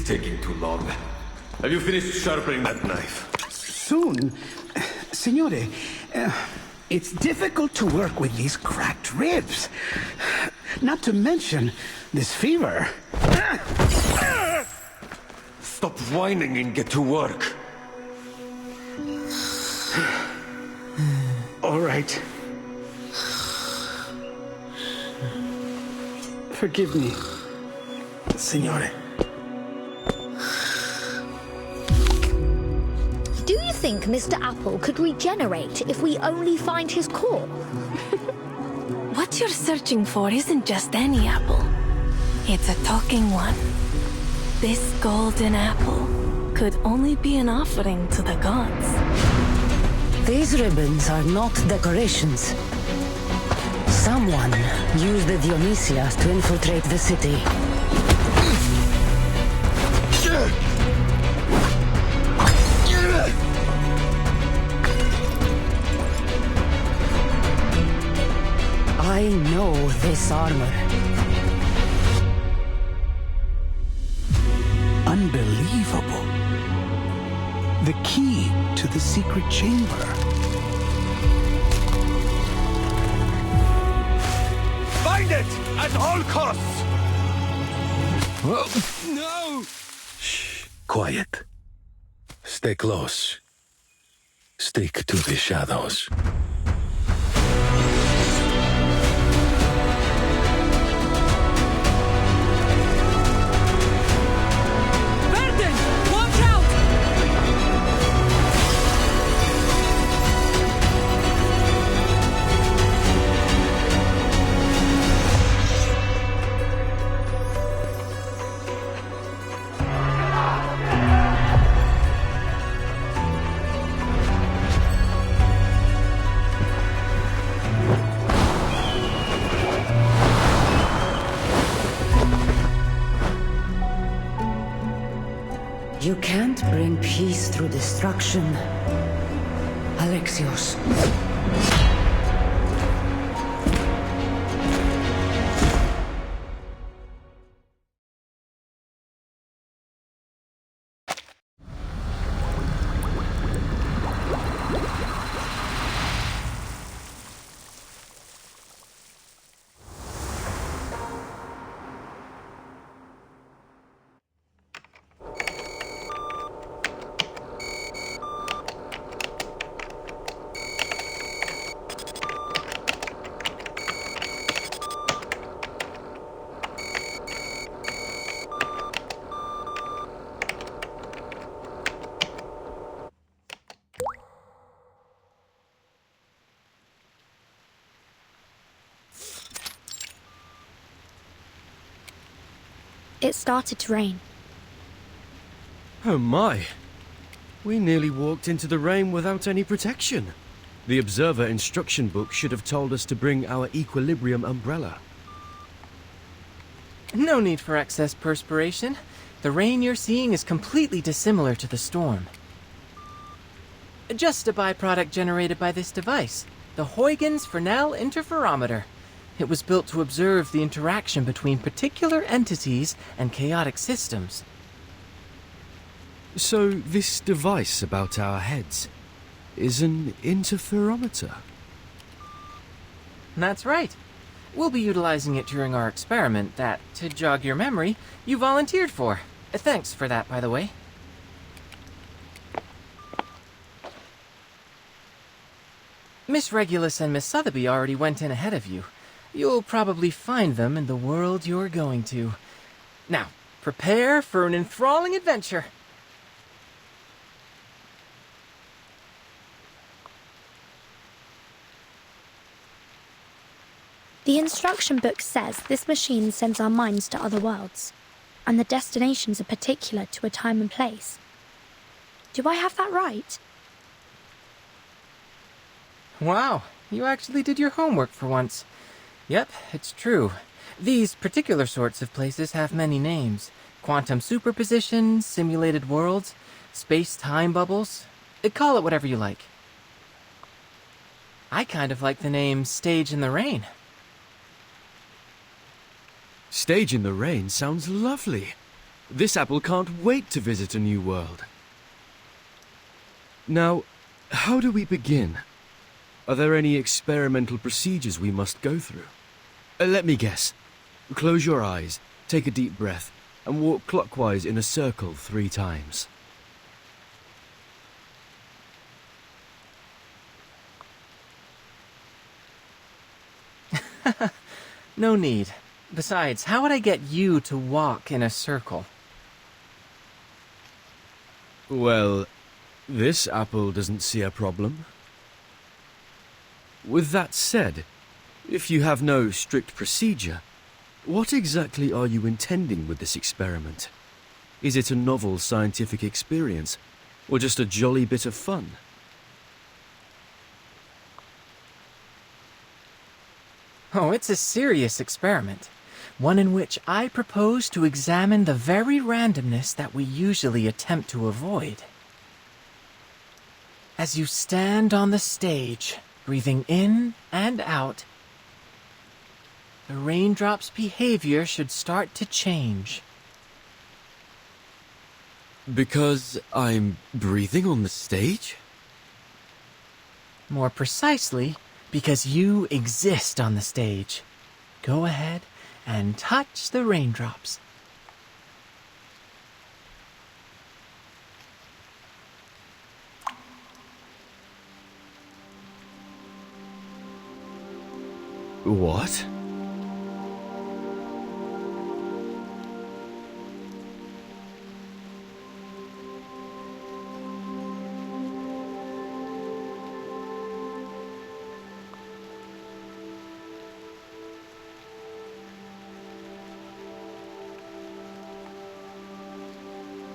taking too long. Have you finished sharpening that knife? Soon. Signore, it's difficult to work with these cracked ribs. Not to mention this fever. Stop whining and get to work. All right. Forgive me, Signore. Do you think Mr. Apple could regenerate if we only find his core? What you're searching for isn't just any apple. It's a talking one. This golden apple could only be an offering to the gods. These ribbons are not decorations. Someone used the Dionysias to infiltrate the city. I know this armor. Unbelievable. The key to the secret chamber. Find it at all costs! No! Shh. Quiet. Stay close. Stick to the shadows. You can't bring peace through destruction, Alexios. It started to rain. Oh my. We nearly walked into the rain without any protection. The observer instruction book should have told us to bring our equilibrium umbrella. No need for excess perspiration. The rain you're seeing is completely dissimilar to the storm. Just a byproduct generated by this device, the Huygens Fresnel interferometer. It was built to observe the interaction between particular entities and chaotic systems. So this device about our heads is an interferometer? That's right. We'll be utilizing it during our experiment that, to jog your memory, you volunteered for. Thanks for that, by the way. Miss Regulus and Miss Sotheby already went in ahead of you. You'll probably find them in the world you're going to. Now, prepare for an enthralling adventure. The instruction book says this machine sends our minds to other worlds, and the destinations are particular to a time and place. Do I have that right? Wow, you actually did your homework for once. Yep, it's true. These particular sorts of places have many names. Quantum superposition, simulated worlds, space-time bubbles. Call it whatever you like. I kind of like the name Stage in the Rain. Stage in the rain sounds lovely. This apple can't wait to visit a new world. Now, how do we begin? Are there any experimental procedures we must go through? Let me guess. Close your eyes, take a deep breath, and walk clockwise in a circle 3 times. No need. Besides, how would I get you to walk in a circle? Well, this apple doesn't see a problem. With that said, if you have no strict procedure, what exactly are you intending with this experiment? Is it a novel scientific experience, or just a jolly bit of fun? Oh, it's a serious experiment. One in which I propose to examine the very randomness that we usually attempt to avoid. As you stand on the stage, breathing in and out, the raindrop's behavior should start to change. Because I'm breathing on the stage? More precisely, because you exist on the stage. Go ahead and touch the raindrops. What?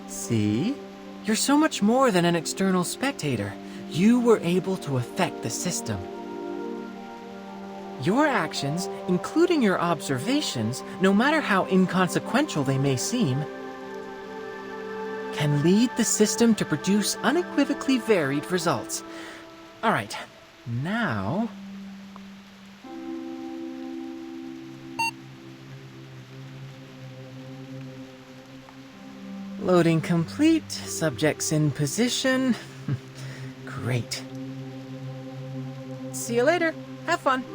See? You're so much more than an external spectator. You were able to affect the system. Your actions, including your observations, no matter how inconsequential they may seem, can lead the system to produce unequivocally varied results. All right, now... Loading complete, subjects in position. Great. See you later. Have fun.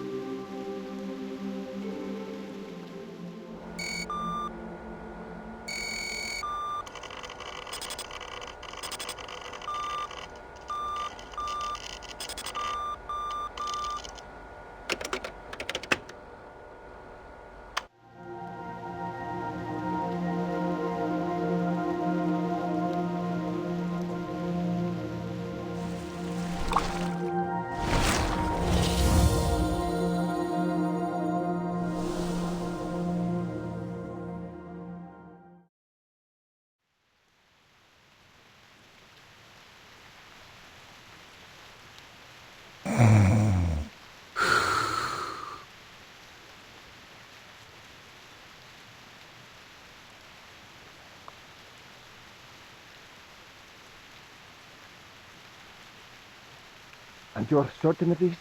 And you're certain of this?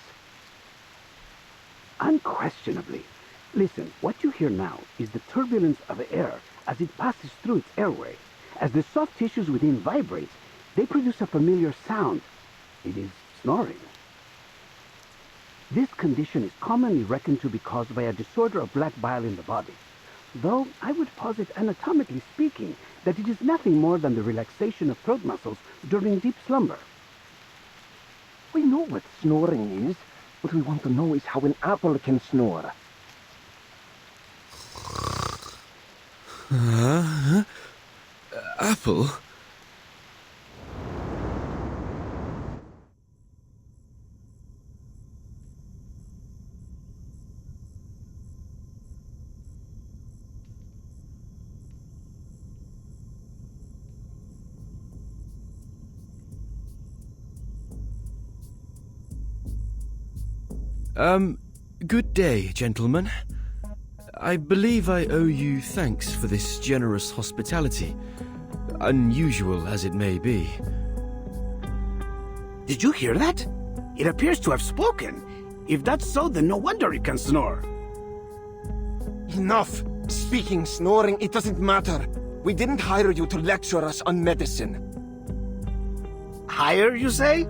Unquestionably. Listen, what you hear now is the turbulence of air as it passes through its airway. As the soft tissues within vibrate, they produce a familiar sound. It is snoring. This condition is commonly reckoned to be caused by a disorder of black bile in the body, though I would posit, anatomically speaking, that it is nothing more than the relaxation of throat muscles during deep slumber. We know what snoring is. What we want to know is how an apple can snore. Apple? Good day, gentlemen. I believe I owe you thanks for this generous hospitality, unusual as it may be. Did you hear that? It appears to have spoken. If that's so, then no wonder it can snore. Enough! Speaking, snoring, it doesn't matter. We didn't hire you to lecture us on medicine. Hire, you say?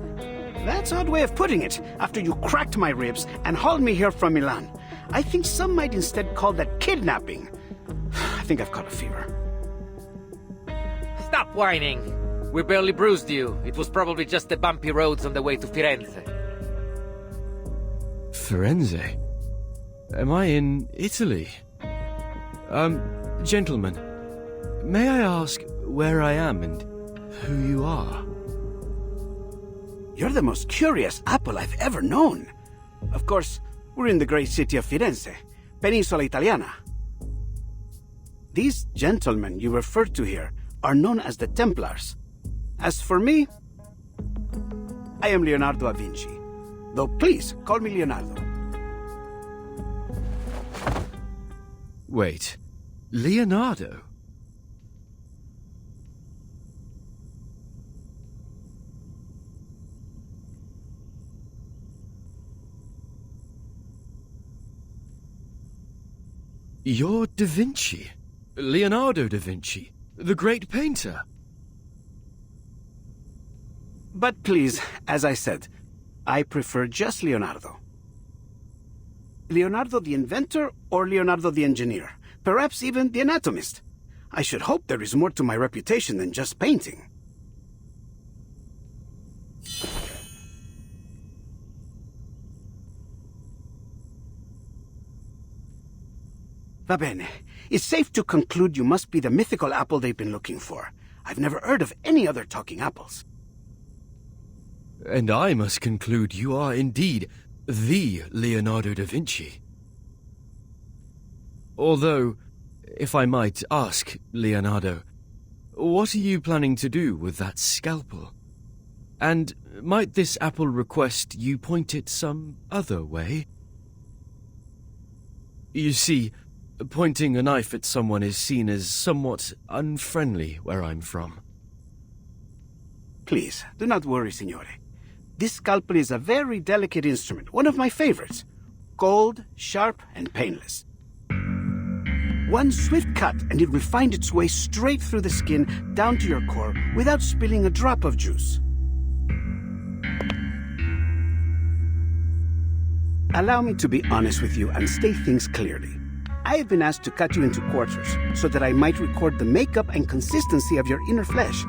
That's an odd way of putting it, after you cracked my ribs and hauled me here from Milan. I think some might instead call that kidnapping. I think I've caught a fever. Stop whining. We barely bruised you. It was probably just the bumpy roads on the way to Firenze. Firenze? Am I in Italy? Gentlemen, may I ask where I am and who you are? You're the most curious apple I've ever known. Of course, we're in the great city of Firenze, Peninsula Italiana. These gentlemen you referred to here are known as the Templars. As for me, I am Leonardo da Vinci. Though please, call me Leonardo. Wait, Leonardo? You're Da Vinci. Leonardo da Vinci, the great painter. But please, as I said, I prefer just Leonardo. Leonardo the inventor or Leonardo the engineer? Perhaps even the anatomist. I should hope there is more to my reputation than just painting. Va bene. It's safe to conclude you must be the mythical apple they've been looking for. I've never heard of any other talking apples. And I must conclude you are indeed the Leonardo da Vinci. Although, if I might ask, Leonardo, what are you planning to do with that scalpel? And might this apple request you point it some other way? You see, pointing a knife at someone is seen as somewhat unfriendly where I'm from. Please, do not worry, signore. This scalpel is a very delicate instrument, one of my favorites. Cold, sharp, and painless. One swift cut and it will find its way straight through the skin down to your core without spilling a drop of juice. Allow me to be honest with you and state things clearly. I have been asked to cut you into quarters so that I might record the makeup and consistency of your inner flesh.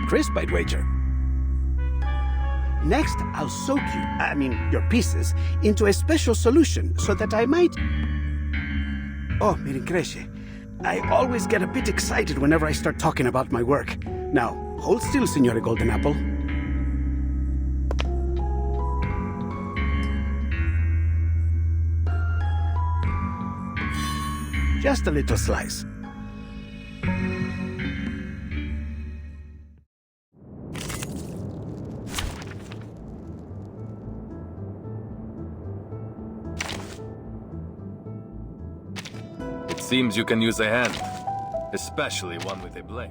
Crisp, I'd wager. Next, I'll soak your pieces, into a special solution so that I might... Oh, mi rincresce. I always get a bit excited whenever I start talking about my work. Now, hold still, Signore Golden Apple. Just a little slice. It seems you can use a hand, especially one with a blade.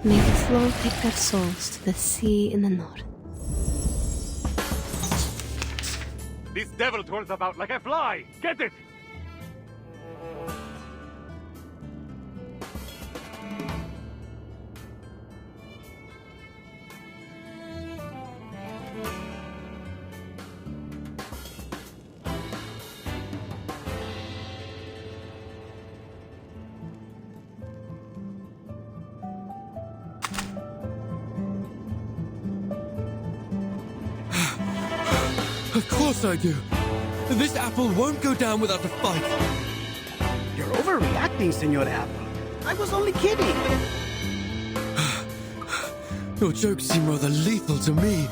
May the flow take their souls to the sea in the north. This devil twirls about like a fly! Get it! Of course I do. This apple won't go down without a fight. You're overreacting, Signore Apple. I was only kidding. Your jokes seem rather lethal to me.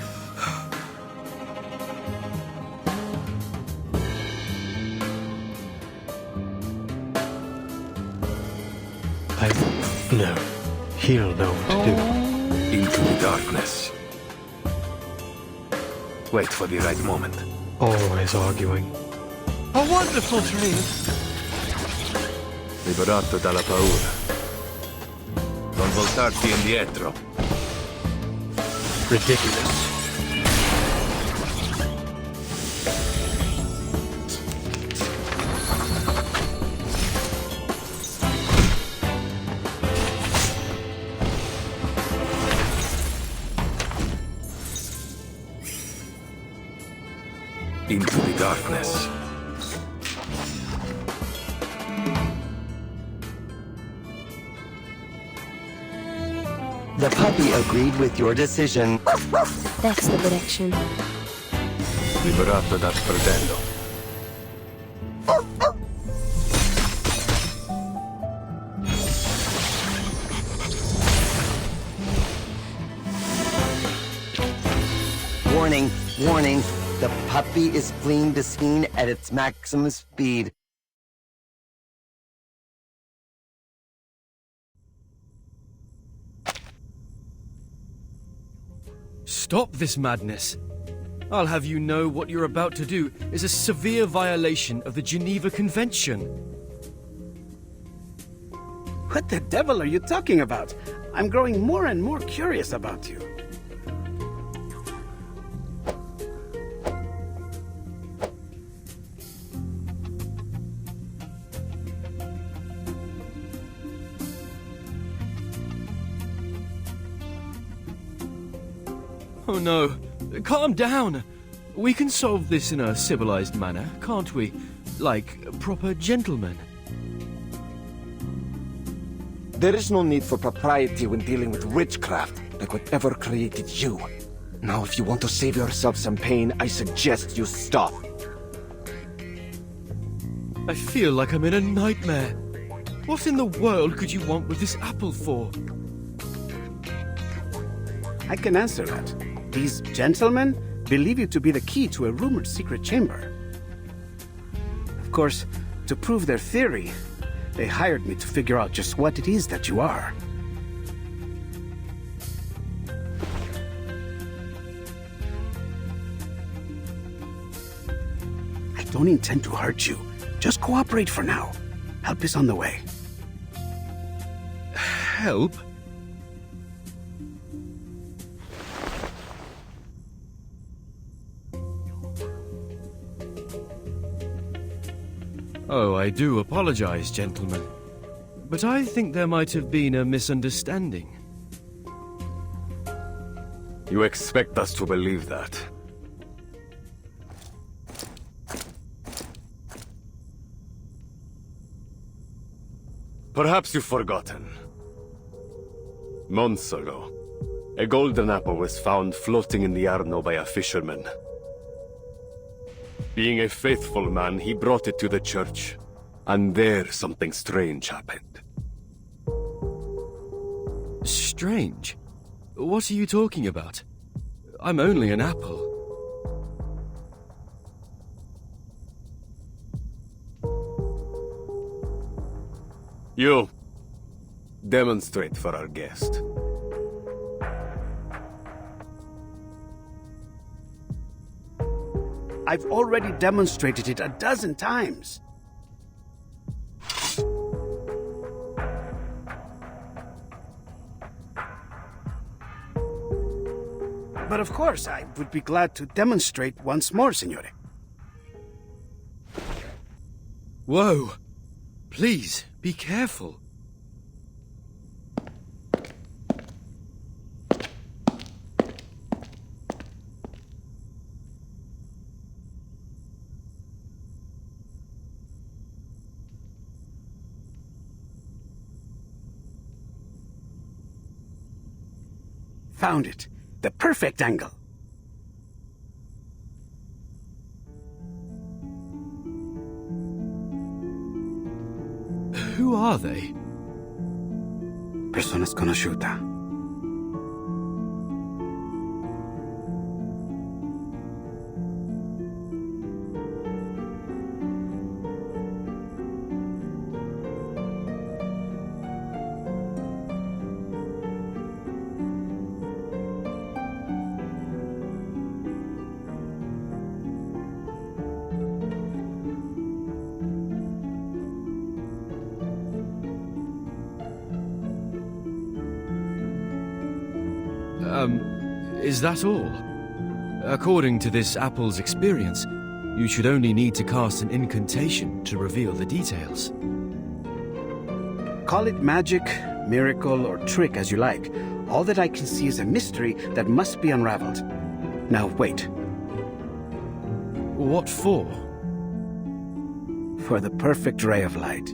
No. He'll know what to do. Into the darkness. Wait for the right moment. Always arguing. A wonderful dream. Liberato dalla paura. Non voltarti indietro. Ridiculous. into the darkness. The puppy agreed with your decision. That's the prediction. Liberato dal fratello. Warning, warning. The puppy is fleeing the scene at its maximum speed. Stop this madness. I'll have you know what you're about to do is a severe violation of the Geneva Convention. What the devil are you talking about? I'm growing more and more curious about you. Oh no, calm down. We can solve this in a civilized manner, can't we? Like proper gentlemen. There is no need for propriety when dealing with witchcraft, like whatever created you. Now, if you want to save yourself some pain, I suggest you stop. I feel like I'm in a nightmare. What in the world could you want with this apple for? I can answer that. These gentlemen believe you to be the key to a rumored secret chamber. Of course, to prove their theory, they hired me to figure out just what it is that you are. I don't intend to hurt you. Just cooperate for now. Help is on the way. Help? Oh, I do apologize, gentlemen. But I think there might have been a misunderstanding. You expect us to believe that? Perhaps you've forgotten. Months ago, a golden apple was found floating in the Arno by a fisherman. Being a faithful man, he brought it to the church. And there something strange happened. Strange? What are you talking about? I'm only an apple. You, demonstrate for our guest. I've already demonstrated it a dozen times. But of course, I would be glad to demonstrate once more, Signore. Whoa! Please, be careful. Found it. The perfect angle. Who are they? Persona sconosciuta. Is that all? According to this apple's experience, you should only need to cast an incantation to reveal the details. Call it magic, miracle, or trick as you like. All that I can see is a mystery that must be unraveled. Now, wait. What for? For the perfect ray of light.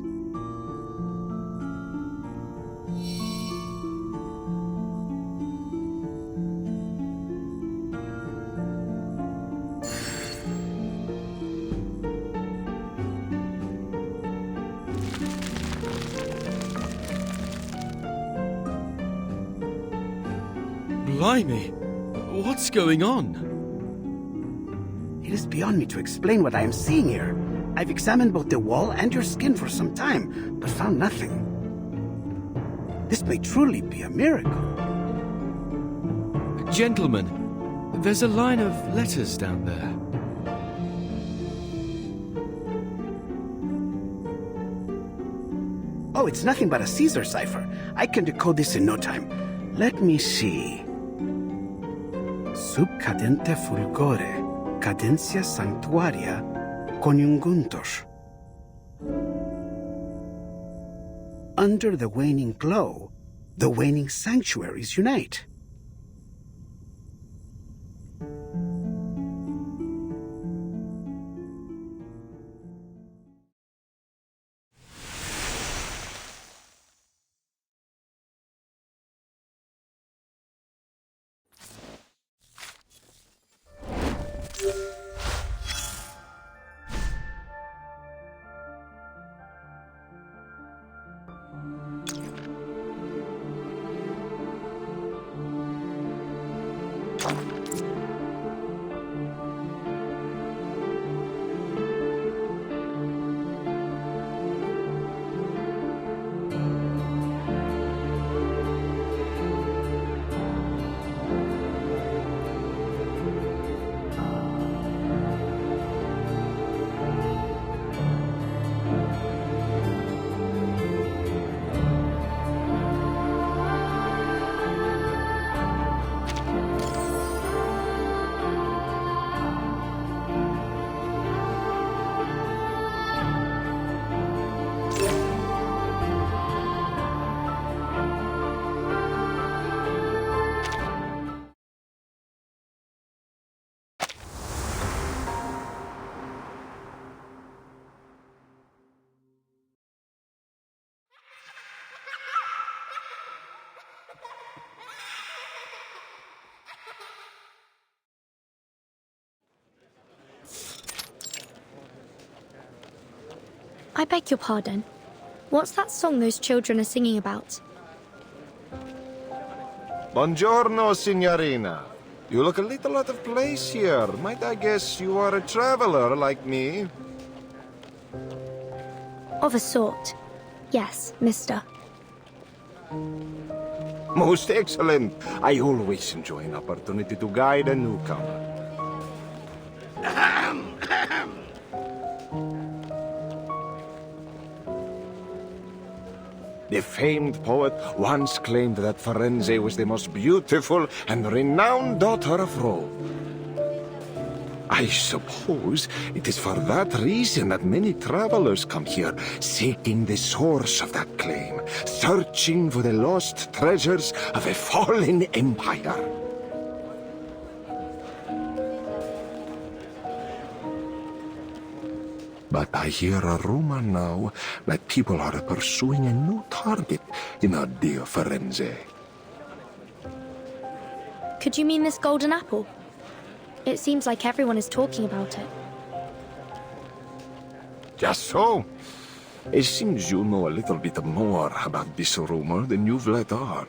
Blimey! What's going on? It is beyond me to explain what I am seeing here. I've examined both the wall and your skin for some time, but found nothing. This may truly be a miracle. Gentlemen, there's a line of letters down there. Oh, it's nothing but a Caesar cipher. I can decode this in no time. Let me see. Sub cadente fulgore, cadencia sanctuaria, coniunguntos. Under the waning glow, the waning sanctuaries unite. I beg your pardon. What's that song those children are singing about? Buongiorno, signorina. You look a little out of place here. Might I guess you are a traveler like me? Of a sort. Yes, mister. Most excellent. I always enjoy an opportunity to guide a newcomer. The famed poet once claimed that Firenze was the most beautiful and renowned daughter of Rome. I suppose it is for that reason that many travelers come here, seeking the source of that claim, searching for the lost treasures of a fallen empire. But I hear a rumor now that people are pursuing a new target in our dear Firenze. Could you mean this golden apple? It seems like everyone is talking about it. Just so. It seems you know a little bit more about this rumor than you've let on.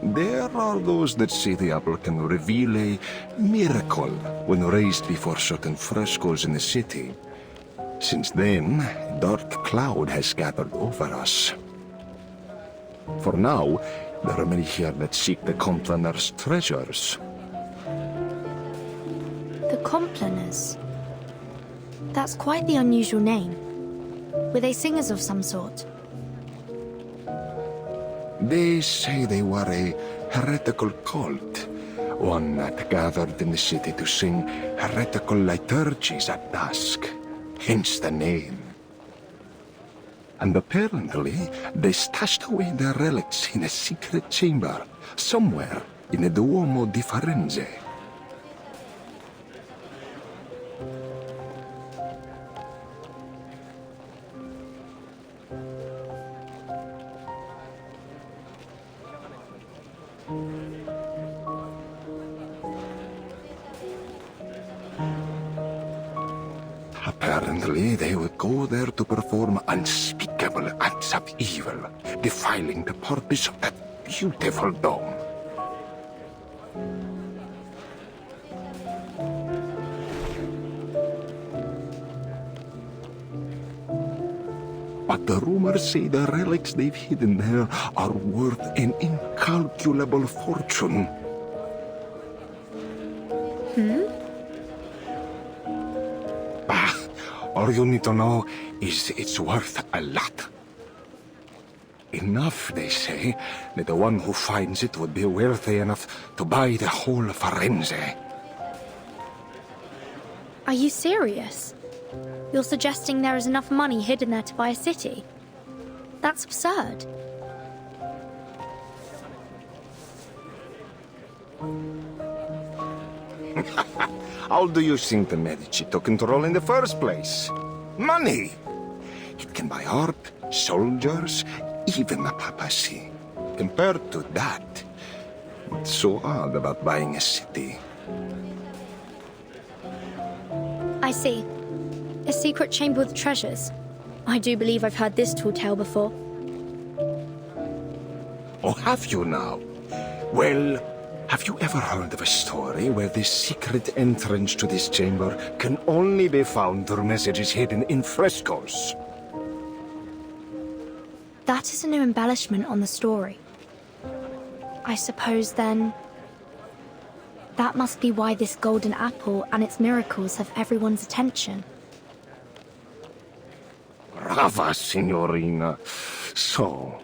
There are those that say the apple can reveal a miracle when raised before certain frescoes in the city. Since then, a dark cloud has gathered over us. For now, there are many here that seek the Complaners' treasures. The Complaners? That's quite the unusual name. Were they singers of some sort? They say they were a heretical cult, one that gathered in the city to sing heretical liturgies at dusk, hence the name. And apparently, they stashed away their relics in a secret chamber, somewhere in the Duomo di Firenze. Apparently, they would go there to perform unspeakable acts of evil, defiling the purpose of that beautiful dome. But the rumors say the relics they've hidden there are worth an incalculable fortune. All you need to know is it's worth a lot. Enough, they say, that the one who finds it would be wealthy enough to buy the whole Firenze. Are you serious? You're suggesting there is enough money hidden there to buy a city? That's absurd. How do you think the Medici took control in the first place? Money! It can buy art, soldiers, even the papacy. Compared to that, what's so odd about buying a city? I see. A secret chamber with treasures. I do believe I've heard this tall tale before. Oh, have you now? Well, have you ever heard of a story where the secret entrance to this chamber can only be found through messages hidden in frescoes? That is a new embellishment on the story. I suppose, then, that must be why this golden apple and its miracles have everyone's attention. Brava, Signorina. So,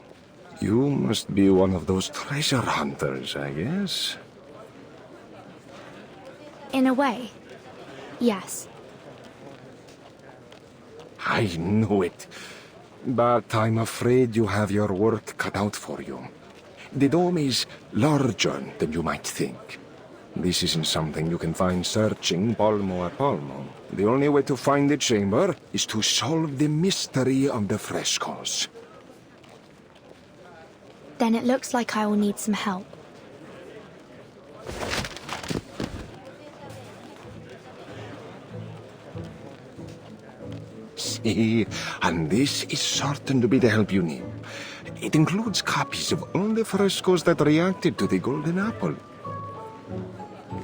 you must be one of those treasure hunters, I guess? In a way, yes. I knew it. But I'm afraid you have your work cut out for you. The dome is larger than you might think. This isn't something you can find searching palmo a palmo. The only way to find the chamber is to solve the mystery of the frescoes. Then it looks like I will need some help. See, and this is certain to be the help you need. It includes copies of all the frescoes that reacted to the golden apple.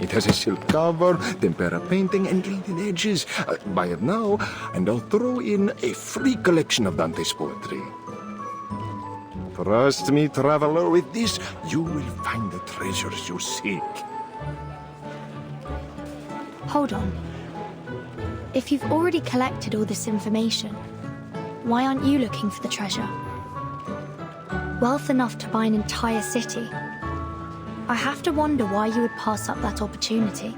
It has a silk cover, tempera painting, and gilded edges. Buy it now, and I'll throw in a free collection of Dante's poetry. Trust me, traveler, with this, you will find the treasures you seek. Hold on. If you've already collected all this information, why aren't you looking for the treasure? Wealth enough to buy an entire city. I have to wonder why you would pass up that opportunity.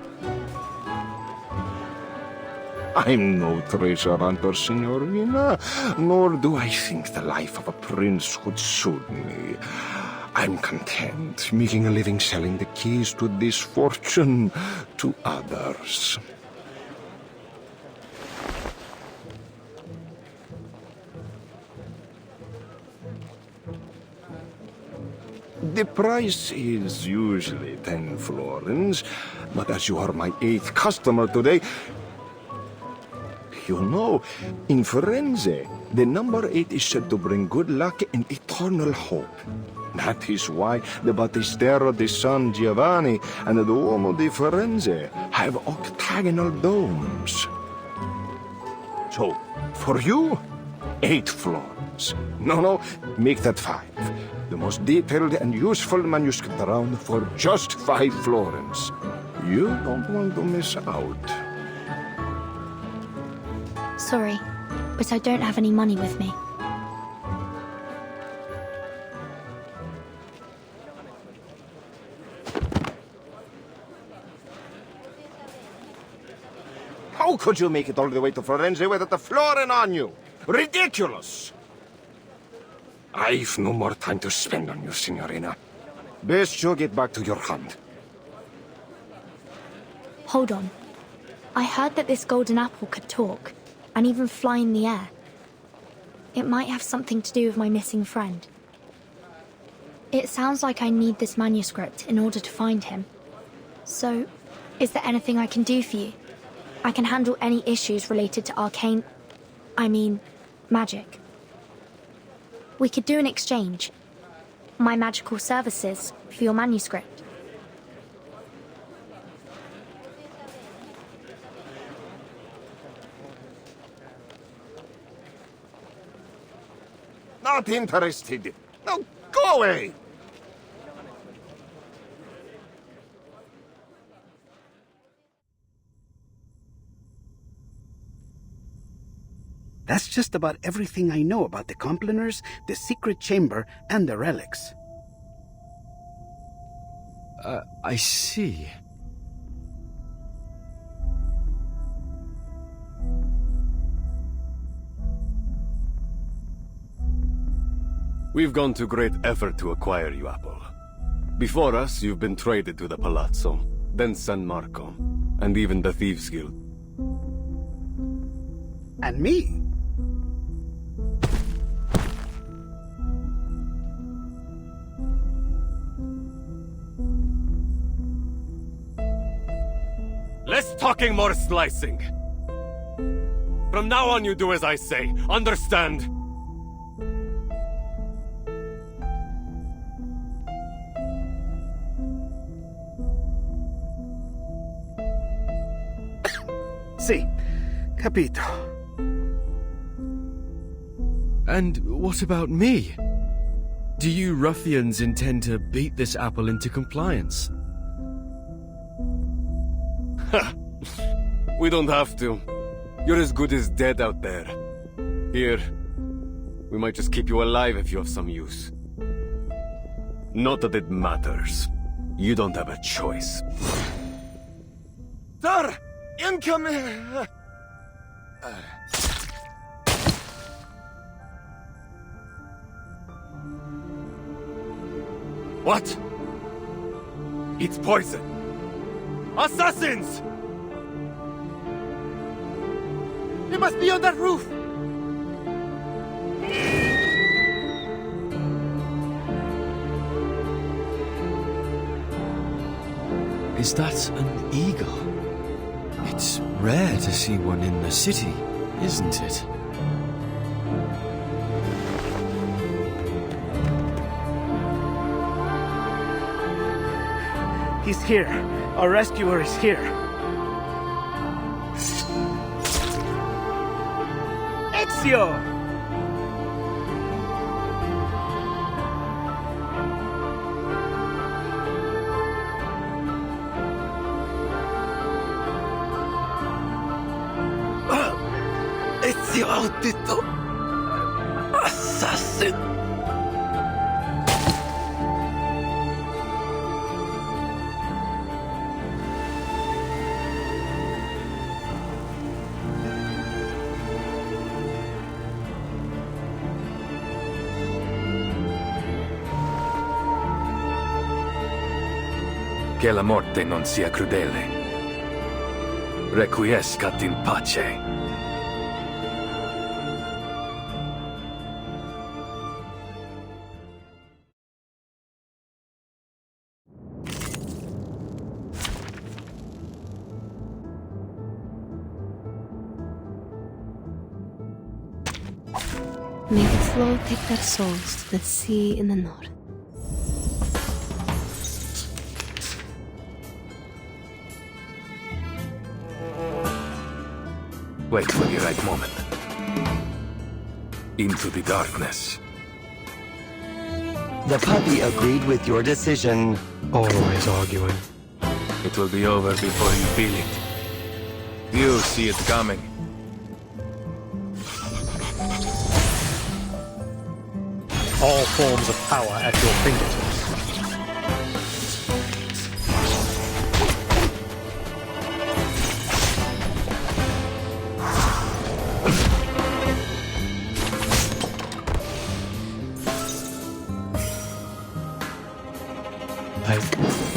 I'm no treasure hunter, Signorina, nor do I think the life of a prince would suit me. I'm content making a living selling the keys to this fortune to others. The price is usually 10 florins, but as you are my 8th customer today, you know, in Firenze, the number 8 is said to bring good luck and eternal hope. That is why the Battistero di San Giovanni and the Duomo di Firenze have octagonal domes. So, for you, 8 florins. No, make that 5. The most detailed and useful manuscript around for just 5 florins. You don't want to miss out. Sorry, but I don't have any money with me. How could you make it all the way to Firenze without a florin on you? Ridiculous! I've no more time to spend on you, Signorina. Best you get back to your hunt. Hold on. I heard that this golden apple could talk, and even fly in the air. It might have something to do with my missing friend. It sounds like I need this manuscript in order to find him. So, is there anything I can do for you? I can handle any issues related to magic. We could do an exchange. My magical services for your manuscript. Not interested. No, go away! That's just about everything I know about the Complaners, the secret chamber, and the relics. I see. We've gone to great effort to acquire you, Apple. Before us, you've been traded to the Palazzo, then San Marco, and even the Thieves' Guild. And me? Less talking, more slicing. From now on, you do as I say. Understand? Si, capito. And what about me? Do you ruffians intend to beat this apple into compliance? We don't have to. You're as good as dead out there. Here, we might just keep you alive if you have some use. Not that it matters. You don't have a choice. Sir! Incoming! What? It's poison! Assassins! They must be on that roof! Is that an eagle? It's rare to see one in the city, isn't it? He's here. Our rescuer is here. Ezio! Ezio Audito! Assassin! Che la morte non sia crudele. Requiescat in pace. May the flow take their souls to the sea in the north. Wait for the right moment. Into the darkness. The puppy agreed with your decision. Always arguing. It will be over before you feel it. You see it coming. All forms of power at your fingertips.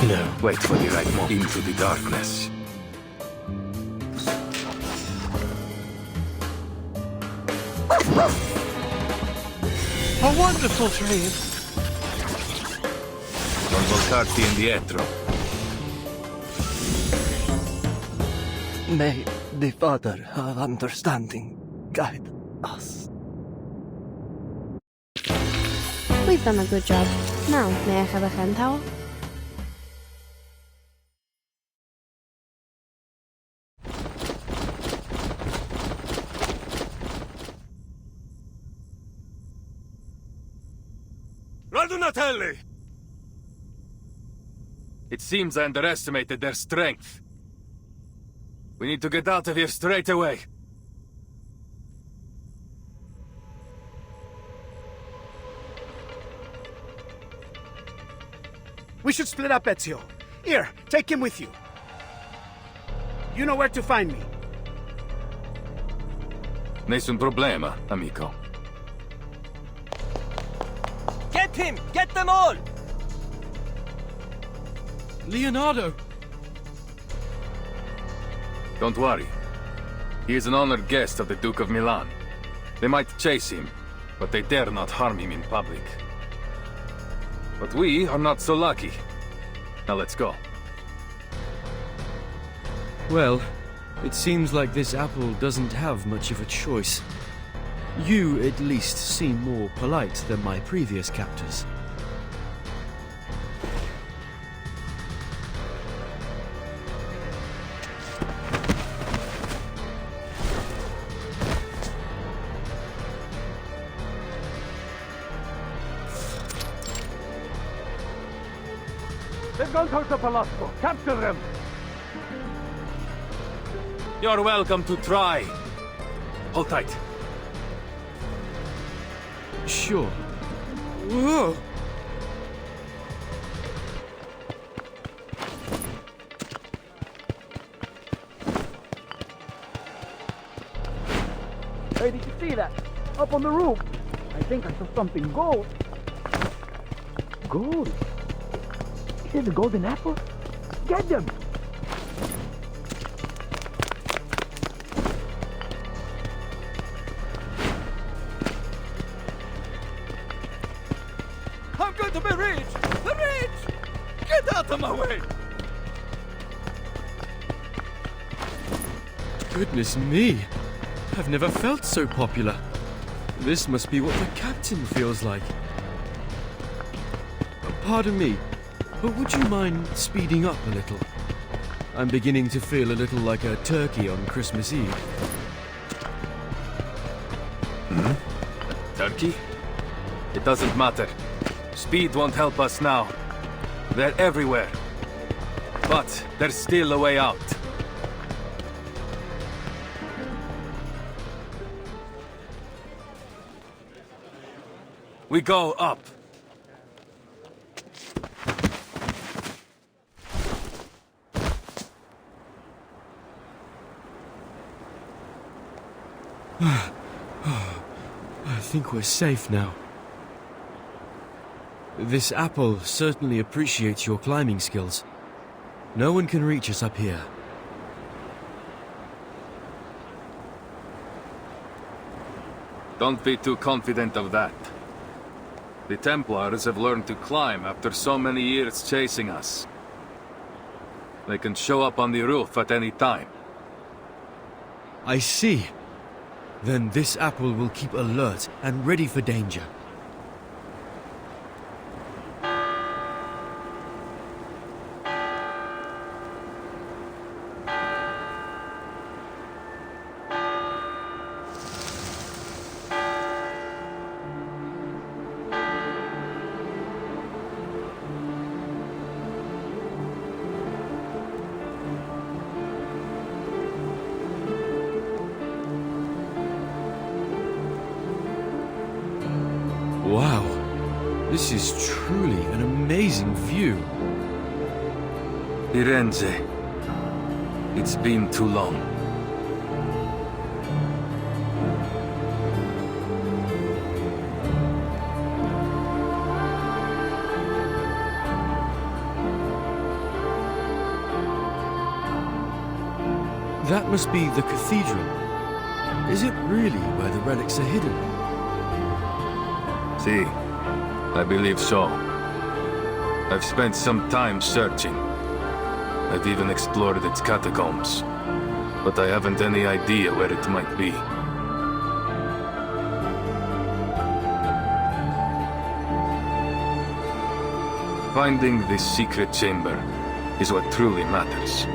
No. Wait for the right moment. Into the darkness. A wonderful dream. Non voltarti indietro. The Father of Understanding, guide us. We've done a good job. Now, may I have a hand towel? Radunatelli! It seems I underestimated their strength. We need to get out of here straight away. We should split up, Ezio. Here, take him with you. You know where to find me. Nessun problema, amico. Get him! Get them all! Leonardo! Don't worry. He is an honored guest of the Duke of Milan. They might chase him, but they dare not harm him in public. But we are not so lucky. Now let's go. Well, it seems like this apple doesn't have much of a choice. You, at least, seem more polite than my previous captors. They've gone towards the Palazzo. Capture them! You're welcome to try. Hold tight. Sure. Whoa! Hey, did you see that? Up on the roof. I think I saw something gold. Gold? Is it the golden apple? Get them! I'm going to be rich! Rich! Get out of my way! Goodness me! I've never felt so popular. This must be what the captain feels like. Pardon me, but would you mind speeding up a little? I'm beginning to feel a little like a turkey on Christmas Eve. Turkey? It doesn't matter. Speed won't help us now. They're everywhere. But there's still a way out. We go up. I think we're safe now. This apple certainly appreciates your climbing skills. No one can reach us up here. Don't be too confident of that. The Templars have learned to climb after so many years chasing us. They can show up on the roof at any time. I see. Then this apple will keep alert and ready for danger. Wow, this is truly an amazing view. Firenze. It's been too long. That must be the cathedral. Is it really where the relics are hidden? See, I believe so. I've spent some time searching. I've even explored its catacombs. but I haven't any idea where it might be. Finding this secret chamber is what truly matters.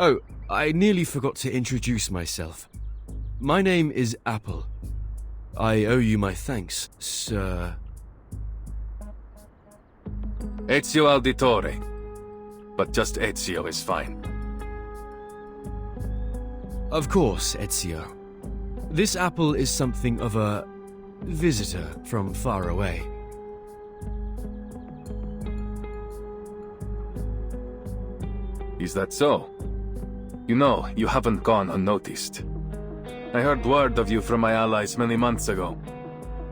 Oh, I nearly forgot to introduce myself. My name is Apple. I owe you my thanks, sir. Ezio Auditore. But just Ezio is fine. Of course, Ezio. This Apple is something of a visitor from far away. Is that so? You know, you haven't gone unnoticed. I heard word of you from my allies many months ago.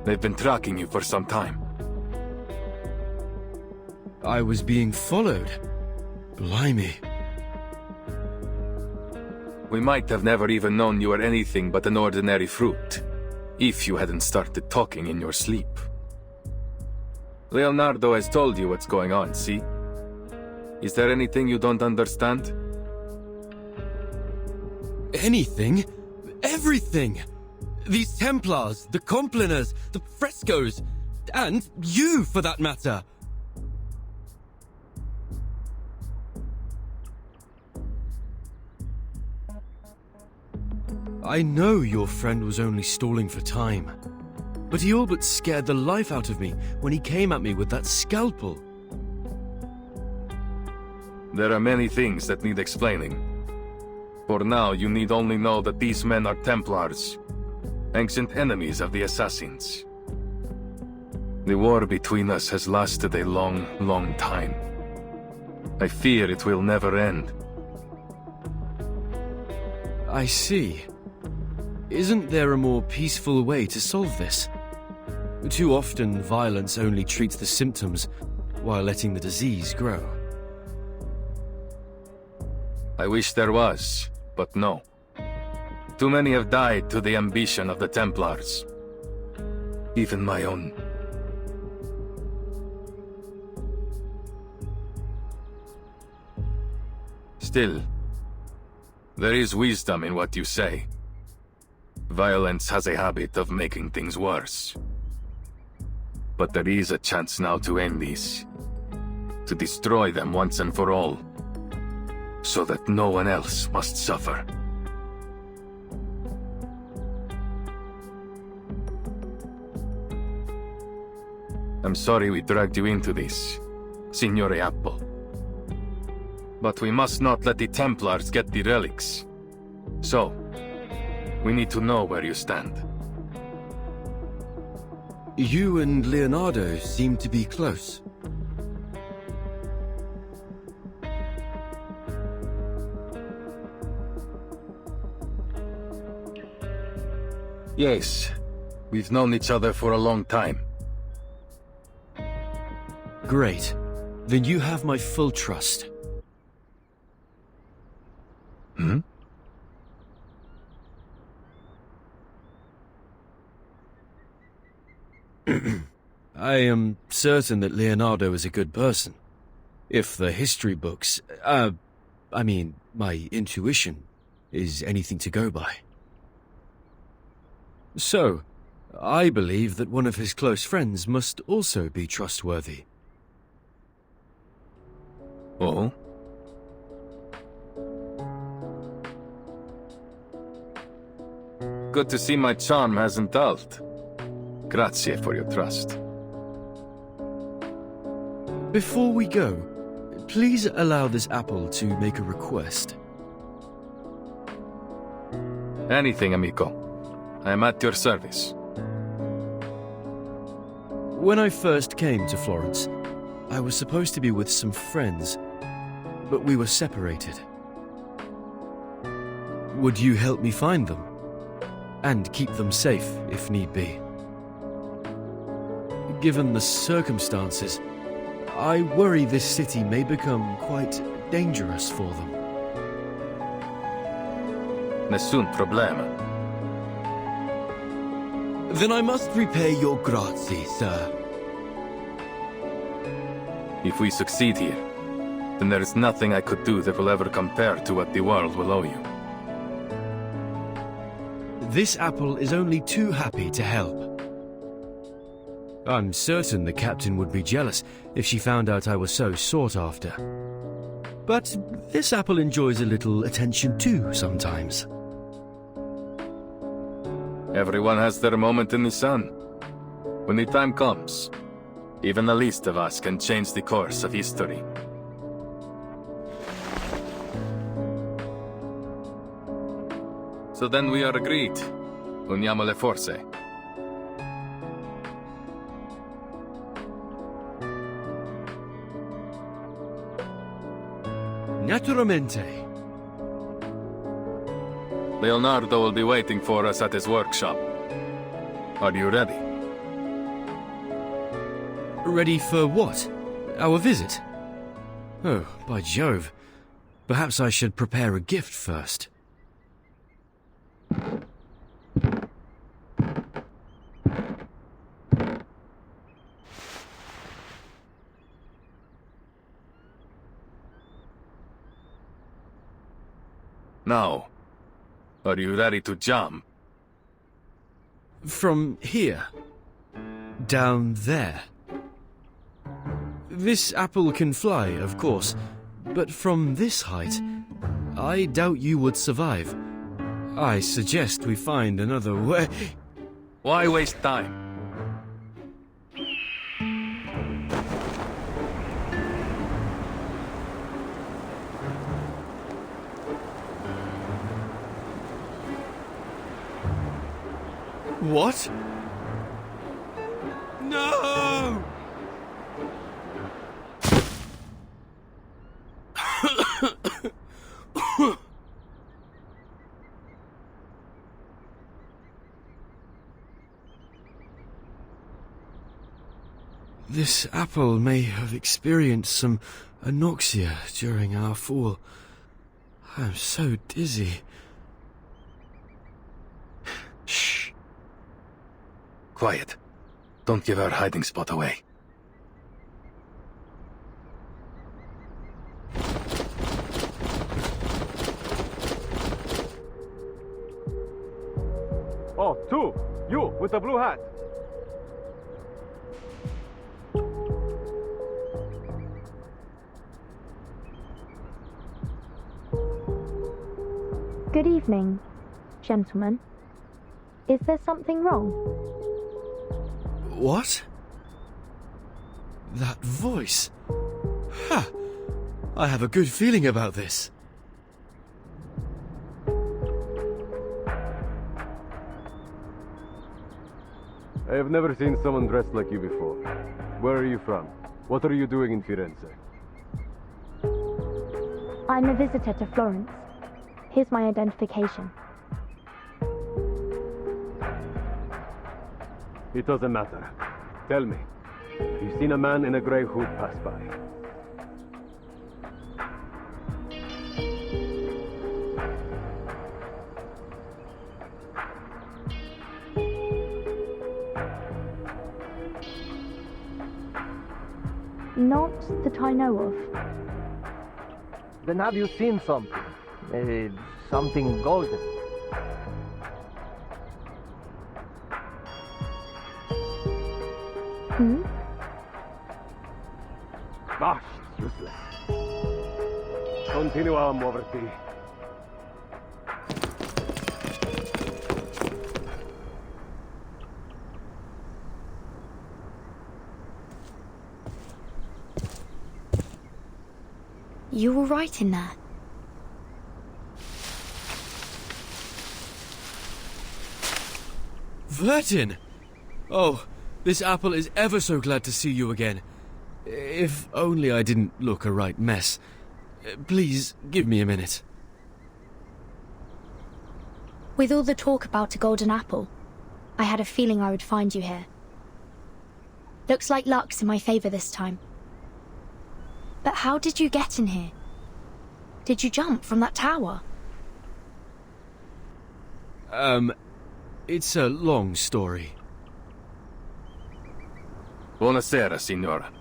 They've been tracking you for some time. I was being followed. Blimey. We might have never even known you were anything but an ordinary fruit, if you hadn't started talking in your sleep. Leonardo has told you what's going on, see? Is there anything you don't understand? Anything? Everything! These Templars, the Compliners, the frescoes, and you, for that matter! I know your friend was only stalling for time, but he all but scared the life out of me when he came at me with that scalpel. There are many things that need explaining. For now, you need only know that these men are Templars, ancient enemies of the Assassins. The war between us has lasted a long, long time. I fear it will never end. I see. Isn't there a more peaceful way to solve this? Too often, violence only treats the symptoms, while letting the disease grow. I wish there was, but no. Too many have died to the ambition of the Templars. Even my own. Still, there is wisdom in what you say. Violence has a habit of making things worse. But there is a chance now to end these. To destroy them once and for all. So that no one else must suffer. I'm sorry we dragged you into this, Signore Apple. But we must not let the Templars get the relics. So, we need to know where you stand. You and Leonardo seem to be close. Yes, we've known each other for a long time. Great. Then you have my full trust. Hmm? I am certain that Leonardo is a good person. If the history books, I mean, my intuition is anything to go by. So, I believe that one of his close friends must also be trustworthy. Oh? Good to see my charm hasn't dulled. Grazie for your trust. Before we go, please allow this apple to make a request. Anything, amico. I am at your service. When I first came to Florence, I was supposed to be with some friends, but we were separated. Would you help me find them? And keep them safe, if need be. Given the circumstances, I worry this city may become quite dangerous for them. Nessun problema. Then I must repay your grazie, sir. If we succeed here, then there is nothing I could do that will ever compare to what the world will owe you. This apple is only too happy to help. I'm certain the captain would be jealous if she found out I was so sought after. But this apple enjoys a little attention too, sometimes. Everyone has their moment in the sun. When the time comes, even the least of us can change the course of history. So then we are agreed. Uniamo le forze. Naturalmente. Leonardo will be waiting for us at his workshop. Are you ready? Ready for what? Our visit? Oh, by Jove. Perhaps I should prepare a gift first. Now, are you ready to jump? From here? Down there? This apple can fly, of course, but from this height, I doubt you would survive. I suggest we find another way. Why waste time? What? No! This apple may have experienced some anoxia during our fall. I'm so dizzy. Shh. Quiet. Don't give our hiding spot away. Oh, two! You, with the blue hat! Good evening, gentlemen. Is there something wrong? What? That voice. Ha! I have a good feeling about this. I have never seen someone dressed like you before. Where are you from? What are you doing in Firenze? I'm a visitor to Florence. Here's my identification. It doesn't matter. Tell me, have you seen a man in a grey hood pass by? Not that I know of. Then have you seen something? Something golden? Hmm? Gosh, it's useless. Continuiamo, muoverti. You were right in there. Vertin! Oh, this apple is ever so glad to see you again. If only I didn't look a right mess. Please, give me a minute. With all the talk about a golden apple, I had a feeling I would find you here. Looks like luck's in my favor this time. But how did you get in here? Did you jump from that tower? It's a long story. Buonasera, signora.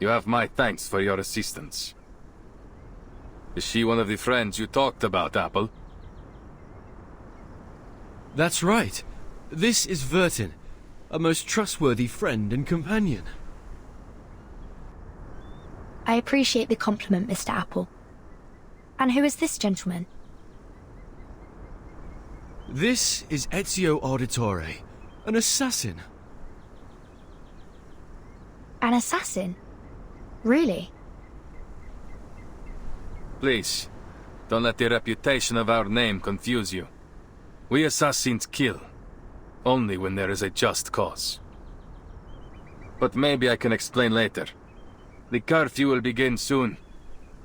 You have my thanks for your assistance. Is she one of the friends you talked about, Apple? That's right. This is Vertin, a most trustworthy friend and companion. I appreciate the compliment, Mr. Apple. And who is this gentleman? This is Ezio Auditore, an assassin. An assassin? Really? Please, don't let the reputation of our name confuse you. We assassins kill, only when there is a just cause. But maybe I can explain later. The curfew will begin soon,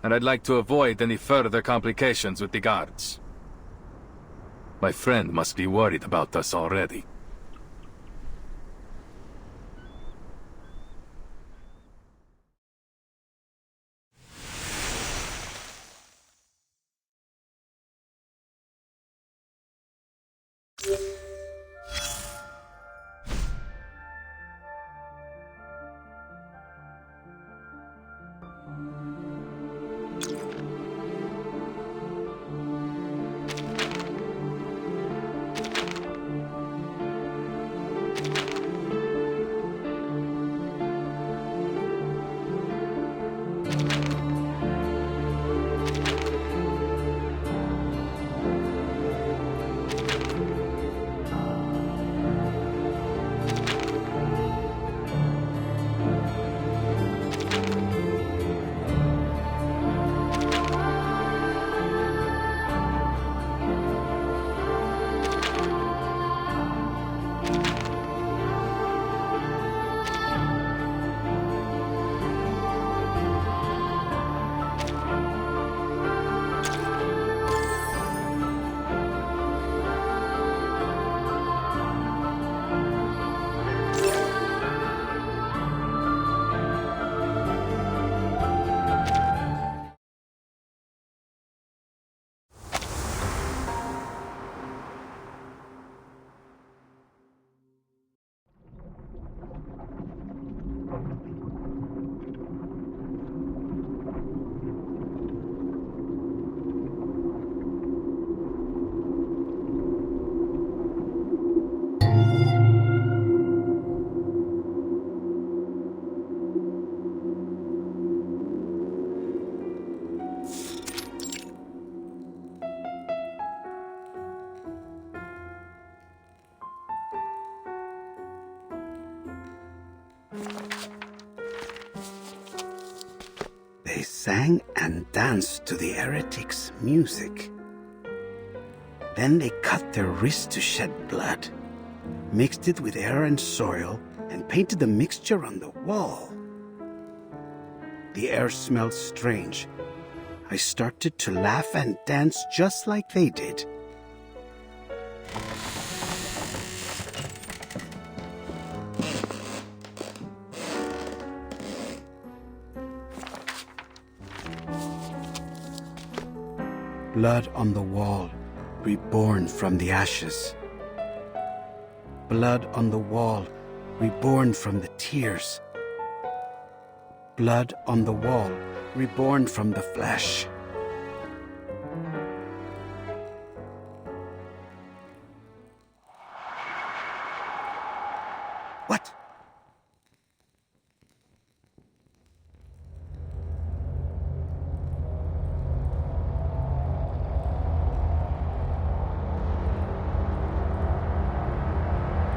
and I'd like to avoid any further complications with the guards. My friend must be worried about us already. They sang and danced to the heretics' music. Then they cut their wrists to shed blood, mixed it with air and soil, and painted the mixture on the wall. The air smelled strange. I started to laugh and dance just like they did. Blood on the wall, reborn from the ashes. Blood on the wall, reborn from the tears. Blood on the wall, reborn from the flesh. What?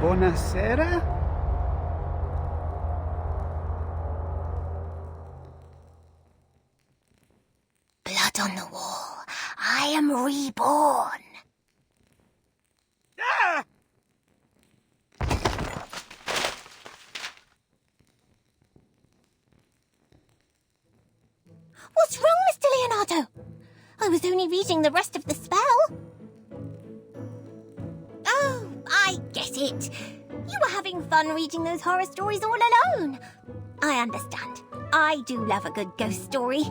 Buonasera? Blood on the wall. I am reborn. Ah! What's wrong, Mr. Leonardo? I was only reading the rest of the spell. Oh, I get it. You were having fun reading those horror stories all alone. I understand. I do love a good ghost story.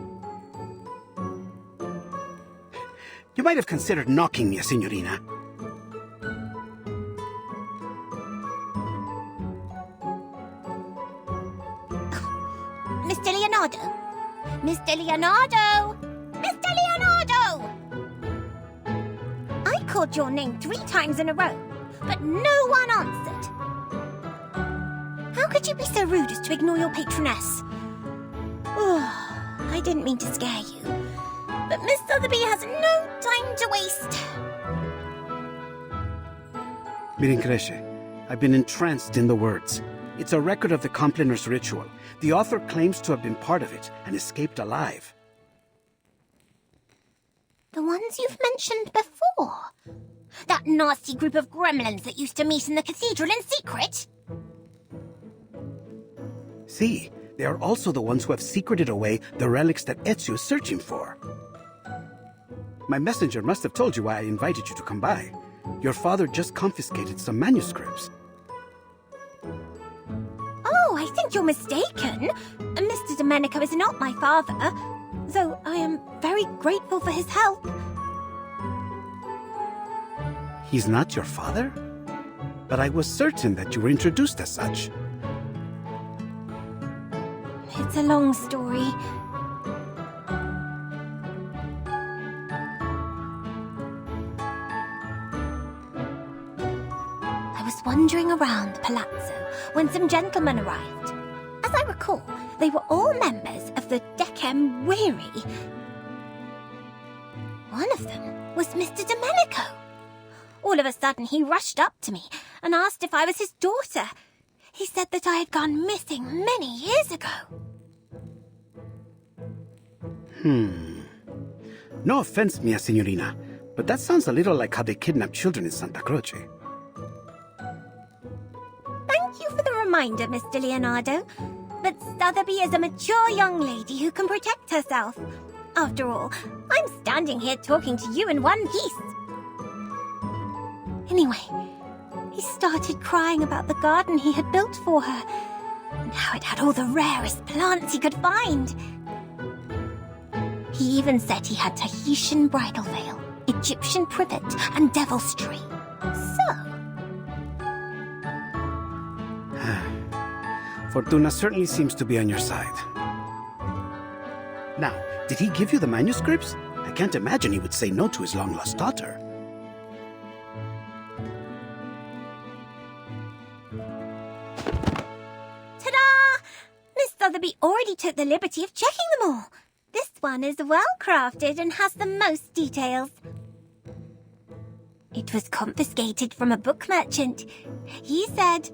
You might have considered knocking me, Signorina. Mr. Leonardo! Mr. Leonardo! Mr. Leonardo! I called your name 3 times in a row, but no one answered. How could you be so rude as to ignore your patroness? Oh, I didn't mean to scare you, but Miss Sotheby has no time to waste. Mirin Cresce, I've been entranced in the words. It's a record of the Compliner's ritual. The author claims to have been part of it and escaped alive. The ones you've mentioned before? That nasty group of gremlins that used to meet in the cathedral in secret? See, they are also the ones who have secreted away the relics that Ezio is searching for. My messenger must have told you why I invited you to come by. Your father just confiscated some manuscripts. Oh, I think you're mistaken. Mr. Domenico is not my father, though I am very grateful for his help. He's not your father? But I was certain that you were introduced as such. It's a long story. I was wandering around the palazzo when some gentlemen arrived. As I recall, they were all members of the Decem Weary. One of them was Mr. Domenico. All of a sudden, he rushed up to me and asked if I was his daughter. He said that I had gone missing many years ago. No offense, mia signorina, but that sounds a little like how they kidnap children in Santa Croce. Thank you for the reminder, Mr. Leonardo. But Sotheby is a mature young lady who can protect herself. After all, I'm standing here talking to you in one piece. Anyway, he started crying about the garden he had built for her, and how it had all the rarest plants he could find. He even said he had Tahitian bridal veil, Egyptian privet, and devil's tree. So... Fortuna certainly seems to be on your side. Now, did he give you the manuscripts? I can't imagine he would say no to his long-lost daughter. Ta-da! Miss Sotheby already took the liberty of checking them all. This one is well crafted and has the most details. It was confiscated from a book merchant. He said...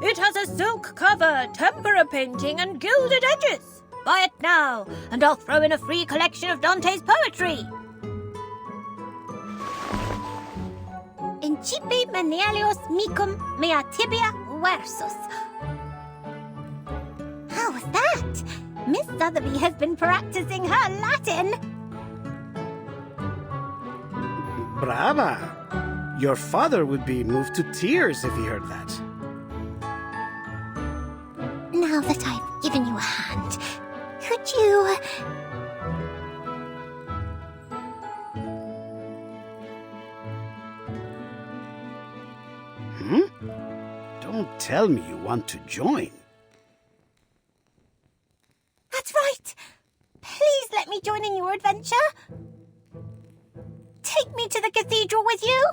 It has a silk cover, tempera painting, and gilded edges. Buy it now, and I'll throw in a free collection of Dante's poetry. Incipe menelios micum mea tibia versus. How was that? Miss Sotheby has been practicing her Latin. Brava! Your father would be moved to tears if he heard that. Now that I've given you a hand, could you... Don't tell me you want to join. That's right! Please let me join in your adventure. Take me to the cathedral with you.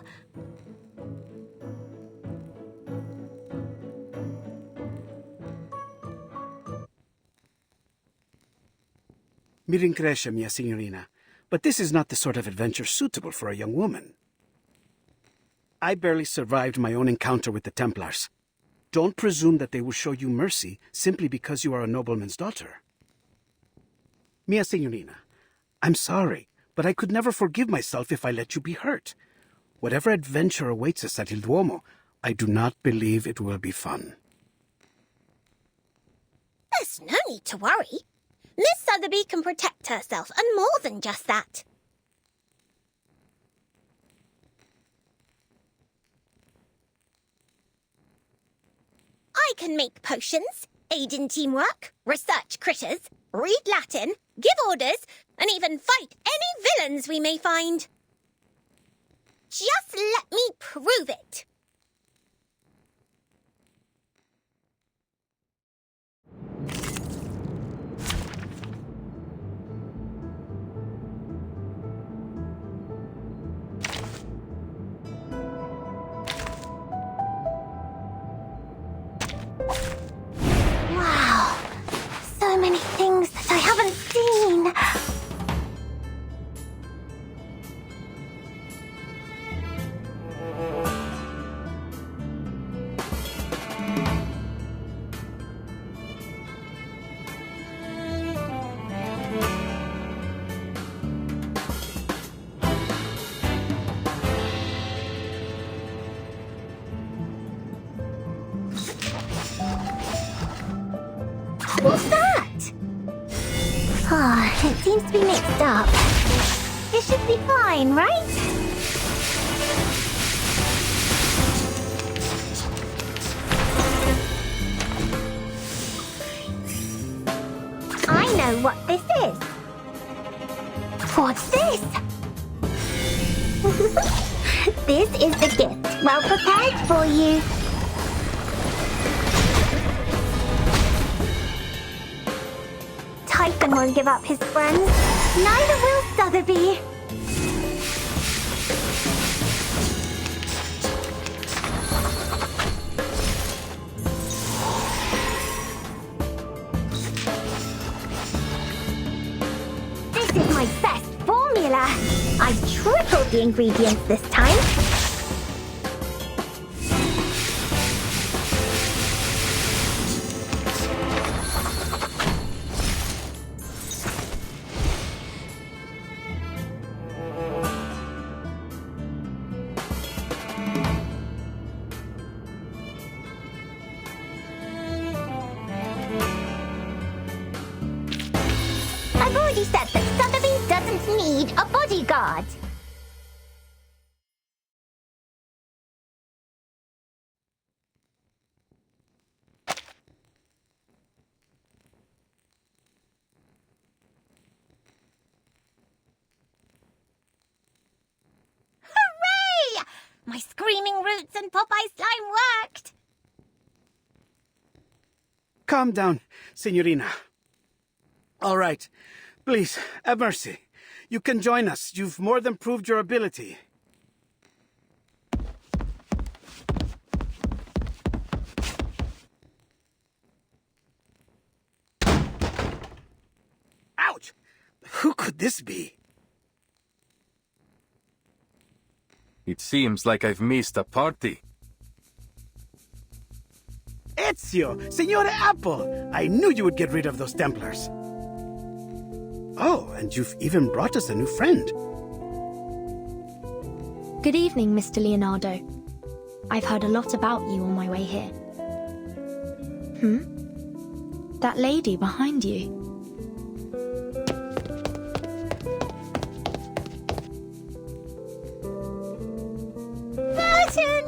Mi rincresce, mia signorina, but this is not the sort of adventure suitable for a young woman. I barely survived my own encounter with the Templars. Don't presume that they will show you mercy simply because you are a nobleman's daughter. Mia signorina, I'm sorry, but I could never forgive myself if I let you be hurt. Whatever adventure awaits us at Il Duomo, I do not believe it will be fun. There's no need to worry. Miss Sotheby can protect herself, and more than just that. I can make potions, aid in teamwork, research critters, read Latin, give orders, and even fight any villains we may find. Just let me prove it. Wow, so many things that I haven't seen. What's that? It seems to be mixed up. It should be fine, right? I know what this is. What's this? This is the gift, well prepared for you. Typhon won't give up his friends. Neither will Sotheby. This is my best formula. I tripled the ingredients this time. I've already said that Sotheby doesn't need a bodyguard. Hooray! My screaming roots and Popeye slime worked. Calm down, signorina. All right. Please, have mercy. You can join us. You've more than proved your ability. Ouch! Who could this be? It seems like I've missed a party. Ezio! Signore Apple! I knew you would get rid of those Templars. Oh, and you've even brought us a new friend. Good evening, Mr. Leonardo. I've heard a lot about you on my way here. That lady behind you. Burton!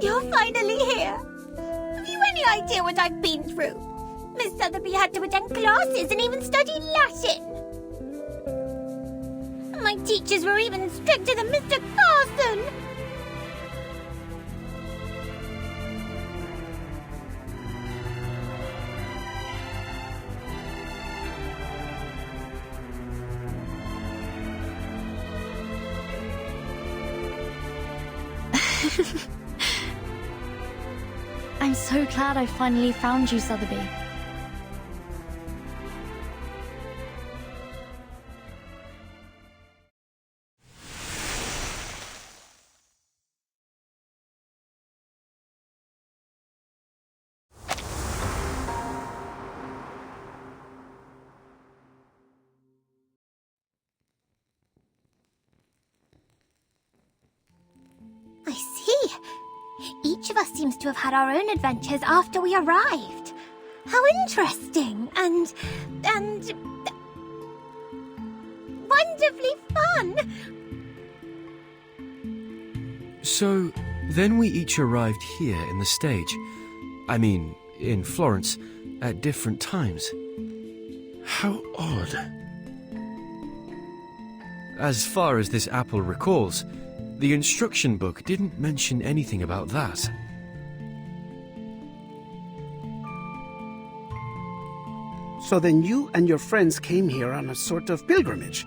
You're finally here. Have you any idea what I've been through? Miss Sotheby had to attend classes and even study Latin. My teachers were even stricter than Mr. Carson. I'm so glad I finally found you, Sotheby. I see. Each of us seems to have had our own adventures after we arrived. How interesting and wonderfully fun. So, then we each arrived here in the stage. I mean, in Florence, at different times. How odd. As far as this apple recalls, the instruction book didn't mention anything about that. So then you and your friends came here on a sort of pilgrimage.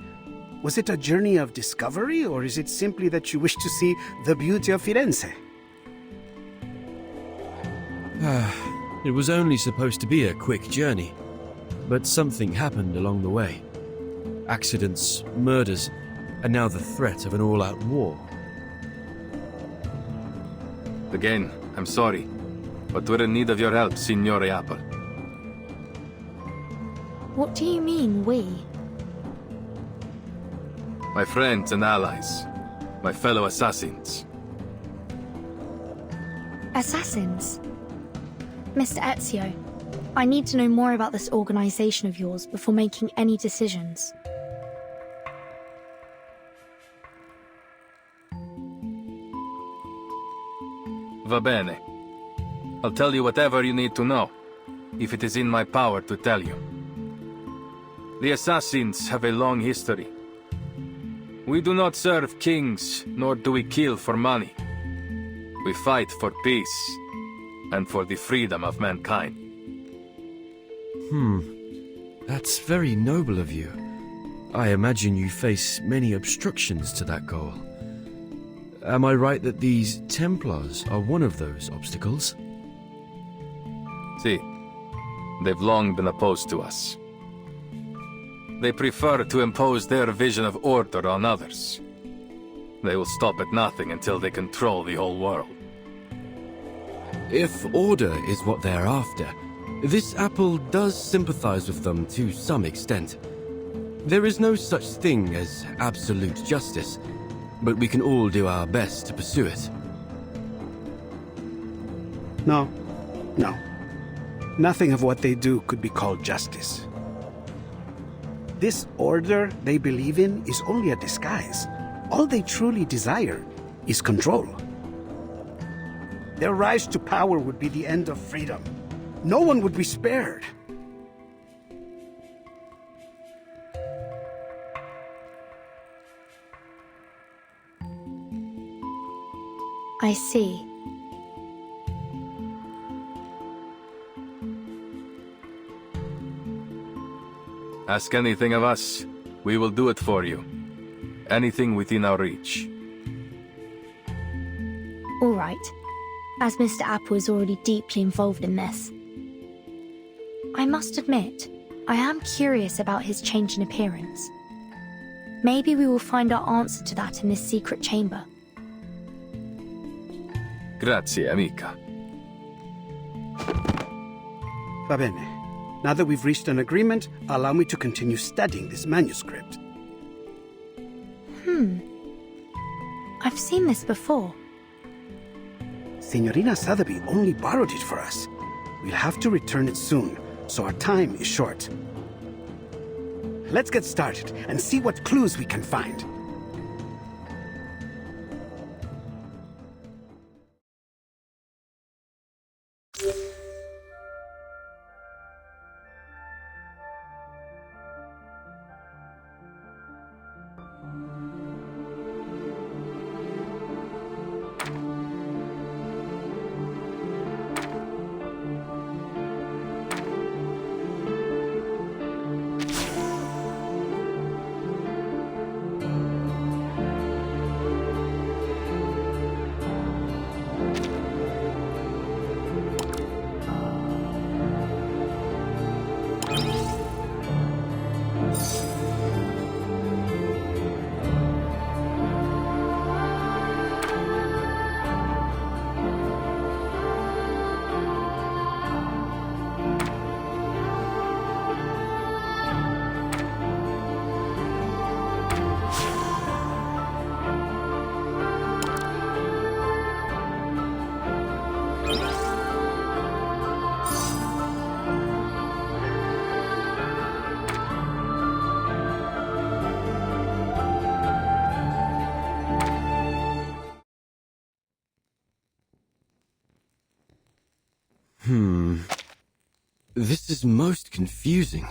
Was it a journey of discovery, or is it simply that you wish to see the beauty of Firenze? It was only supposed to be a quick journey, but something happened along the way. Accidents, murders, and now the threat of an all-out war. Again, I'm sorry, but we're in need of your help, Signore Apple. What do you mean, we? My friends and allies. My fellow assassins. Assassins? Mr. Ezio, I need to know more about this organization of yours before making any decisions. Va bene. I'll tell you whatever you need to know, if it is in my power to tell you. The Assassins have a long history. We do not serve kings, nor do we kill for money. We fight for peace, and for the freedom of mankind. That's very noble of you. I imagine you face many obstructions to that goal. Am I right that these Templars are one of those obstacles? See, they've long been opposed to us. They prefer to impose their vision of order on others. They will stop at nothing until they control the whole world. If order is what they're after, this apple does sympathize with them to some extent. There is no such thing as absolute justice, but we can all do our best to pursue it. No. Nothing of what they do could be called justice. This order they believe in is only a disguise. All they truly desire is control. Their rise to power would be the end of freedom. No one would be spared. I see. Ask anything of us, we will do it for you. Anything within our reach. All right. As Mr. Apple is already deeply involved in this. I must admit, I am curious about his change in appearance. Maybe we will find our answer to that in this secret chamber. Grazie, amica. Va bene. Now that we've reached an agreement, allow me to continue studying this manuscript. I've seen this before. Signorina Sotheby only borrowed it for us. We'll have to return it soon, so our time is short. Let's get started and see what clues we can find. This is most confusing.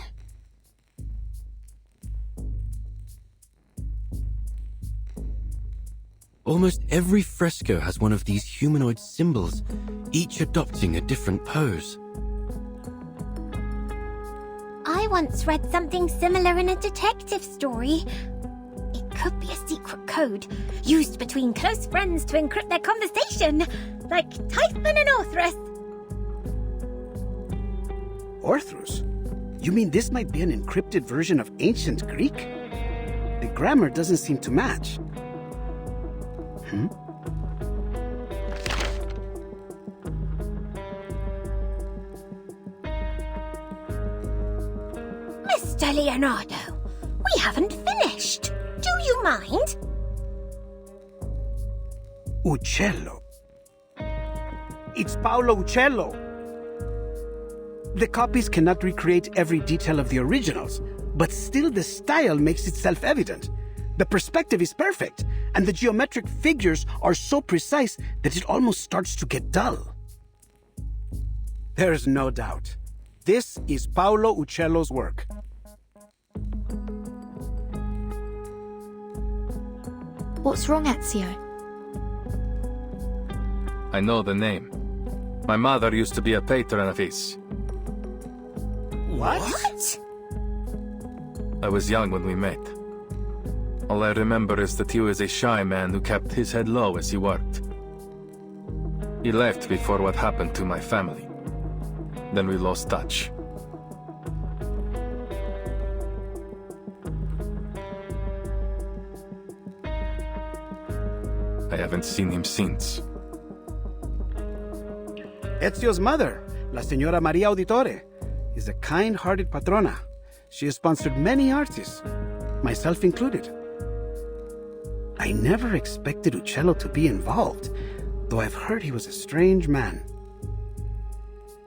Almost every fresco has one of these humanoid symbols, each adopting a different pose. I once read something similar in a detective story. It could be a secret code, used between close friends to encrypt their conversation, like Typhon and Orthrus. Orthrus? You mean this might be an encrypted version of ancient Greek? The grammar doesn't seem to match. Mr. Leonardo, we haven't finished. Do you mind? Uccello. It's Paolo Uccello. The copies cannot recreate every detail of the originals, but still the style makes it self-evident. The perspective is perfect, and the geometric figures are so precise that it almost starts to get dull. There's no doubt. This is Paolo Uccello's work. What's wrong, Ezio? I know the name. My mother used to be a patron of his. What? I was young when we met. All I remember is that he was a shy man who kept his head low as he worked. He left before what happened to my family. Then we lost touch. I haven't seen him since. Ezio's mother, La Señora Maria Auditore, is a kind-hearted patrona. She has sponsored many artists, myself included. I never expected Uccello to be involved, though I've heard he was a strange man.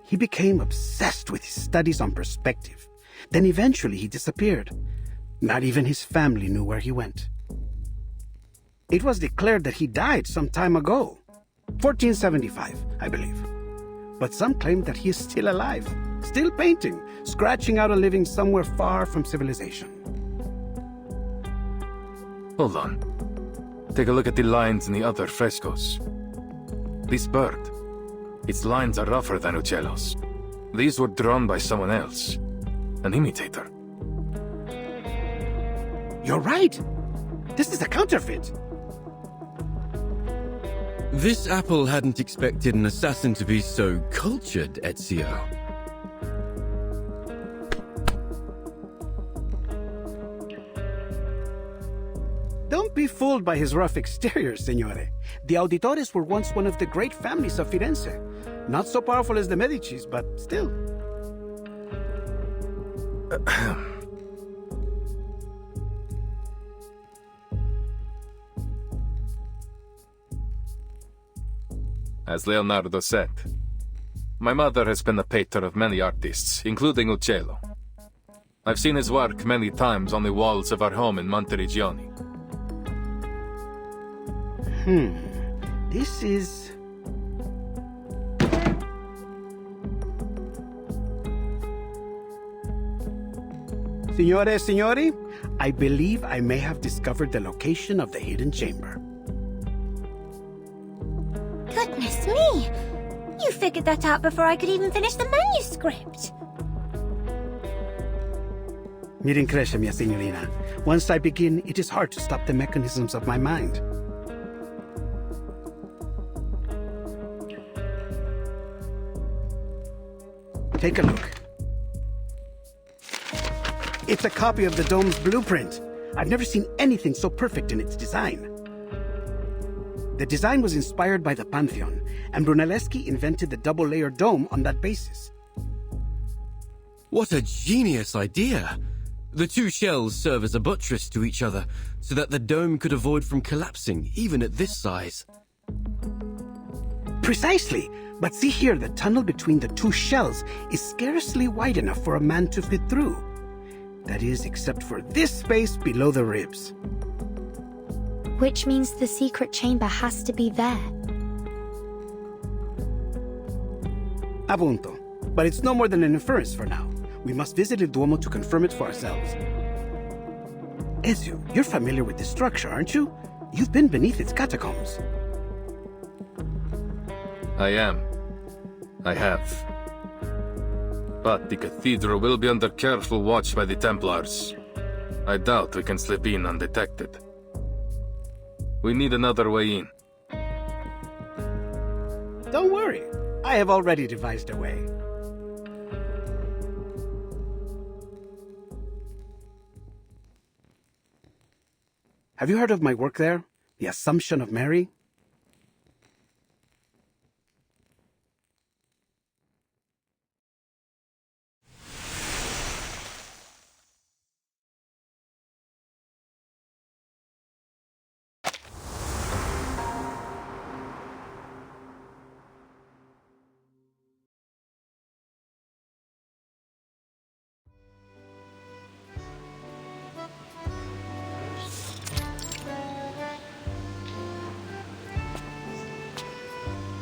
He became obsessed with his studies on perspective. Then eventually he disappeared. Not even his family knew where he went. It was declared that he died some time ago, 1475, I believe. But some claim that he is still alive, still painting, scratching out a living somewhere far from civilization. Hold on. Take a look at the lines in the other frescoes. This bird, its lines are rougher than Uccello's. These were drawn by someone else, an imitator. You're right. This is a counterfeit. This apple hadn't expected an assassin to be so cultured, Ezio. Don't be fooled by his rough exterior, signore. The Auditores were once one of the great families of Firenze. Not so powerful as the Medicis, but still. As Leonardo said, my mother has been the patron of many artists, including Uccello. I've seen his work many times on the walls of our home in Monteriggioni. This is... Signore, I believe I may have discovered the location of the hidden chamber. Goodness me! You figured that out before I could even finish the manuscript. Mi rincresce, mia signorina. Once I begin, it is hard to stop the mechanisms of my mind. Take a look. It's a copy of the dome's blueprint. I've never seen anything so perfect in its design. The design was inspired by the Pantheon, and Brunelleschi invented the double-layer dome on that basis. What a genius idea! The two shells serve as a buttress to each other, so that the dome could avoid from collapsing, even at this size. Precisely! But see here, the tunnel between the two shells is scarcely wide enough for a man to fit through. That is, except for this space below the ribs. Which means the secret chamber has to be there. Appunto. But it's no more than an inference for now. We must visit the Duomo to confirm it for ourselves. Ezio, you're familiar with this structure, aren't you? You've been beneath its catacombs. I am. I have. But the cathedral will be under careful watch by the Templars. I doubt we can slip in undetected. We need another way in. Don't worry. I have already devised a way. Have you heard of my work there? The Assumption of Mary?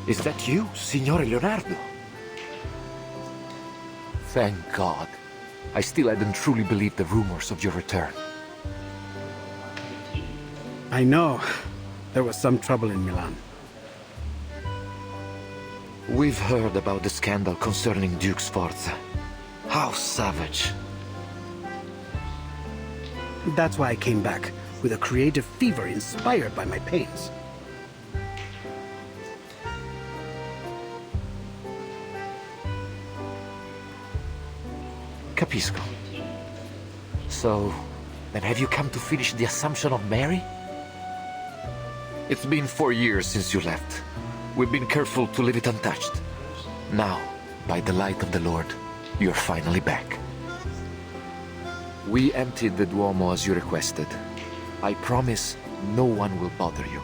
Is that you, Signore Leonardo? Thank God. I still hadn't truly believed the rumors of your return. I know. There was some trouble in Milan. We've heard about the scandal concerning Duke Sforza. How savage. That's why I came back, with a creative fever inspired by my pains. Capisco. So, then have you come to finish the Assumption of Mary? It's been 4 years since you left. We've been careful to leave it untouched. Now, by the light of the Lord, you're finally back. We emptied the Duomo as you requested. I promise no one will bother you.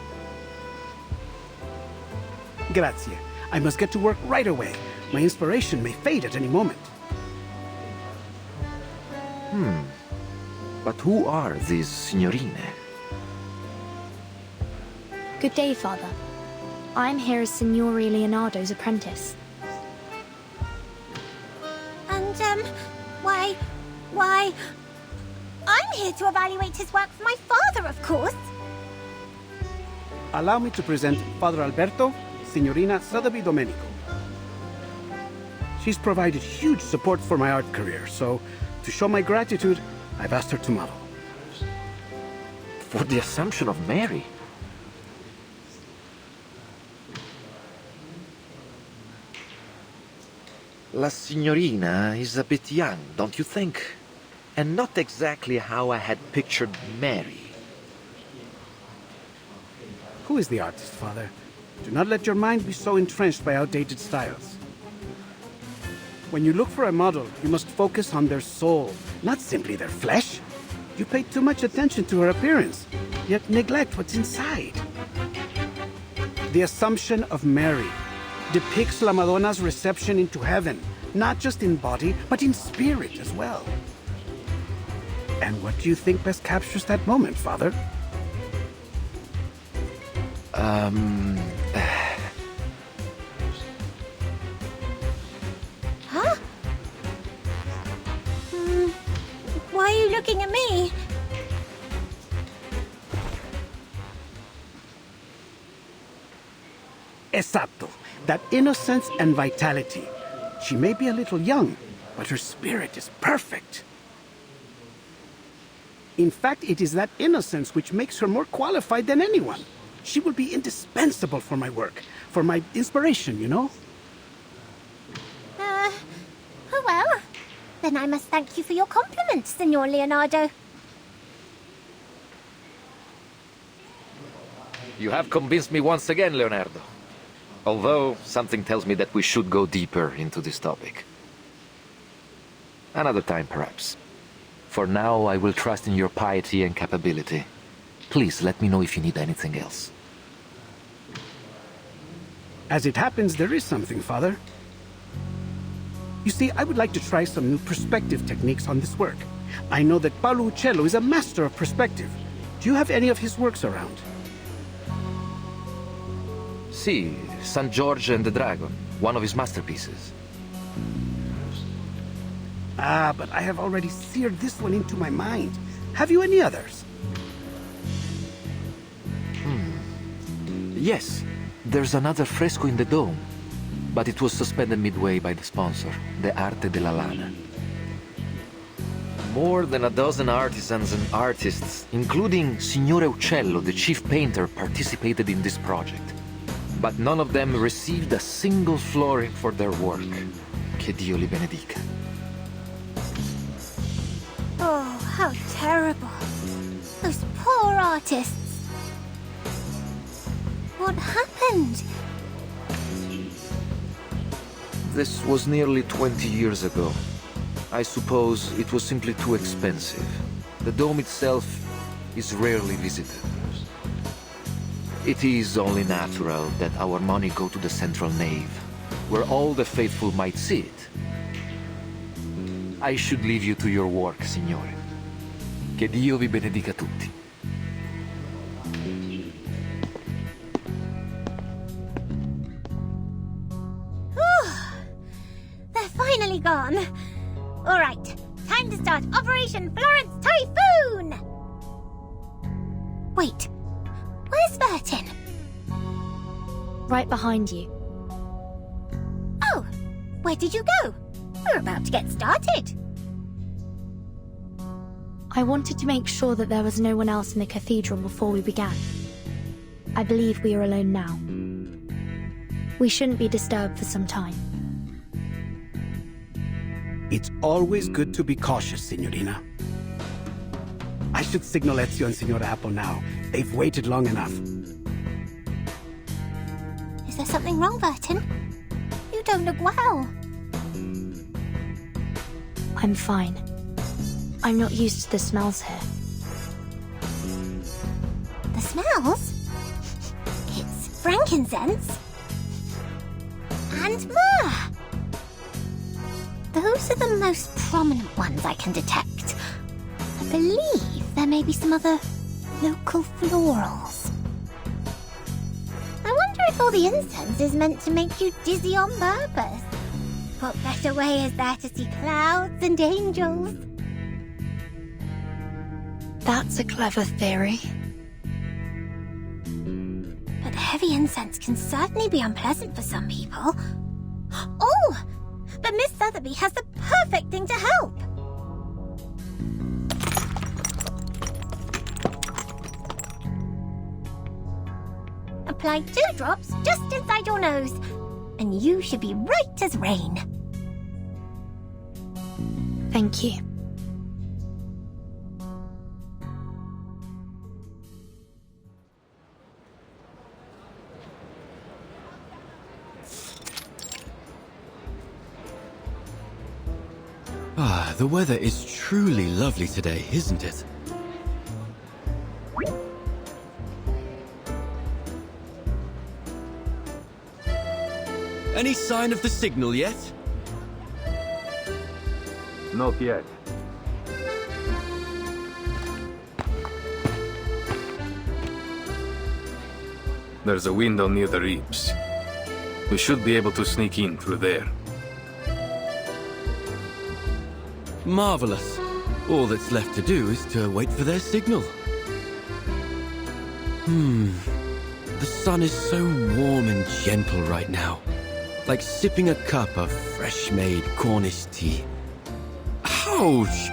Grazie. I must get to work right away. My inspiration may fade at any moment. But who are these signorine? Good day, Father. I'm here as Signore Leonardo's apprentice. And, why... I'm here to evaluate his work for my father, of course. Allow me to present Father Alberto, Signorina Sotheby Domenico. She's provided huge support for my art career, so to show my gratitude, I've asked her to model. For the Assumption of Mary? La Signorina is a bit young, don't you think? And not exactly how I had pictured Mary. Who is the artist, Father? Do not let your mind be so entrenched by outdated styles. When you look for a model, you must focus on their soul, not simply their flesh. You pay too much attention to her appearance, yet neglect what's inside. The Assumption of Mary depicts La Madonna's reception into heaven, not just in body, but in spirit as well. And what do you think best captures that moment, Father? Huh? Why are you looking at me? Esatto. That innocence and vitality. She may be a little young, but her spirit is perfect. In fact, it is that innocence which makes her more qualified than anyone. She will be indispensable for my work, for my inspiration, you know? Oh well. Then I must thank you for your compliments, Signor Leonardo. You have convinced me once again, Leonardo. Although, something tells me that we should go deeper into this topic. Another time, perhaps. For now, I will trust in your piety and capability. Please let me know if you need anything else. As it happens, there is something, Father. You see, I would like to try some new perspective techniques on this work. I know that Paolo Uccello is a master of perspective. Do you have any of his works around? See, San George and the Dragon, one of his masterpieces. Ah, but I have already seared this one into my mind. Have you any others? Yes, there's another fresco in the dome, but it was suspended midway by the sponsor, the Arte della Lana. More than a dozen artisans and artists, including Signore Uccello, the chief painter, participated in this project. But none of them received a single florin for their work. Che Dio li benedica. Oh, how terrible. Those poor artists. What happened? This was nearly 20 years ago. I suppose it was simply too expensive. The dome itself is rarely visited. It is only natural that our money go to the central nave, where all the faithful might see it. I should leave you to your work, Signore. Che Dio vi benedica tutti. They're finally gone. All right, time to start Operation Florence Typhoon! Wait, where's Vertin? Right behind you. Oh, where did you go? We're about to get started. I wanted to make sure that there was no one else in the cathedral before we began. I believe we are alone now. We shouldn't be disturbed for some time. It's always good to be cautious, Signorina. I should signal Ezio and Signora Apple now. They've waited long enough. Is there something wrong, Vertin? You don't look well. I'm fine. I'm not used to the smells here. The smells? It's frankincense. And myrrh. Those are the most prominent ones I can detect. I believe there may be some other local florals. I wonder if all the incense is meant to make you dizzy on purpose. What better way is there to see clouds and angels? That's a clever theory. But heavy incense can certainly be unpleasant for some people. Oh! But Miss Sotheby has the perfect thing to help! Apply 2 drops just inside your nose, and you should be right as rain. Thank you. The weather is truly lovely today, isn't it? Any sign of the signal yet? Not yet. There's a window near the reaps. We should be able to sneak in through there. Marvelous. All that's left to do is to wait for their signal. The sun is so warm and gentle right now. Like sipping a cup of fresh-made Cornish tea. Ouch!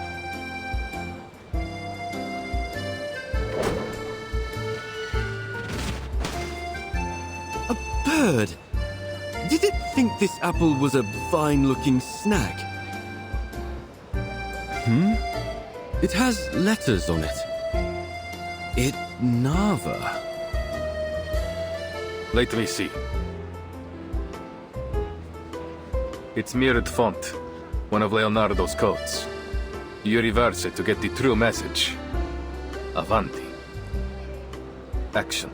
A bird! Did it think this apple was a fine-looking snack? It has letters on it. It Nava. Let me see. It's mirrored font, one of Leonardo's codes. You reverse it to get the true message. Avanti. Action.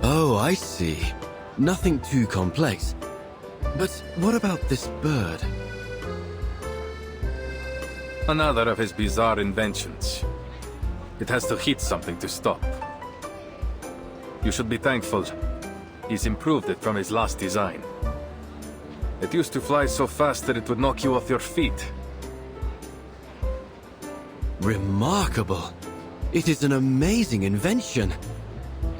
Oh, I see. Nothing too complex. But what about this bird? Another of his bizarre inventions. It has to hit something to stop. You should be thankful. He's improved it from his last design. It used to fly so fast that it would knock you off your feet. Remarkable. It is an amazing invention.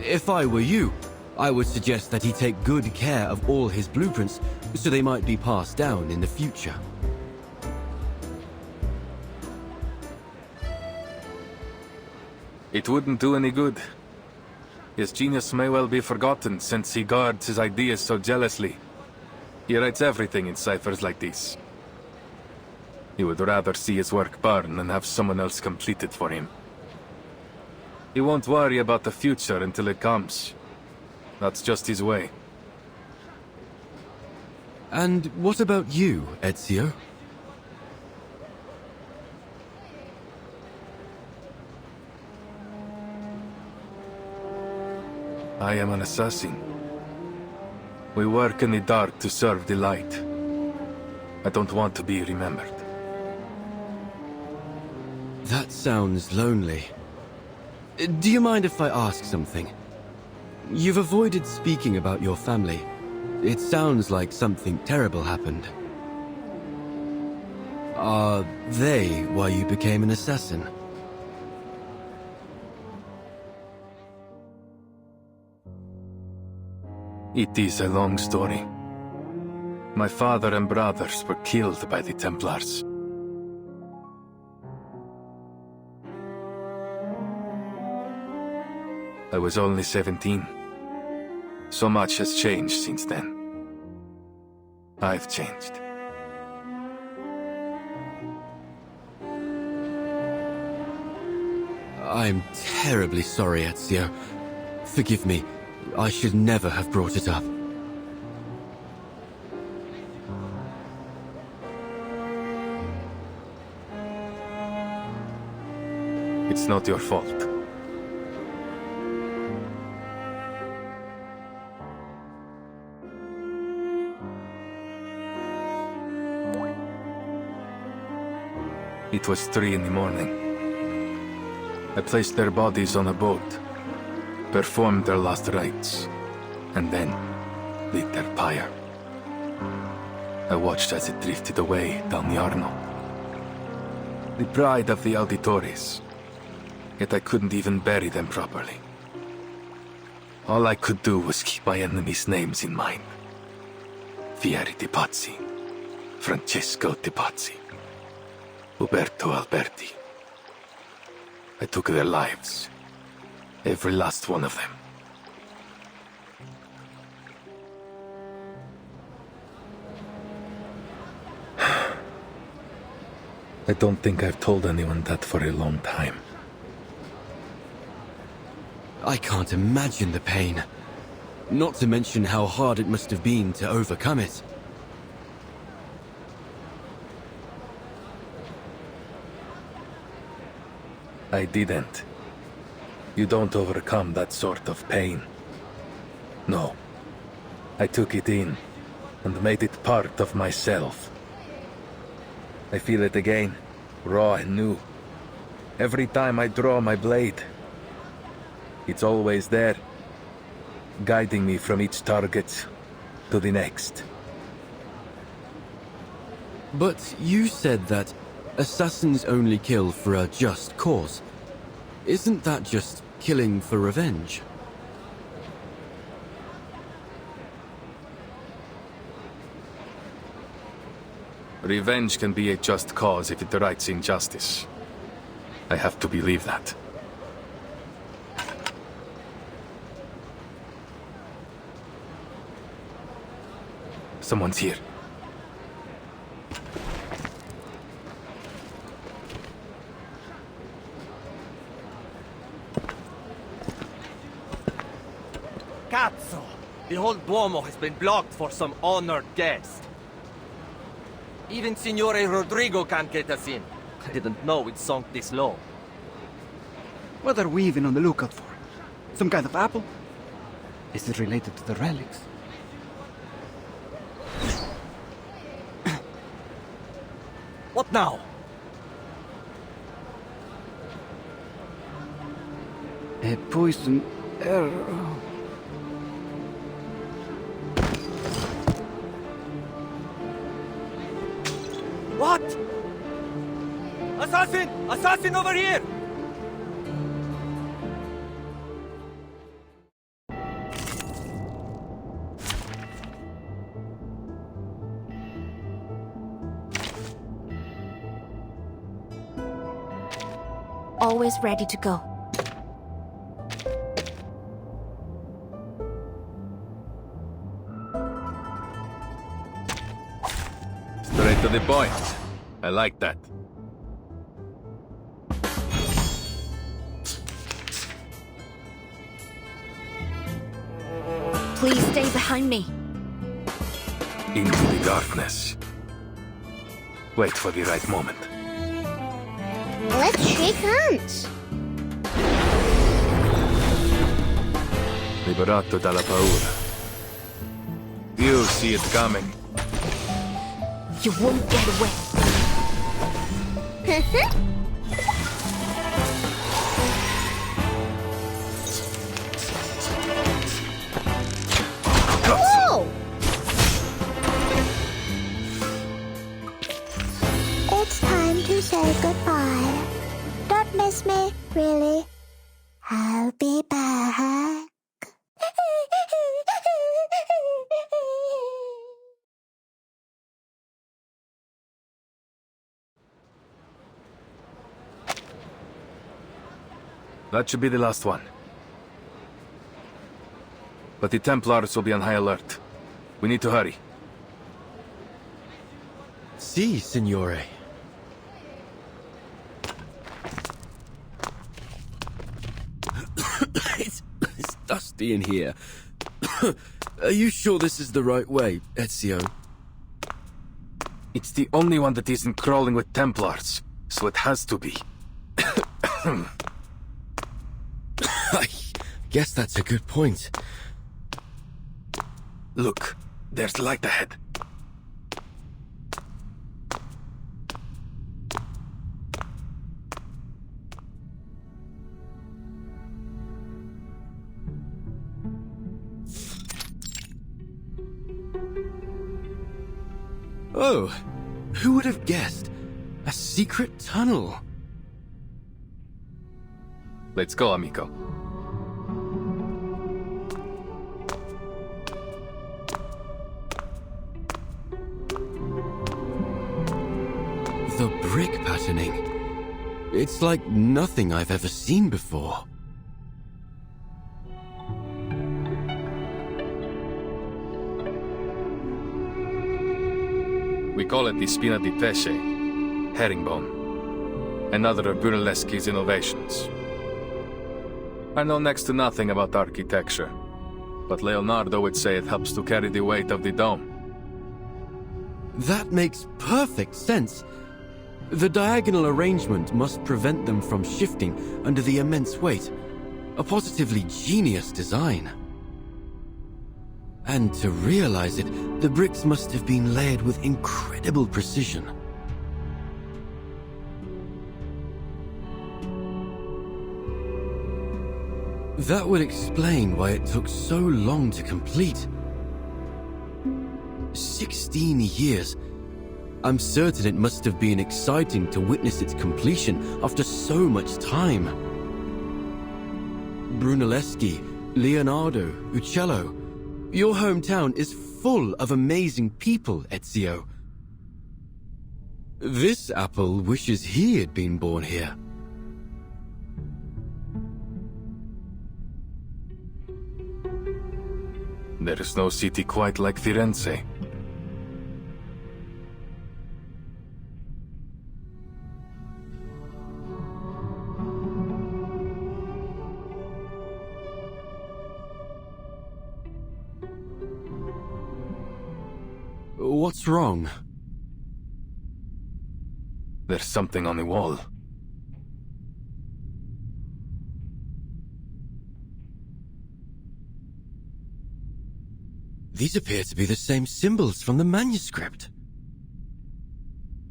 If I were you, I would suggest that he take good care of all his blueprints so they might be passed down in the future. It wouldn't do any good. His genius may well be forgotten since he guards his ideas so jealously. He writes everything in ciphers like this. He would rather see his work burn than have someone else complete it for him. He won't worry about the future until it comes. That's just his way. And what about you, Ezio? I am an assassin. We work in the dark to serve the light. I don't want to be remembered. That sounds lonely. Do you mind if I ask something? You've avoided speaking about your family. It sounds like something terrible happened. Are they why you became an assassin? It is a long story. My father and brothers were killed by the Templars. I was only 17. So much has changed since then. I've changed. I'm terribly sorry, Ezio. Forgive me. I should never have brought it up. It's not your fault. It was 3 in the morning. I placed their bodies on a boat, performed their last rites, and then lit their pyre. I watched as it drifted away down the Arno. The pride of the Auditores, yet I couldn't even bury them properly. All I could do was keep my enemies' names in mind. Fieri di Pazzi, Francesco di Pazzi, Uberto Alberti. I took their lives. Every last one of them. I don't think I've told anyone that for a long time. I can't imagine the pain. Not to mention how hard it must have been to overcome it. I didn't. You don't overcome that sort of pain. No. I took it in and made it part of myself. I feel it again, raw and new. Every time I draw my blade, it's always there, guiding me from each target to the next. But you said that assassins only kill for a just cause. Isn't that just killing for revenge? Revenge can be a just cause if it rights injustice. I have to believe that. Someone's here. Cazzo! The whole Duomo has been blocked for some honored guest. Even Signore Rodrigo can't get us in. I didn't know it sunk this low. What are we even on the lookout for? Some kind of apple? Is it related to the relics? What now? A poison arrow. What? Assassin! Assassin over here! Always ready to go. Straight to the point. I like that. Please stay behind me. Into the darkness. Wait for the right moment. Let's shake hands. Liberato dalla paura. You see it coming. You won't get away. Whoa! It's time to say goodbye. Don't miss me, really. I'll be back. That should be the last one. But the Templars will be on high alert. We need to hurry. Si, signore. it's dusty in here. Are you sure this is the right way, Ezio? It's the only one that isn't crawling with Templars, so it has to be. I guess that's a good point. Look, there's light ahead. Oh, who would have guessed? A secret tunnel. Let's go, amico. The brick patterning. It's like nothing I've ever seen before. We call it the spina di pesce, herringbone. Another of Brunelleschi's innovations. I know next to nothing about architecture, but Leonardo would say it helps to carry the weight of the dome. That makes perfect sense. The diagonal arrangement must prevent them from shifting under the immense weight. A positively genius design. And to realize it, the bricks must have been layered with incredible precision. That would explain why it took so long to complete. 16 years. I'm certain it must have been exciting to witness its completion after so much time. Brunelleschi, Leonardo, Uccello. Your hometown is full of amazing people, Ezio. This apple wishes he had been born here. There is no city quite like Firenze. What's wrong? There's something on the wall. These appear to be the same symbols from the manuscript.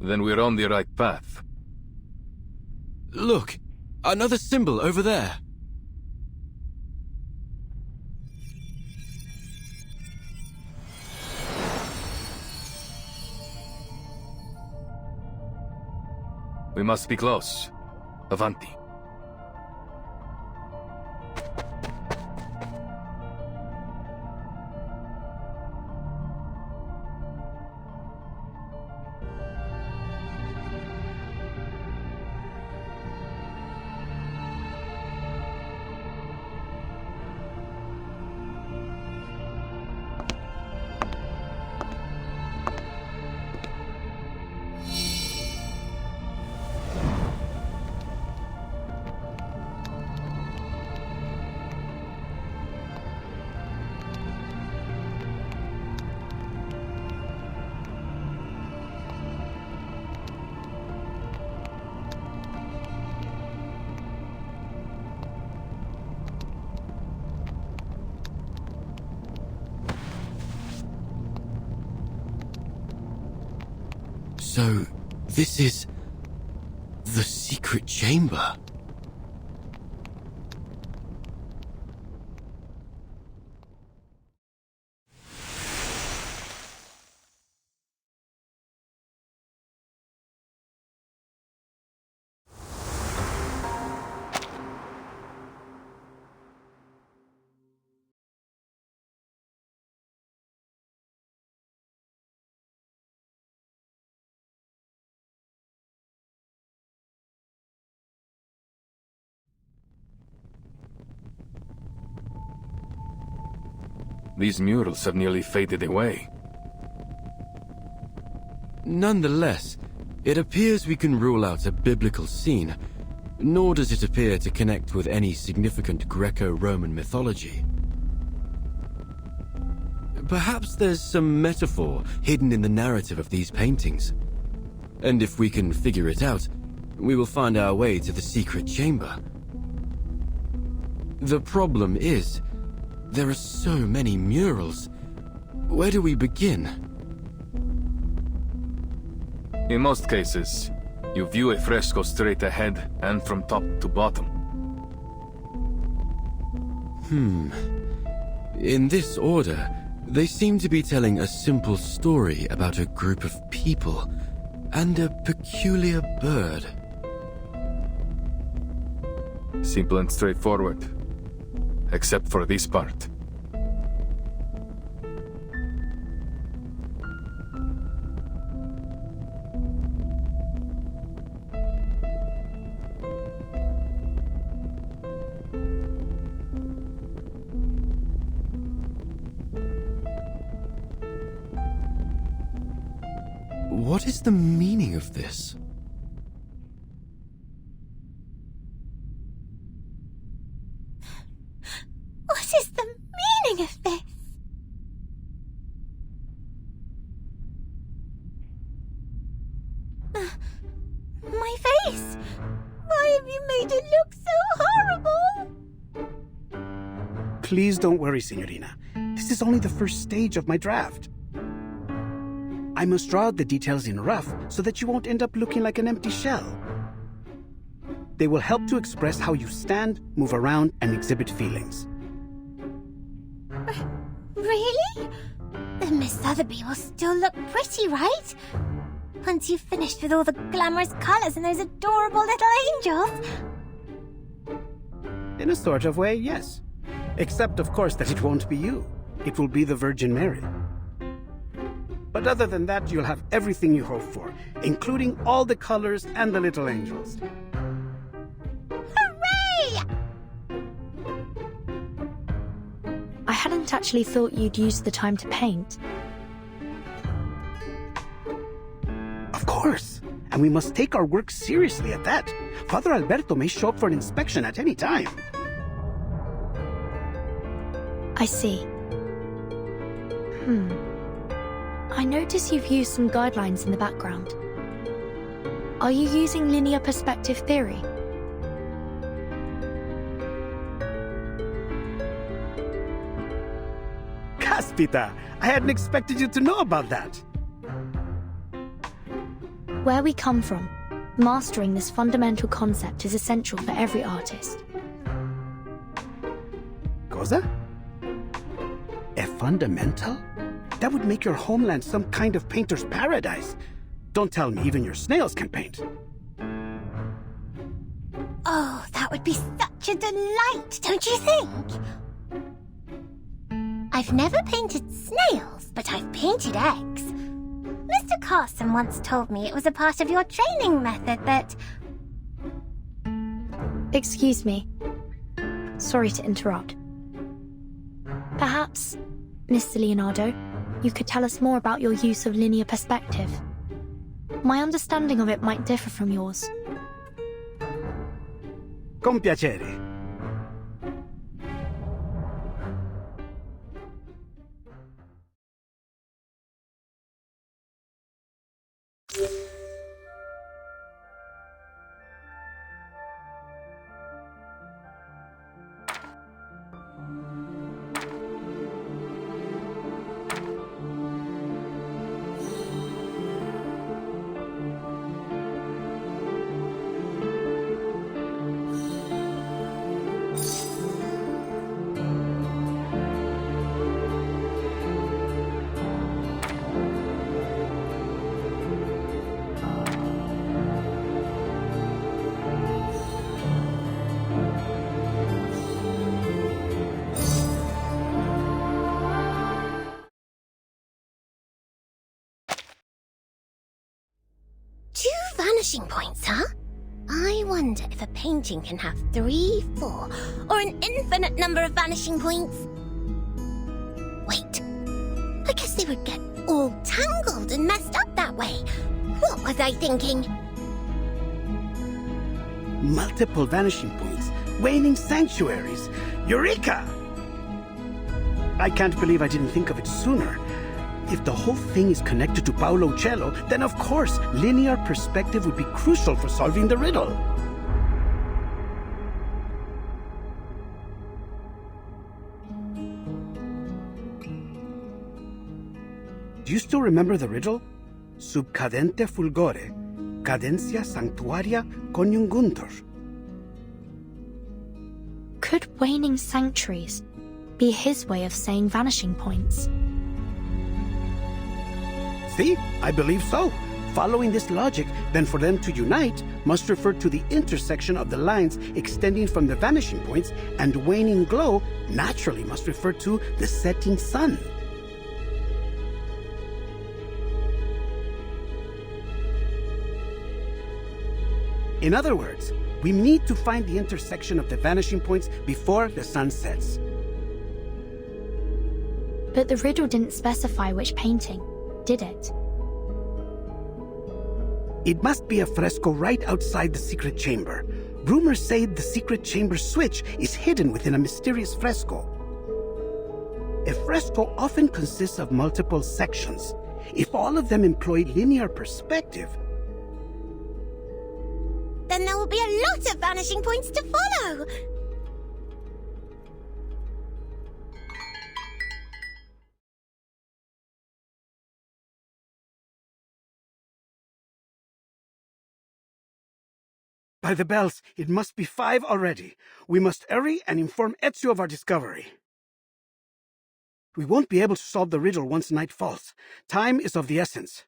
Then we're on the right path. Look, another symbol over there. We must be close. Avanti. So, this is the secret chamber. These murals have nearly faded away. Nonetheless, it appears we can rule out a biblical scene, nor does it appear to connect with any significant Greco-Roman mythology. Perhaps there's some metaphor hidden in the narrative of these paintings. And if we can figure it out, we will find our way to the secret chamber. The problem is, there are so many murals. Where do we begin? In most cases, you view a fresco straight ahead and from top to bottom. In this order, they seem to be telling a simple story about a group of people and a peculiar bird. Simple and straightforward. Except for this part. What is the meaning of this? What is the meaning of this? My face! Why have you made it look so horrible? Please don't worry, Signorina. This is only the first stage of my draft. I must draw out the details in rough so that you won't end up looking like an empty shell. They will help to express how you stand, move around, and exhibit feelings. Really? Then Miss Sotheby will still look pretty, right? Once you've finished with all the glamorous colors and those adorable little angels. In a sort of way, yes. Except, of course, that it won't be you. It will be the Virgin Mary. But other than that, you'll have everything you hope for, including all the colors and the little angels. Hooray! I hadn't actually thought you'd use the time to paint. Of course. And we must take our work seriously at that. Father Alberto may show up for an inspection at any time. I see. I notice you've used some guidelines in the background. Are you using linear perspective theory? Caspita, I hadn't expected you to know about that. Where we come from, mastering this fundamental concept is essential for every artist. Cosa? A fundamental? That would make your homeland some kind of painter's paradise. Don't tell me even your snails can paint. Oh, that would be such a delight, don't you think? I've never painted snails, but I've painted eggs. Mr. Carson once told me it was a part of your training method that... Excuse me. Sorry to interrupt. Perhaps, Mr. Leonardo, you could tell us more about your use of linear perspective. My understanding of it might differ from yours. Con piacere. Vanishing points, huh? I wonder if a painting can have 3, 4, or an infinite number of vanishing points. Wait, I guess they would get all tangled and messed up that way. What was I thinking? Multiple vanishing points, waning sanctuaries. Eureka! I can't believe I didn't think of it sooner. If the whole thing is connected to Paolo Cello, then of course, linear perspective would be crucial for solving the riddle. Do you still remember the riddle? Sub cadente fulgore, cadencia sanctuaria coniunguntur. Could waning sanctuaries be his way of saying vanishing points? See, I believe so. Following this logic, then for them to unite must refer to the intersection of the lines extending from the vanishing points, and waning glow naturally must refer to the setting sun. In other words, we need to find the intersection of the vanishing points before the sun sets. But the riddle didn't specify which painting, did it? It must be a fresco right outside the secret chamber. Rumors say the secret chamber switch is hidden within a mysterious fresco. A fresco often consists of multiple sections. If all of them employ linear perspective, then there will be a lot of vanishing points to follow. By the bells, it must be 5 already. We must hurry and inform Ezio of our discovery. We won't be able to solve the riddle once night falls. Time is of the essence.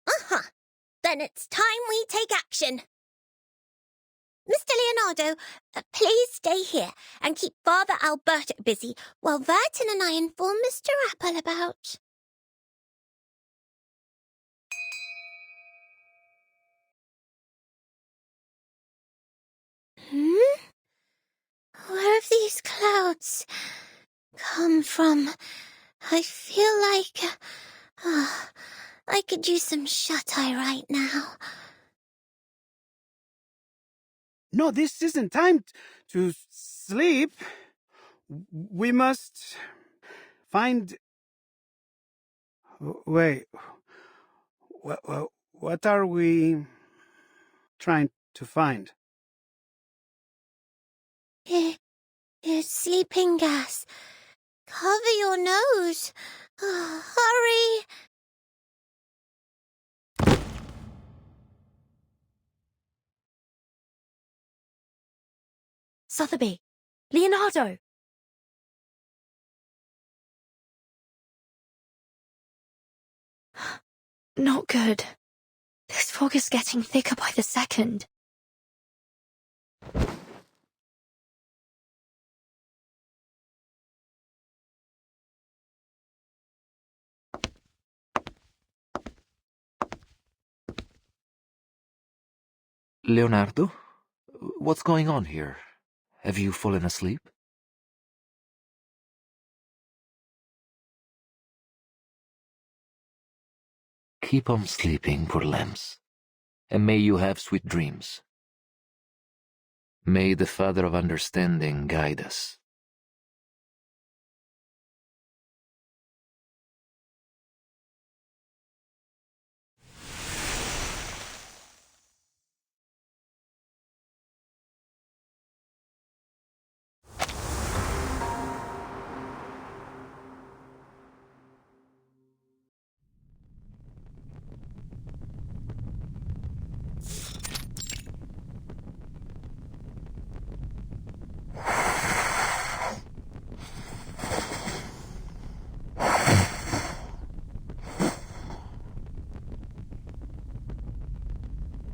Uh-huh. Then it's time we take action. Mr. Leonardo, please stay here and keep Father Alberto busy while Vertin and I inform Mr. Apple about... Where have these clouds come from? I feel like... I could use some shut-eye right now. No, this isn't time to sleep. We must find... Wait. What are we trying to find? It's sleeping gas. Cover your nose. Hurry. Sotheby! Leonardo! Not good. This fog is getting thicker by the second. Leonardo? What's going on here? Have you fallen asleep? Keep on sleeping, poor lambs, and may you have sweet dreams. May the Father of Understanding guide us.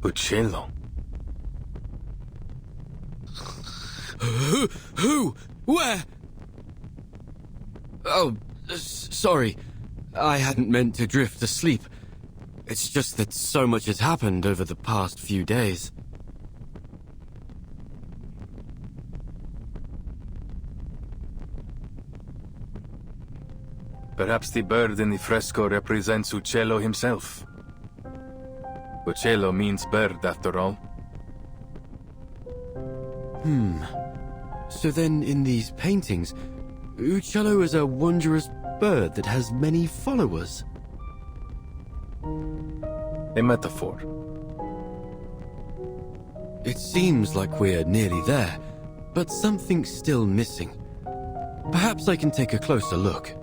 Uccello. Who? Where? Oh, sorry. I hadn't meant to drift asleep. It's just that so much has happened over the past few days. Perhaps the bird in the fresco represents Uccello himself. Uccello means bird, after all. So then, in these paintings, Uccello is a wondrous bird that has many followers. A metaphor. It seems like we're nearly there, but something's still missing. Perhaps I can take a closer look.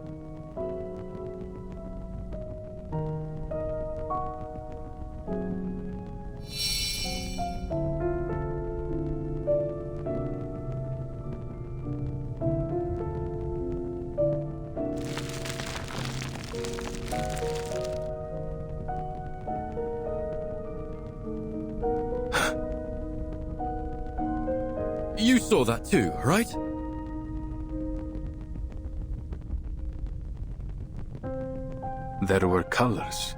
You saw that too, right? There were colors.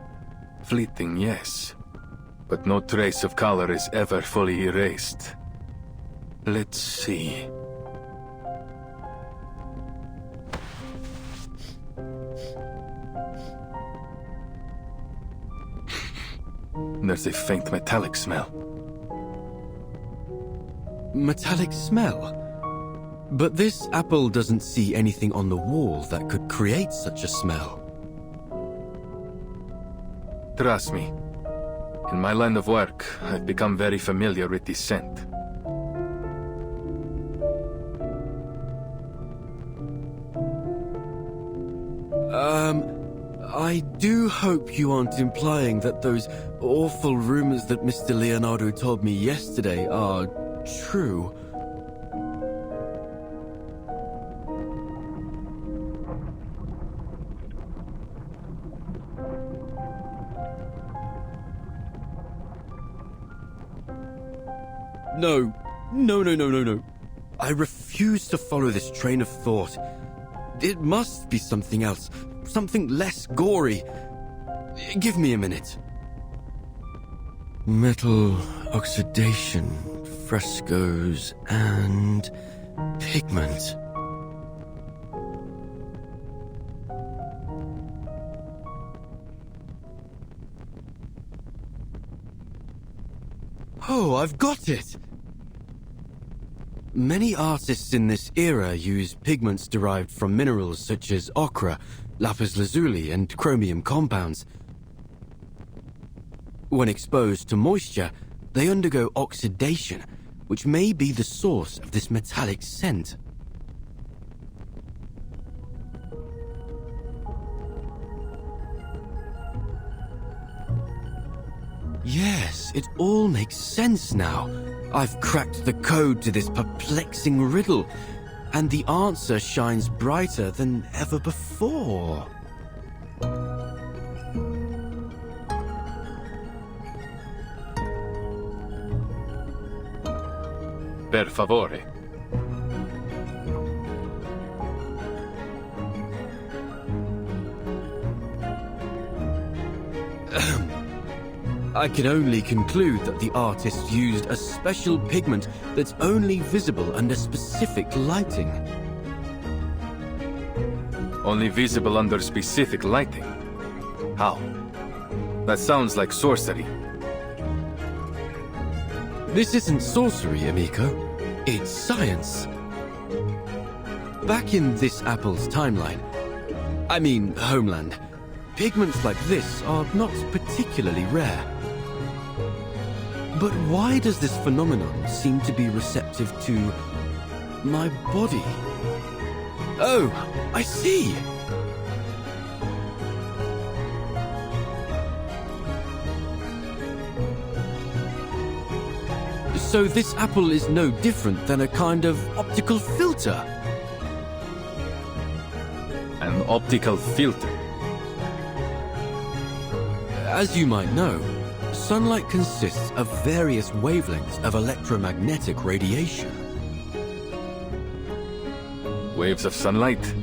Fleeting, yes. But no trace of color is ever fully erased. Let's see. There's a faint metallic smell. Metallic smell? But this apple doesn't see anything on the wall that could create such a smell. Trust me. In my line of work, I've become very familiar with this scent. I do hope you aren't implying that those awful rumors that Mr. Leonardo told me yesterday are true. No. I refuse to follow this train of thought. It must be something else. Something less gory. Give me a minute. Metal oxidation, frescoes, and pigment. Oh, I've got it! Many artists in this era use pigments derived from minerals such as ochre, lapis lazuli, and chromium compounds. When exposed to moisture, they undergo oxidation, which may be the source of this metallic scent. Yes, it all makes sense now. I've cracked the code to this perplexing riddle, and the answer shines brighter than ever before. Per favore. I can only conclude that the artist used a special pigment that's only visible under specific lighting. Only visible under specific lighting? How? That sounds like sorcery. This isn't sorcery, amico. It's science. Back in this apple's timeline, I mean homeland, pigments like this are not particularly rare. But why does this phenomenon seem to be receptive to my body? Oh, I see! So this apple is no different than a kind of optical filter. An optical filter? As you might know, sunlight consists of various wavelengths of electromagnetic radiation. Waves of sunlight?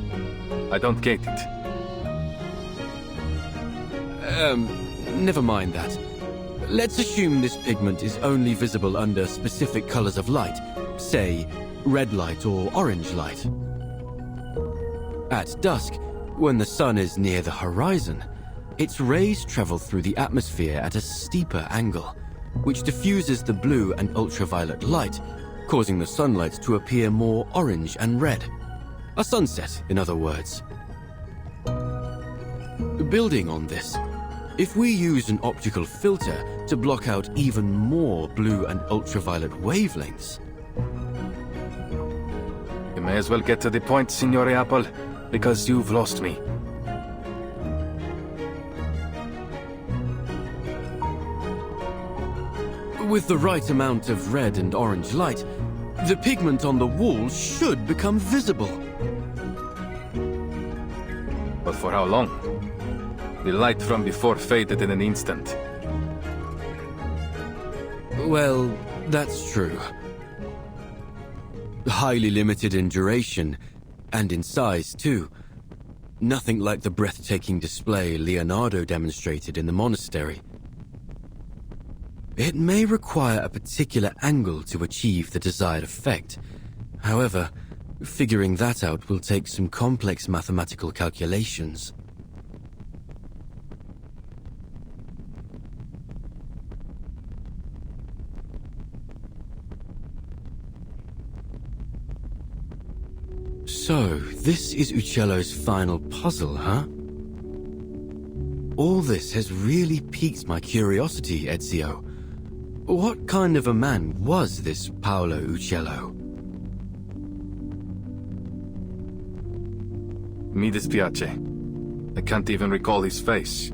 I don't get it. Never mind that. Let's assume this pigment is only visible under specific colors of light, say, red light or orange light. At dusk, when the sun is near the horizon, its rays travel through the atmosphere at a steeper angle, which diffuses the blue and ultraviolet light, causing the sunlight to appear more orange and red. A sunset, in other words. Building on this, if we use an optical filter to block out even more blue and ultraviolet wavelengths... You may as well get to the point, Signore Apple, because you've lost me. With the right amount of red and orange light, the pigment on the wall should become visible. But for how long? The light from before faded in an instant. Well, that's true. Highly limited in duration, and in size too. Nothing like the breathtaking display Leonardo demonstrated in the monastery. It may require a particular angle to achieve the desired effect. However, figuring that out will take some complex mathematical calculations. So, this is Uccello's final puzzle, huh? All this has really piqued my curiosity, Ezio. What kind of a man was this Paolo Uccello? Mi dispiace. I can't even recall his face.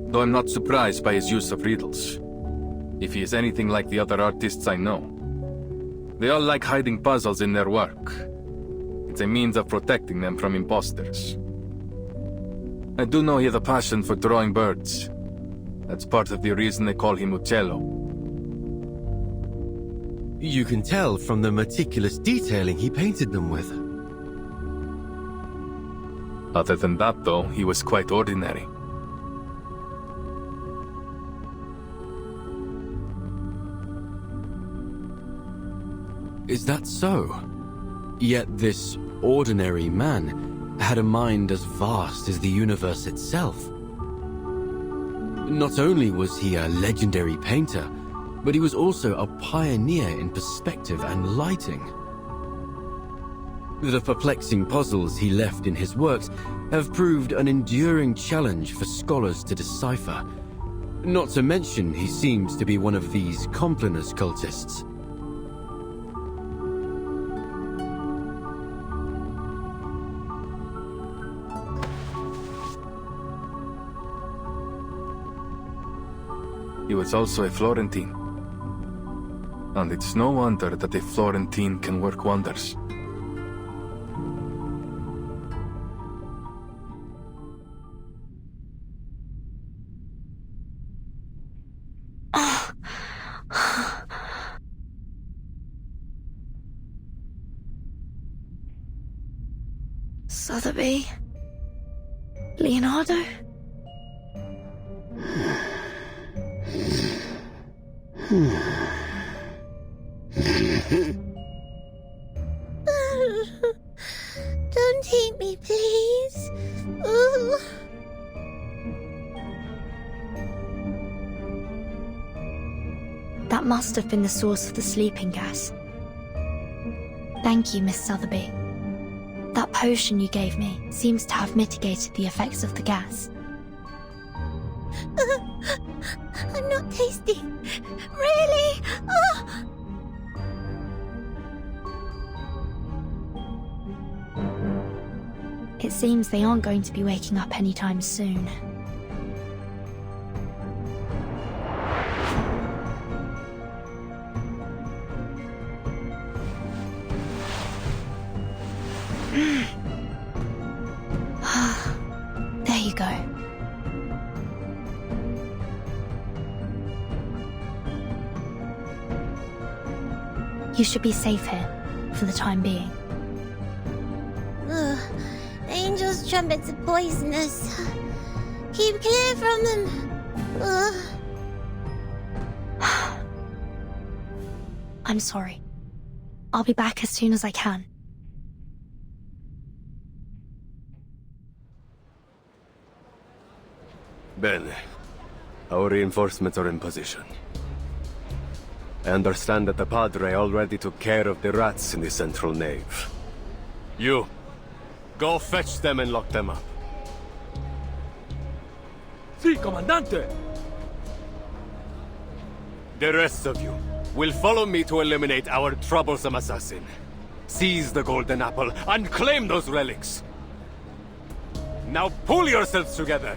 Though I'm not surprised by his use of riddles. If he is anything like the other artists I know. They all like hiding puzzles in their work. It's a means of protecting them from imposters. I do know he has a passion for drawing birds. That's part of the reason they call him Uccello. You can tell from the meticulous detailing he painted them with. Other than that, though, he was quite ordinary. Is that so? Yet this ordinary man had a mind as vast as the universe itself. Not only was he a legendary painter, but he was also a pioneer in perspective and lighting. The perplexing puzzles he left in his works have proved an enduring challenge for scholars to decipher. Not to mention he seems to be one of these Complinus cultists. He was also a Florentine. And it's no wonder that a Florentine can work wonders. Sotheby? Leonardo? Don't take me, please. Ooh. That must have been the source of the sleeping gas. Thank you, Miss Sotheby. That potion you gave me seems to have mitigated the effects of the gas. I'm not tasting. Really? Oh. It seems they aren't going to be waking up anytime soon. There you go. You should be safe here, for the time being. Ugh. Angels' trumpets are poisonous. Keep clear from them. Ugh. I'm sorry. I'll be back as soon as I can. Bene. Our reinforcements are in position. I understand that the Padre already took care of the rats in the central nave. You, go fetch them and lock them up. Si, Comandante! The rest of you will follow me to eliminate our troublesome assassin. Seize the golden apple and claim those relics. Now pull yourselves together.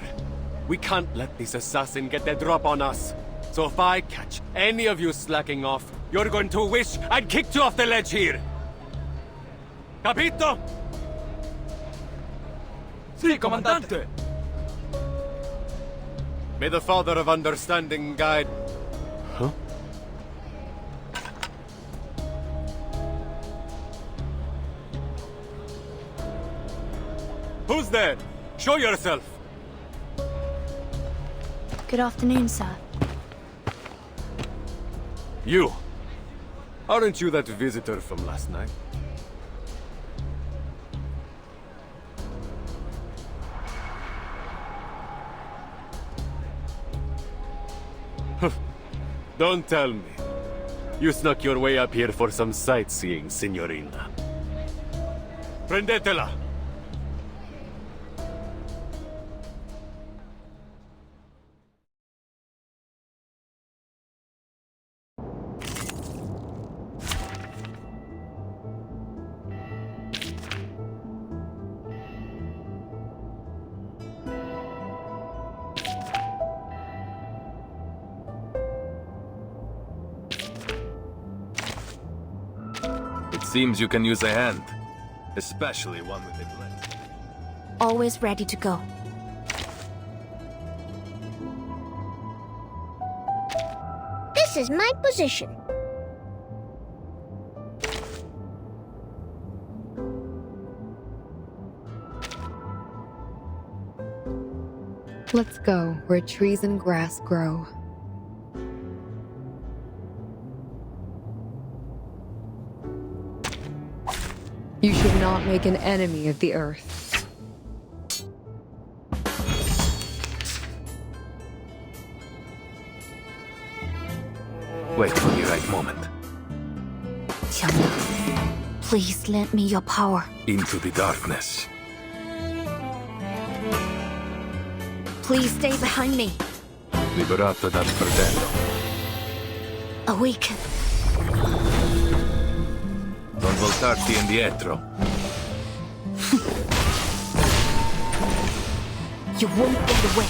We can't let this assassin get the drop on us. So if I catch any of you slacking off, you're going to wish I'd kicked you off the ledge here. Capito? Si, Comandante! May the Father of Understanding guide... Huh? Who's there? Show yourself! Good afternoon, sir. You! Aren't you that visitor from last night? Don't tell me. You snuck your way up here for some sightseeing, signorina. Prendetela! It seems you can use a hand. Especially one with a blade. Always ready to go. This is my position. Let's go where trees and grass grow. You should not make an enemy of the earth. Wait for the right moment. Tiana, please lend me your power. Into the darkness. Please stay behind me. Liberato dal fratello. Awaken. Non voltarti indietro. You won't get away.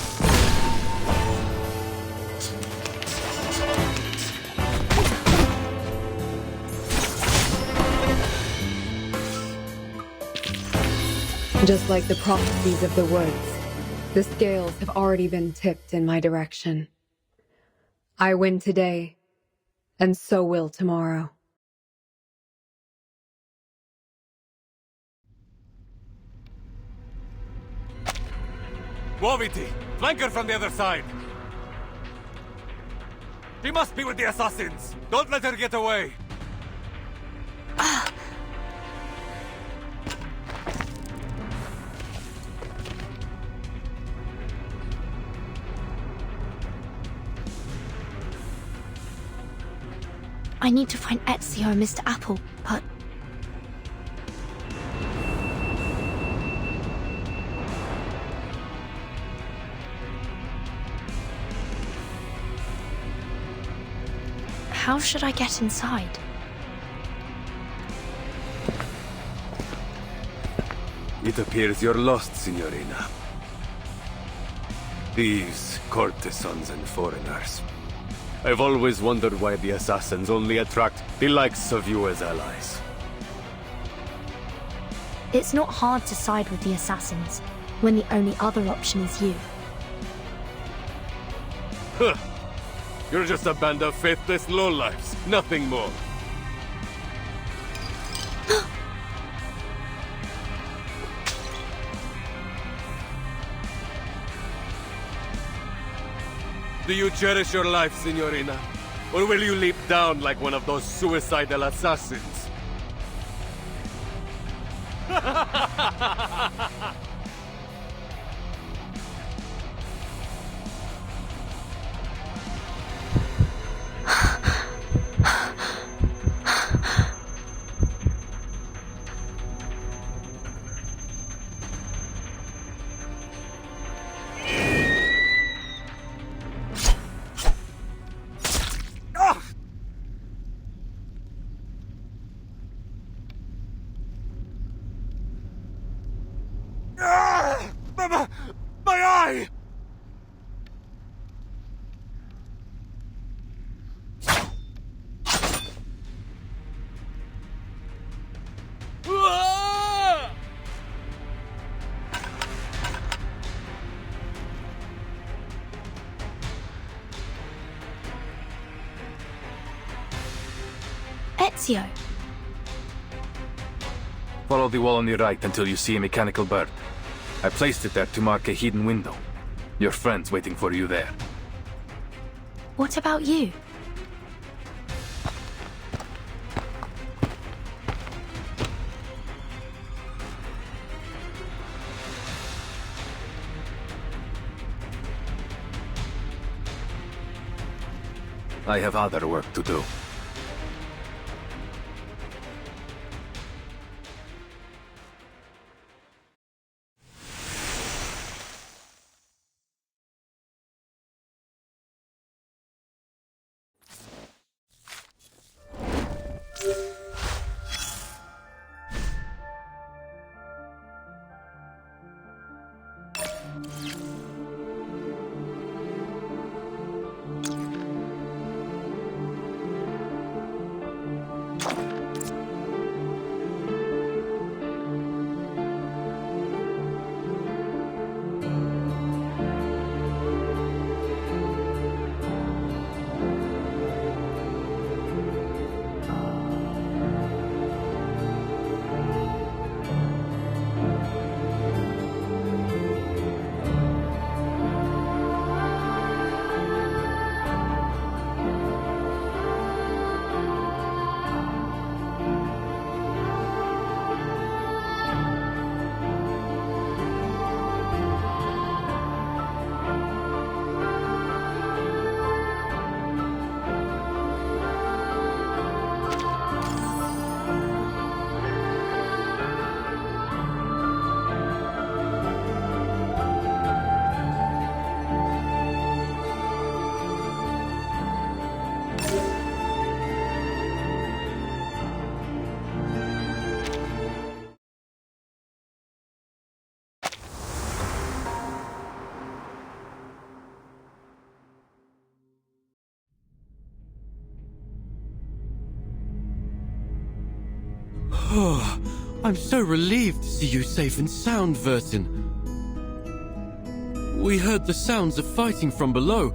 Just like the prophecies of the woods, the scales have already been tipped in my direction. I win today, and so will tomorrow. Muoviti! Flanker from the other side! She must be with the assassins! Don't let her get away! I need to find Ezio and Mr. Apple, but... How should I get inside? It appears you're lost, Signorina. Thieves, courtesans, and foreigners. I've always wondered why the assassins only attract the likes of you as allies. It's not hard to side with the assassins, when the only other option is you. Huh. You're just a band of faithless lowlifes, nothing more. Do you cherish your life, Signorina? Or will you leap down like one of those suicidal assassins? My eye! Ezio! Follow the wall on the right until you see a mechanical bird. I placed it there to mark a hidden window. Your friend's waiting for you there. What about you? I have other work to do. Oh, I'm so relieved to see you safe and sound, Vertin. We heard the sounds of fighting from below,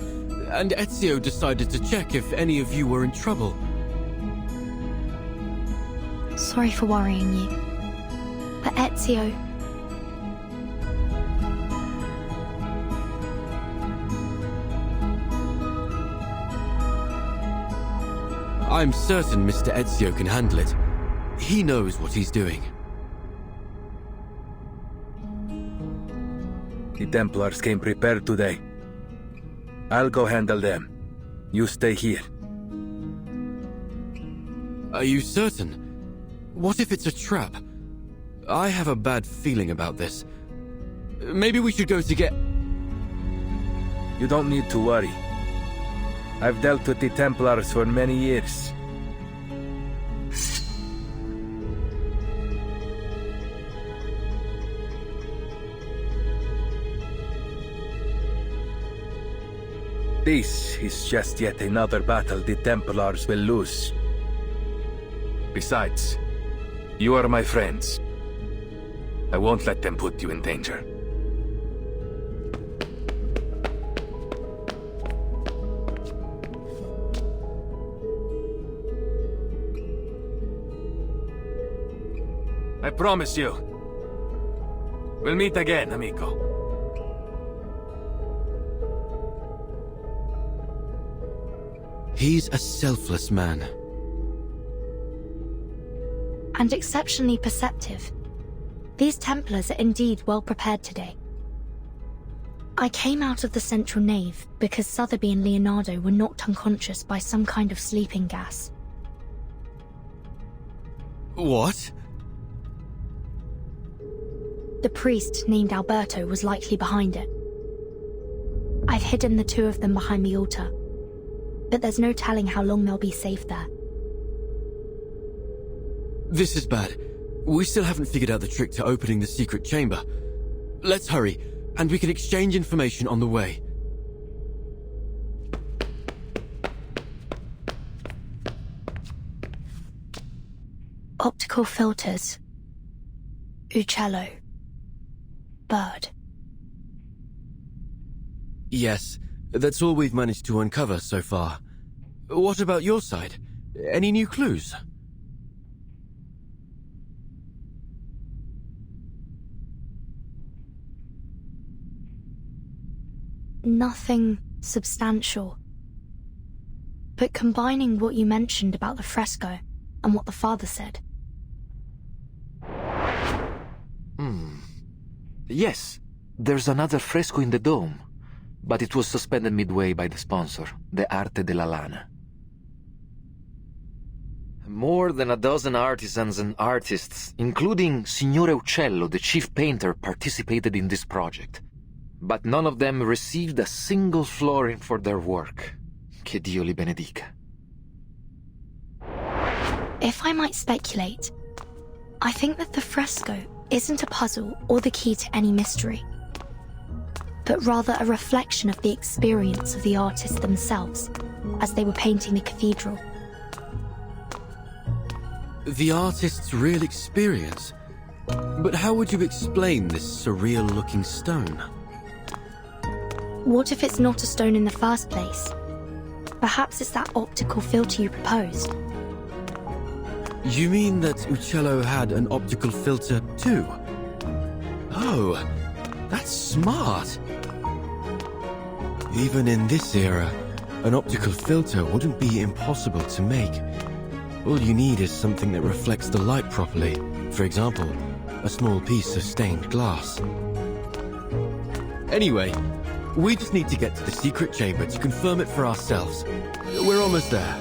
and Ezio decided to check if any of you were in trouble. Sorry for worrying you. But Ezio... I'm certain Mr. Ezio can handle it. He knows what he's doing. The Templars came prepared today. I'll go handle them. You stay here. Are you certain? What if it's a trap? I have a bad feeling about this. Maybe we should go to get... You don't need to worry. I've dealt with the Templars for many years. This is just yet another battle the Templars will lose. Besides, you are my friends. I won't let them put you in danger. I promise you. We'll meet again, amico. He's a selfless man. And exceptionally perceptive. These Templars are indeed well prepared today. I came out of the central nave because Sotheby and Leonardo were knocked unconscious by some kind of sleeping gas. What? The priest named Alberto was likely behind it. I've hidden the two of them behind the altar, but there's no telling how long they'll be safe there. This is bad. We still haven't figured out the trick to opening the secret chamber. Let's hurry, and we can exchange information on the way. Optical filters. Uccello. Bird. Yes, that's all we've managed to uncover so far. What about your side? Any new clues? Nothing substantial. But combining what you mentioned about the fresco and what the father said. Yes, there's another fresco in the dome, but it was suspended midway by the sponsor, the Arte della Lana. More than a dozen artisans and artists, including Signore Uccello, the chief painter, participated in this project. But none of them received a single florin for their work. Che Dio li benedica. If I might speculate, I think that the fresco isn't a puzzle or the key to any mystery, but rather a reflection of the experience of the artists themselves as they were painting the cathedral. The artist's real experience? But how would you explain this surreal-looking stone? What if it's not a stone in the first place? Perhaps it's that optical filter you proposed. You mean that Uccello had an optical filter too? Oh, that's smart. Even in this era, an optical filter wouldn't be impossible to make. All you need is something that reflects the light properly. For example, a small piece of stained glass. Anyway, we just need to get to the secret chamber to confirm it for ourselves. We're almost there.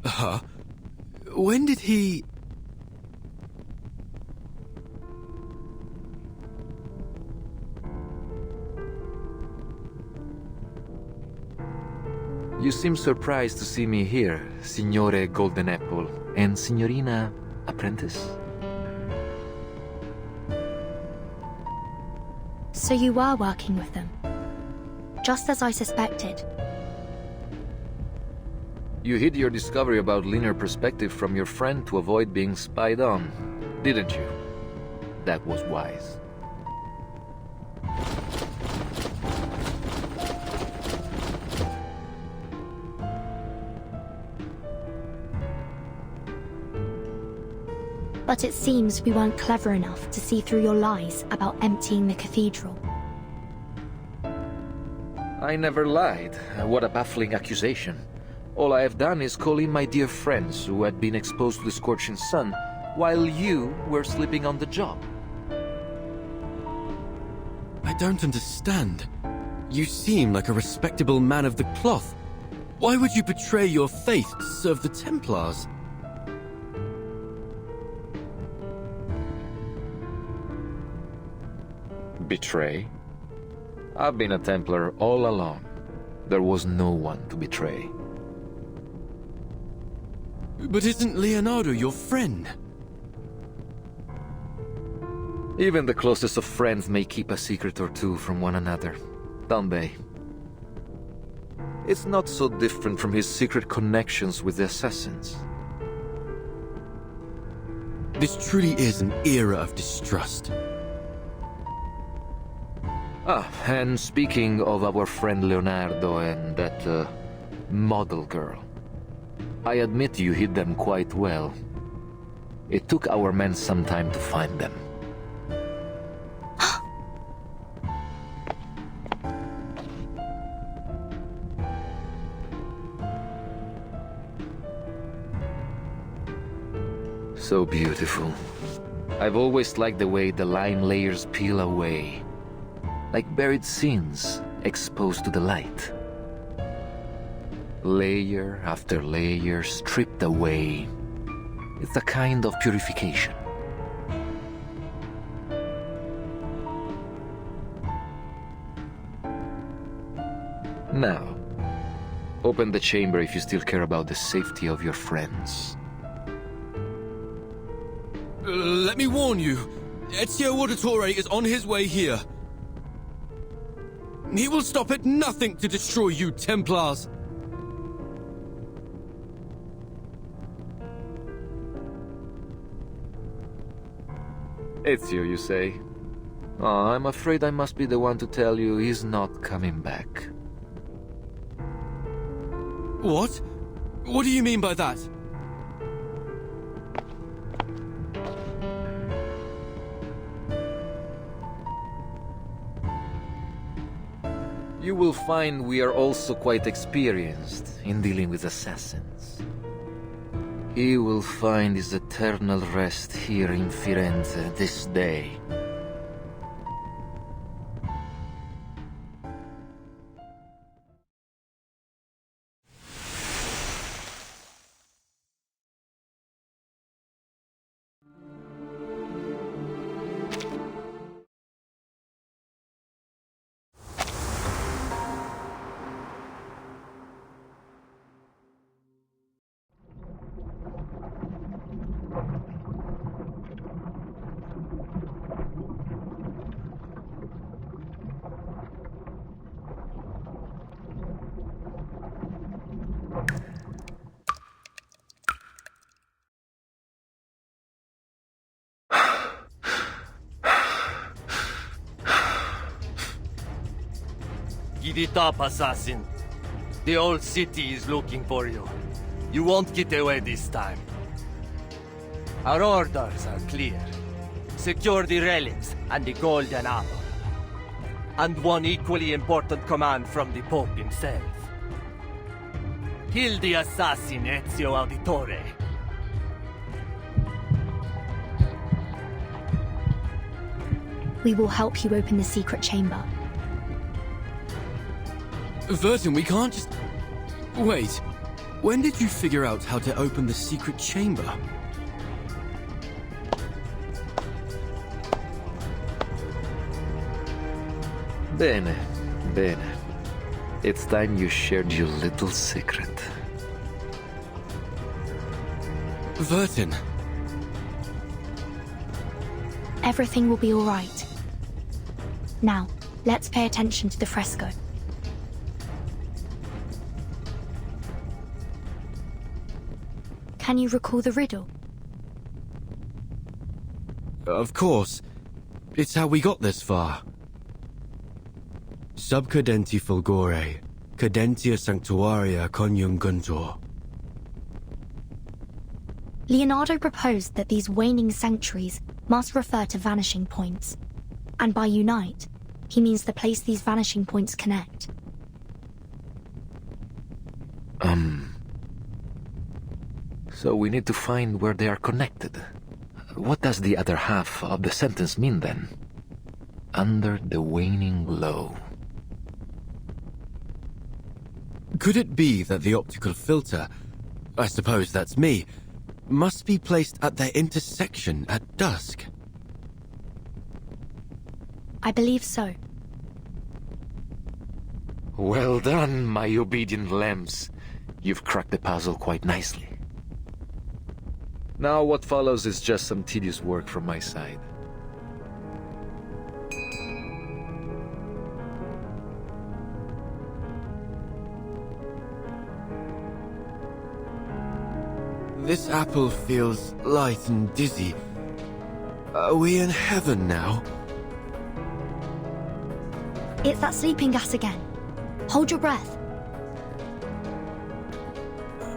Huh? When did he... You seem surprised to see me here, Signore Golden Apple, and Signorina Apprentice? So you were working with them, just as I suspected. You hid your discovery about linear perspective from your friend to avoid being spied on, didn't you? That was wise. But it seems we weren't clever enough to see through your lies about emptying the cathedral. I never lied. What a baffling accusation. All I have done is call in my dear friends who had been exposed to the scorching sun, while you were sleeping on the job. I don't understand. You seem like a respectable man of the cloth. Why would you betray your faith to serve the Templars? Betray? I've been a Templar all along. There was no one to betray. But isn't Leonardo your friend? Even the closest of friends may keep a secret or two from one another, don't they? It's not so different from his secret connections with the assassins. This truly is an era of distrust. Ah, and speaking of our friend Leonardo and that, model girl, I admit you hid them quite well. It took our men some time to find them. So beautiful. I've always liked the way the line layers peel away. Like buried sins exposed to the light. Layer after layer stripped away. It's a kind of purification. Now, open the chamber if you still care about the safety of your friends. Let me warn you, Ezio Auditore is on his way here. He will stop at nothing to destroy you, Templars. Ezio, you say? Oh, I'm afraid I must be the one to tell you he's not coming back. What? What do you mean by that? You will find we are also quite experienced in dealing with assassins. He will find his eternal rest here in Firenze this day. Give it up, assassin. The whole city is looking for you. You won't get away this time. Our orders are clear. Secure the relics and the golden apple. And one equally important command from the Pope himself. Kill the assassin Ezio Auditore. We will help you open the secret chamber. Vertin, we can't just... Wait. When did you figure out how to open the secret chamber? Bene, bene. It's time you shared your little secret. Vertin. Everything will be all right. Now, let's pay attention to the fresco. Can you recall the riddle? Of course. It's how we got this far. Sub cadenti fulgore, cadentia sanctuaria coniunguntur. Leonardo proposed that these waning sanctuaries must refer to vanishing points. And by unite, he means the place these vanishing points connect. So we need to find where they are connected. What does the other half of the sentence mean then? Under the waning glow. Could it be that the optical filter, I suppose that's me, must be placed at their intersection at dusk? I believe so. Well done, my obedient lambs. You've cracked the puzzle quite nicely. Now what follows is just some tedious work from my side. This apple feels light and dizzy. Are we in heaven now? It's that sleeping gas again. Hold your breath.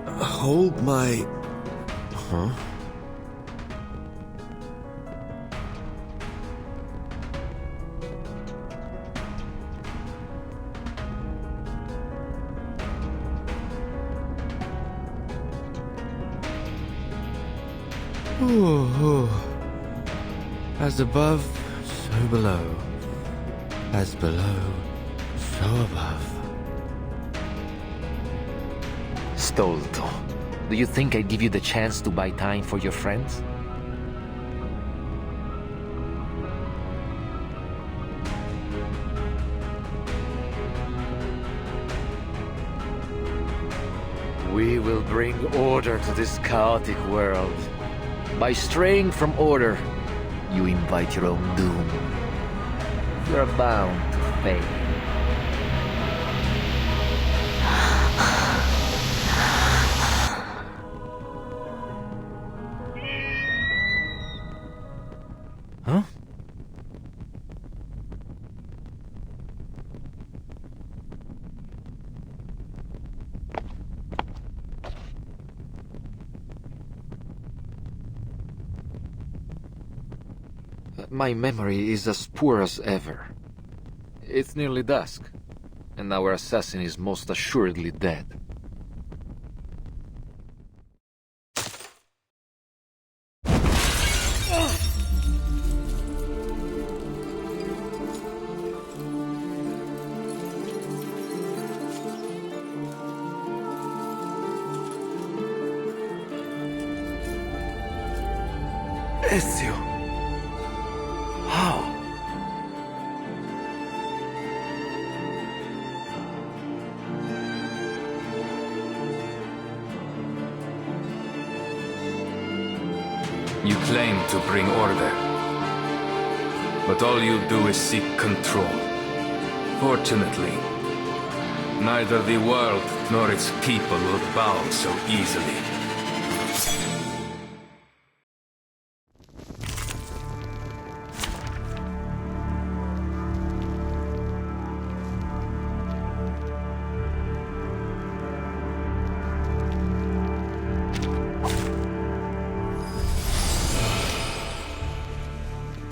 Hold my... Huh? Ooh. As above, so below. As below, so above. Stolto, do you think I'd give you the chance to buy time for your friends? We will bring order to this chaotic world. By straying from order, you invite your own doom. You're bound to fail. Huh? My memory is as poor as ever. It's nearly dusk, and our assassin is most assuredly dead. Ezio. How? You claim to bring order, but all you do is seek control. Fortunately, neither the world nor its people will bow so easily.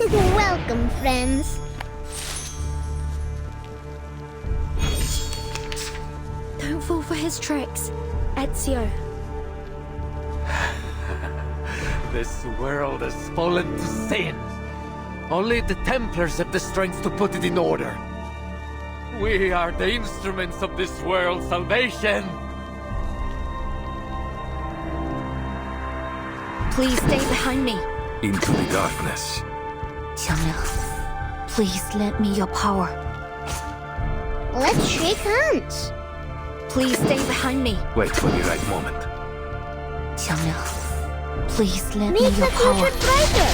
Welcome, friends. Don't fall for his tricks, Ezio. This world has fallen to sin. Only the Templars have the strength to put it in order. We are the instruments of this world's salvation. Please stay behind me. Into the darkness. Xiangling, please lend me your power. Let's shake hands. Please stay behind me. Wait for the right moment. Xiangling, please lend me Make your the power. future brighter.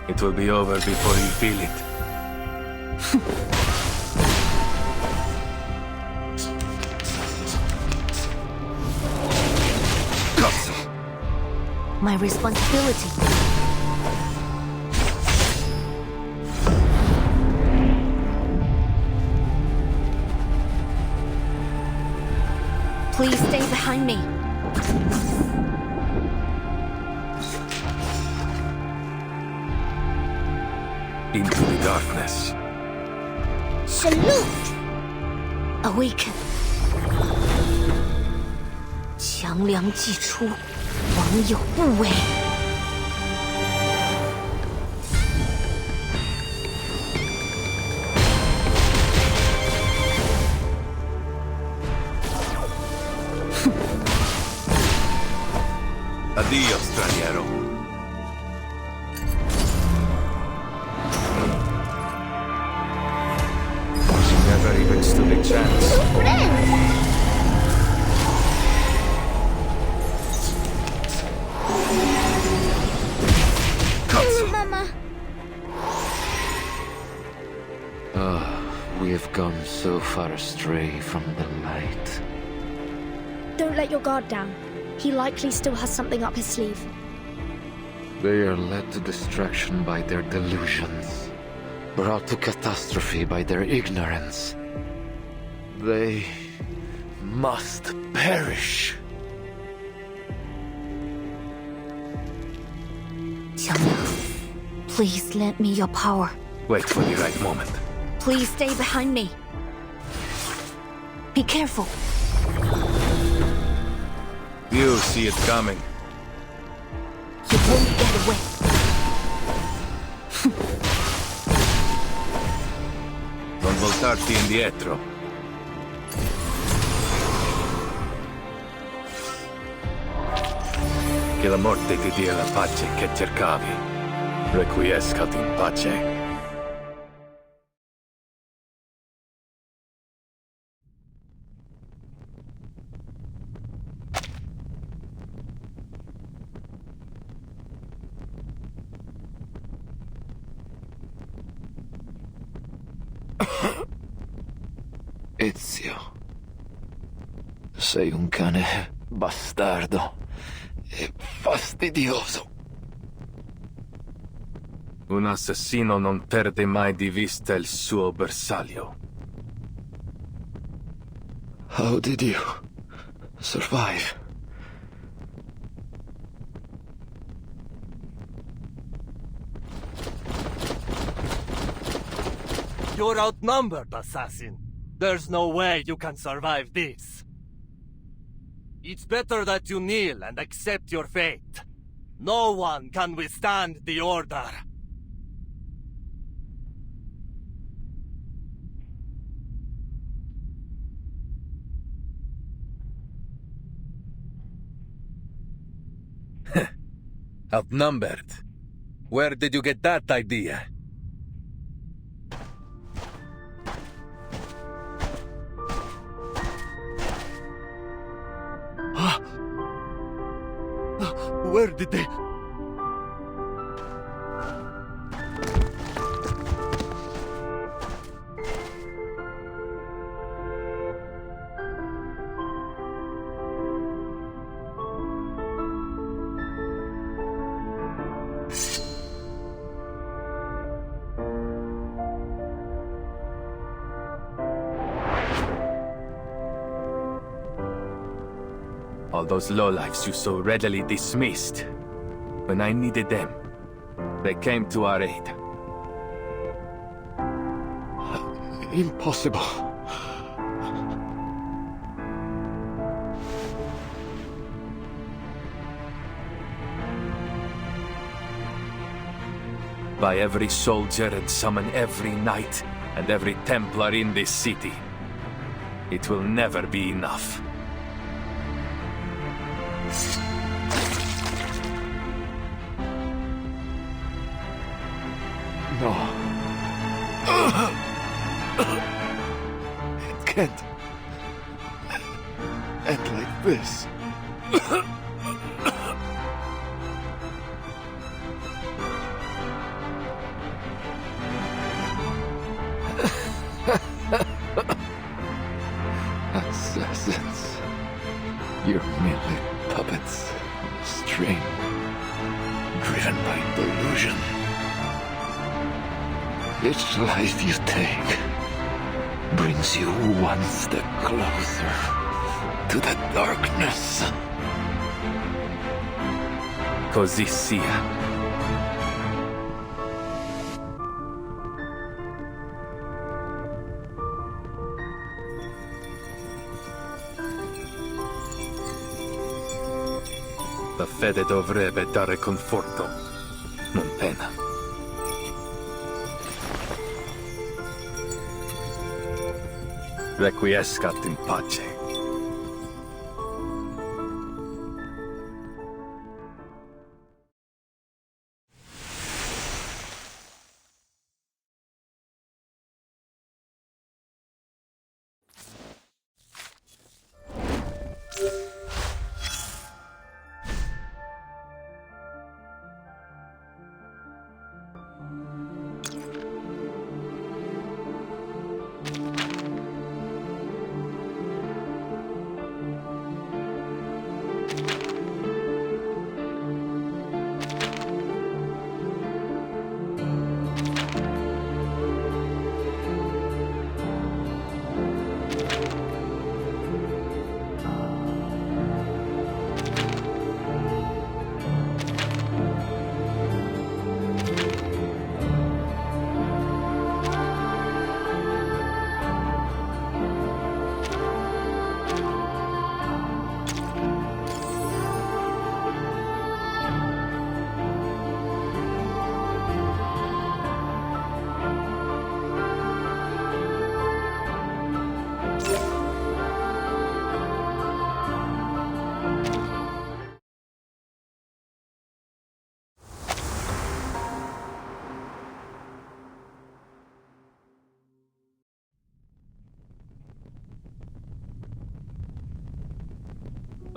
It will be over before you feel it. my responsibility. Please stay behind me. Into the darkness. Salute! Awaken. 强梁既出，王有不为。Addio, straniero. She never even stood a chance. Mama. We have gone so far astray from the light. Don't let your guard down. He likely still has something up his sleeve. They are led to destruction by their delusions, brought to catastrophe by their ignorance. They must perish. 强梁 please lend me your power. Wait for the right moment. Please stay behind me. Be careful. You see it coming. You won't get away. Non voltarti indietro. Che la morte ti dia la pace che cercavi. Requiescat in pace. Ezio. Sei un cane bastardo e fastidioso. Un assassino non perde mai di vista il suo bersaglio. How did you survive? You're outnumbered, assassin. There's no way you can survive this. It's better that you kneel and accept your fate. No one can withstand the Order. Outnumbered? Where did you get that idea? Where did they... All those lowlifes you so readily dismissed. When I needed them, they came to our aid. Impossible. By every soldier and summon every knight and every Templar in this city. It will never be enough. No. It can't end like this. Assassins. You're merely puppets on a string. Each life you take brings you one step closer to the darkness. Così sia. La fede dovrebbe dare conforto, non pena. Requiescat in pace.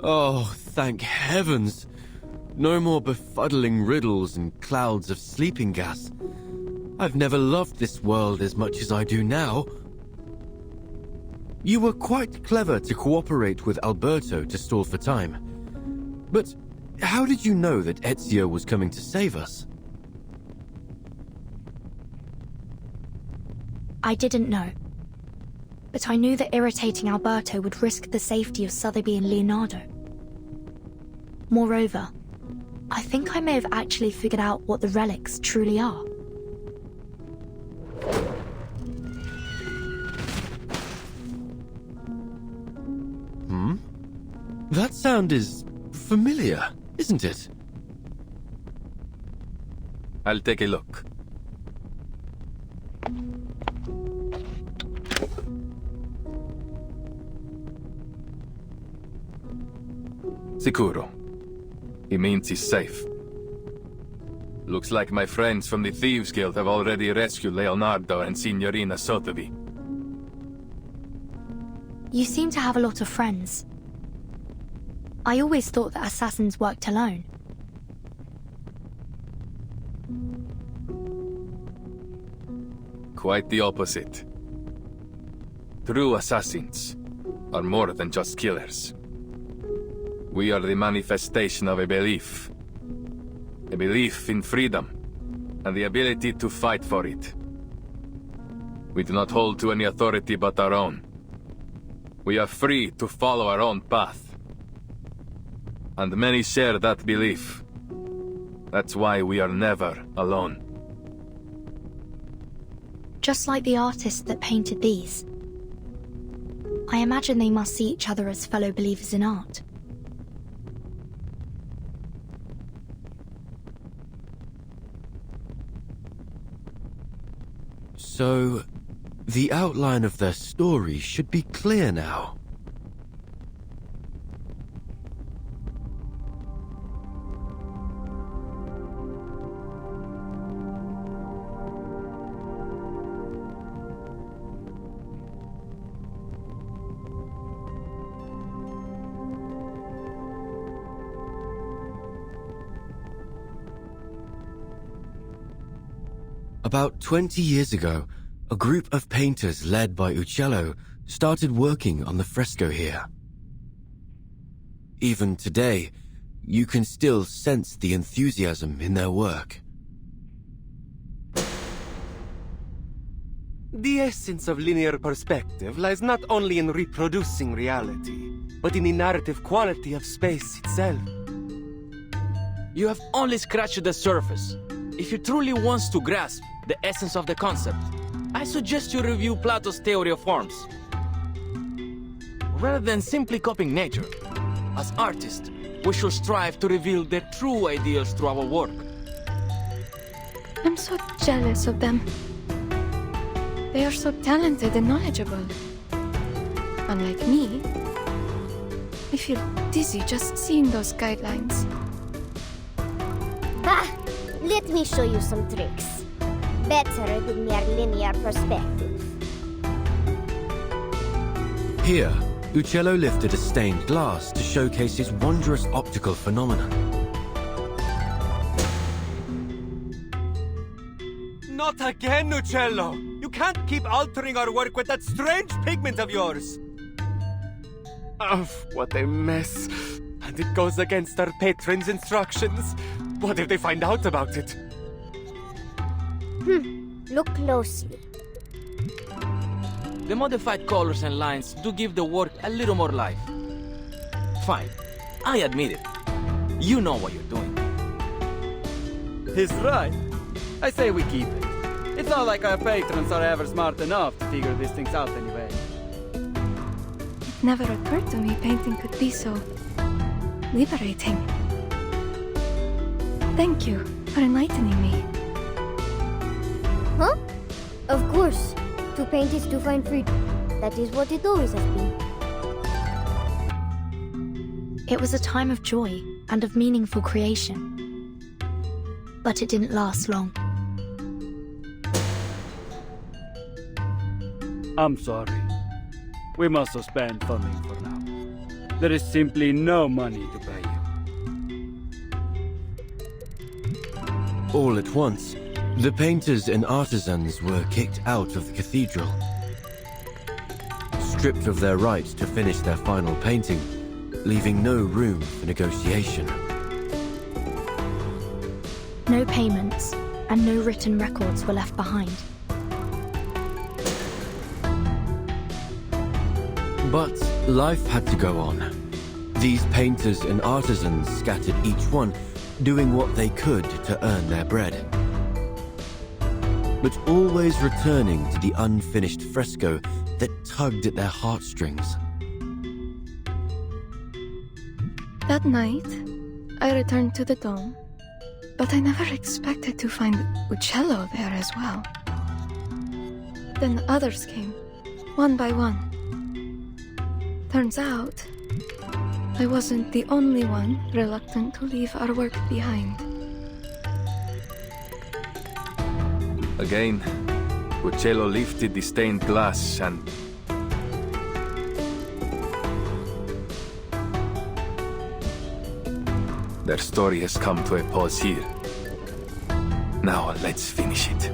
Oh, thank heavens! No more befuddling riddles and clouds of sleeping gas. I've never loved this world as much as I do now. You were quite clever to cooperate with Alberto to stall for time. But how did you know that Ezio was coming to save us? I didn't know. But I knew that irritating Alberto would risk the safety of Sotheby and Leonardo. Moreover, I think I may have actually figured out what the relics truly are. That sound is familiar, isn't it? I'll take a look. Sicuro. He means he's safe. Looks like my friends from the Thieves Guild have already rescued Leonardo and Signorina Sotheby. You seem to have a lot of friends. I always thought that assassins worked alone. Quite the opposite. True assassins are more than just killers. We are the manifestation of a belief. A belief in freedom, and the ability to fight for it. We do not hold to any authority but our own. We are free to follow our own path. And many share that belief. That's why we are never alone. Just like the artist that painted these. I imagine they must see each other as fellow believers in art. So, the outline of their story should be clear now. About 20 years ago, a group of painters led by Uccello started working on the fresco here. Even today, you can still sense the enthusiasm in their work. The essence of linear perspective lies not only in reproducing reality, but in the narrative quality of space itself. You have only scratched the surface. If you truly want to grasp the essence of the concept, I suggest you review Plato's theory of forms. Rather than simply copying nature, as artists, we should strive to reveal their true ideals through our work. I'm so jealous of them. They are so talented and knowledgeable. Unlike me, I feel dizzy just seeing those guidelines. Bah! Let me show you some tricks. Better than mere linear perspective. Here, Uccello lifted a stained glass to showcase his wondrous optical phenomenon. Not again, Uccello! You can't keep altering our work with that strange pigment of yours! What a mess. And it goes against our patron's instructions. What if they find out about it? Look closely. The modified colors and lines do give the work a little more life. Fine, I admit it. You know what you're doing. He's right. I say we keep it. It's not like our patrons are ever smart enough to figure these things out anyway. It never occurred to me painting could be so liberating. Thank you for enlightening me. Huh? Of course. To paint is to find freedom. That is what it always has been. It was a time of joy and of meaningful creation. But it didn't last long. I'm sorry. We must suspend funding for now. There is simply no money to pay you. All at once, the painters and artisans were kicked out of the cathedral. Stripped of their right to finish their final painting, leaving no room for negotiation. No payments and no written records were left behind. But life had to go on. These painters and artisans scattered each one, doing what they could to earn their bread. But always returning to the unfinished fresco that tugged at their heartstrings. That night, I returned to the dome, but I never expected to find Uccello there as well. Then others came, one by one. Turns out, I wasn't the only one reluctant to leave our work behind. Again, Uccello lifted the stained glass and... Their story has come to a pause here. Now let's finish it.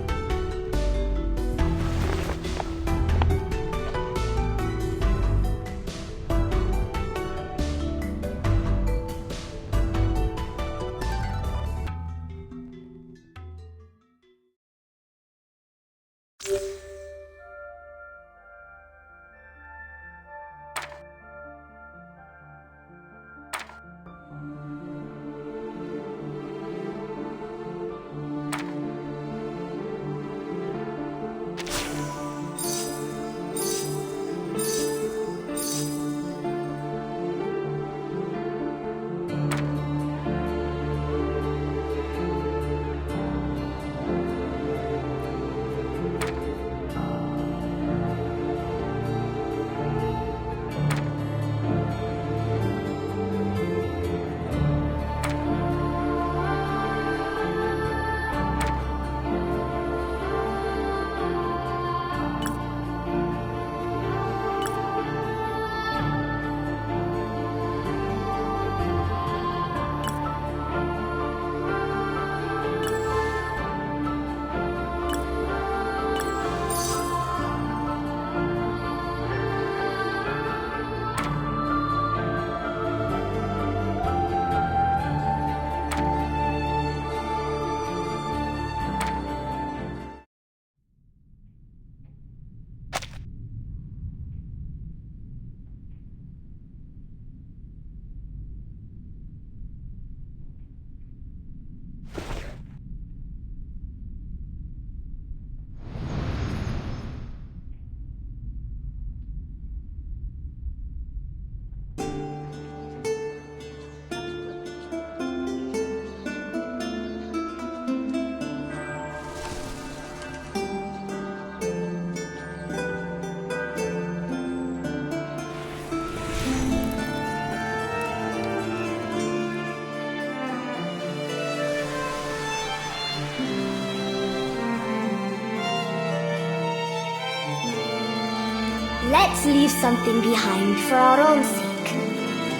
Let's leave something behind for our own sake.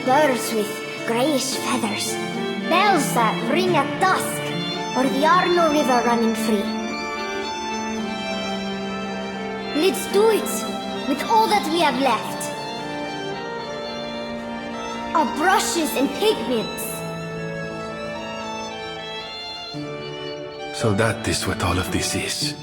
Birds with greyish feathers. Bells that ring at dusk. Or the Arno River running free. Let's do it with all that we have left. Our brushes and pigments. So that is what all of this is.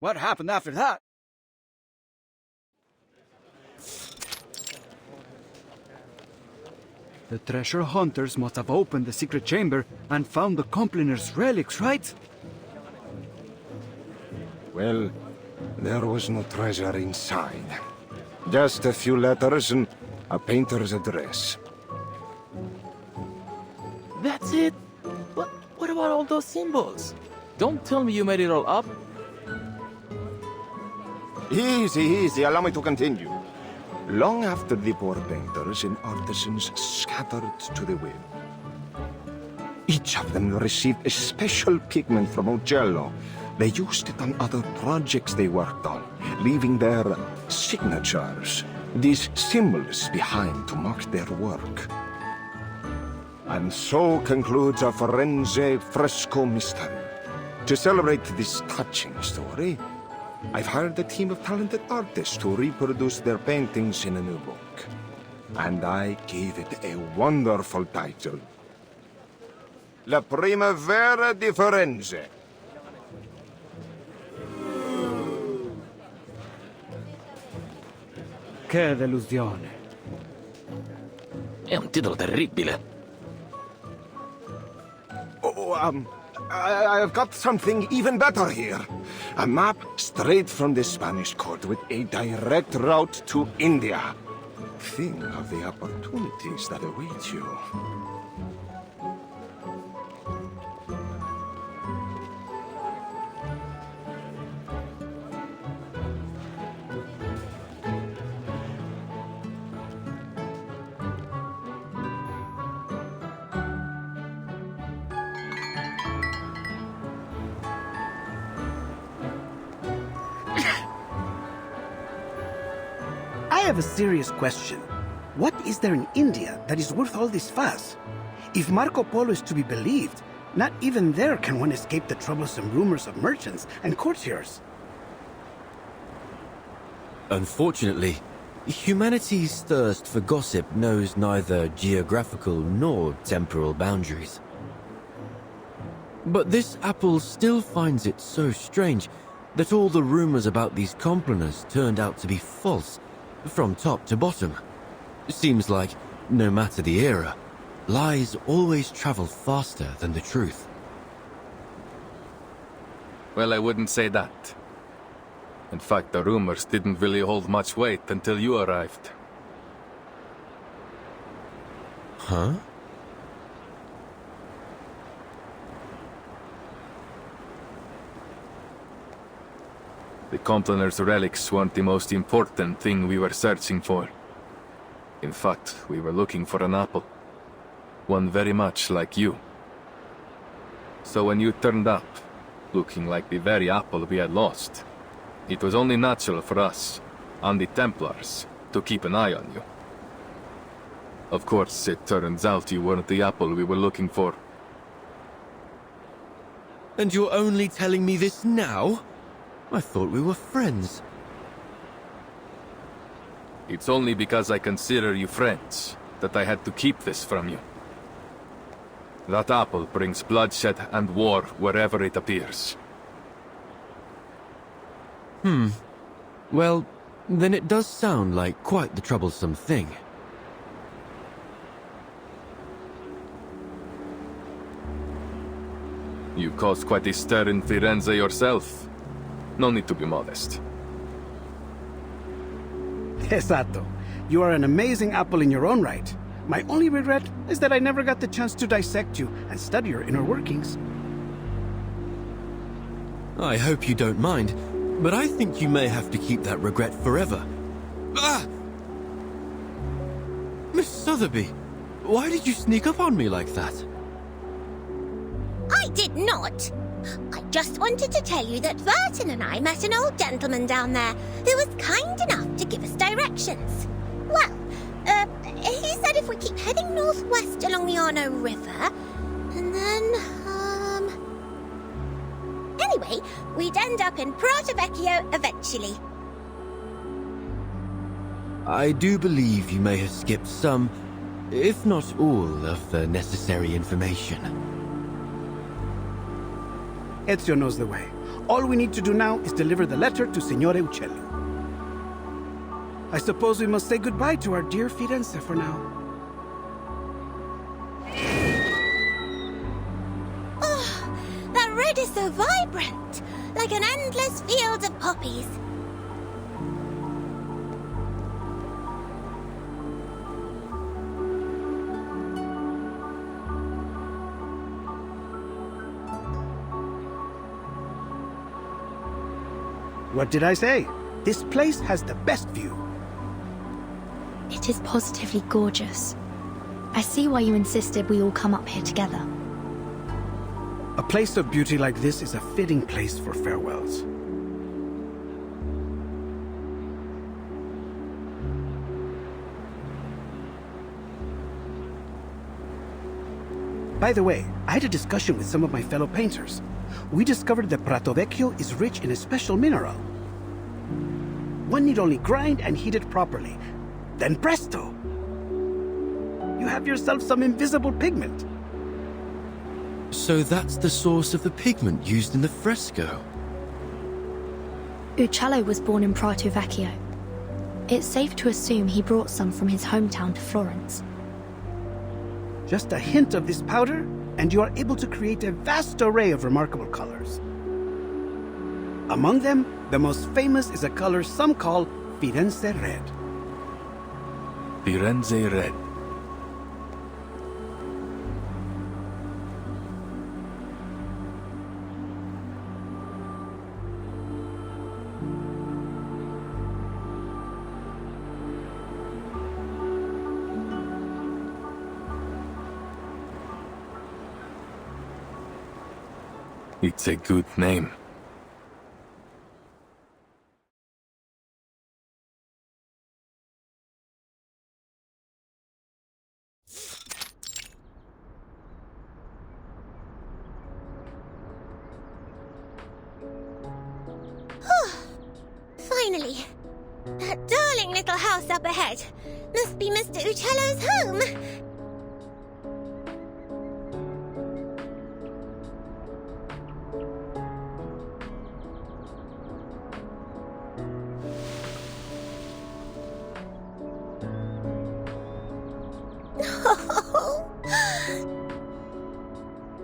What happened after that? The treasure hunters must have opened the secret chamber and found the Compliner's relics, right? Well, there was no treasure inside. Just a few letters and a painter's address. That's it? But what about all those symbols? Don't tell me you made it all up. Easy, easy. Allow me to continue. Long after the poor painters and artisans scattered to the wind, each of them received a special pigment from Uccello. They used it on other projects they worked on, leaving their signatures, these symbols behind to mark their work. And so concludes our Firenze fresco mystery. To celebrate this touching story, I've hired a team of talented artists to reproduce their paintings in a new book. And I gave it a wonderful title. La Primavera di Firenze. Che delusione. È un titolo terribile. I've got something even better here. A map straight from the Spanish court with a direct route to India. Think of the opportunities that await you. I have a serious question. What is there in India that is worth all this fuss? If Marco Polo is to be believed, not even there can one escape the troublesome rumors of merchants and courtiers. Unfortunately, humanity's thirst for gossip knows neither geographical nor temporal boundaries. But this apple still finds it so strange that all the rumors about these complaners turned out to be false, from top to bottom. Seems like, no matter the era, lies always travel faster than the truth. Well, I wouldn't say that. In fact, the rumors didn't really hold much weight until you arrived. Huh? The Complaners' relics weren't the most important thing we were searching for. In fact, we were looking for an apple. One very much like you. So when you turned up, looking like the very apple we had lost, it was only natural for us, and the Templars, to keep an eye on you. Of course, it turns out you weren't the apple we were looking for. And you're only telling me this now? I thought we were friends. It's only because I consider you friends that I had to keep this from you. That apple brings bloodshed and war wherever it appears. Well, then it does sound like quite the troublesome thing. You caused quite a stir in Firenze yourself. No need to be modest. Esatto. You are an amazing apple in your own right. My only regret is that I never got the chance to dissect you and study your inner workings. I hope you don't mind, but I think you may have to keep that regret forever. Ah! Miss Sotheby, why did you sneak up on me like that? I did not. I just wanted to tell you that Verton and I met an old gentleman down there who was kind enough to give us directions. Well, he said if we keep heading northwest along the Arno River, and then, anyway, we'd end up in Prato Vecchio eventually. I do believe you may have skipped some, if not all, of the necessary information. Ezio knows the way. All we need to do now is deliver the letter to Signore Uccello. I suppose we must say goodbye to our dear Firenze for now. Oh, that red is so vibrant, like an endless field of poppies. What did I say? This place has the best view. It is positively gorgeous. I see why you insisted we all come up here together. A place of beauty like this is a fitting place for farewells. By the way, I had a discussion with some of my fellow painters. We discovered that Prato Vecchio is rich in a special mineral. One need only grind and heat it properly. Then presto! You have yourself some invisible pigment. So that's the source of the pigment used in the fresco. Uccello was born in Prato Vecchio. It's safe to assume he brought some from his hometown to Florence. Just a hint of this powder, and you are able to create a vast array of remarkable colors. Among them, the most famous is a color some call Firenze Red. Firenze Red. It's a good name. That darling little house up ahead must be Mr. Uccello's home.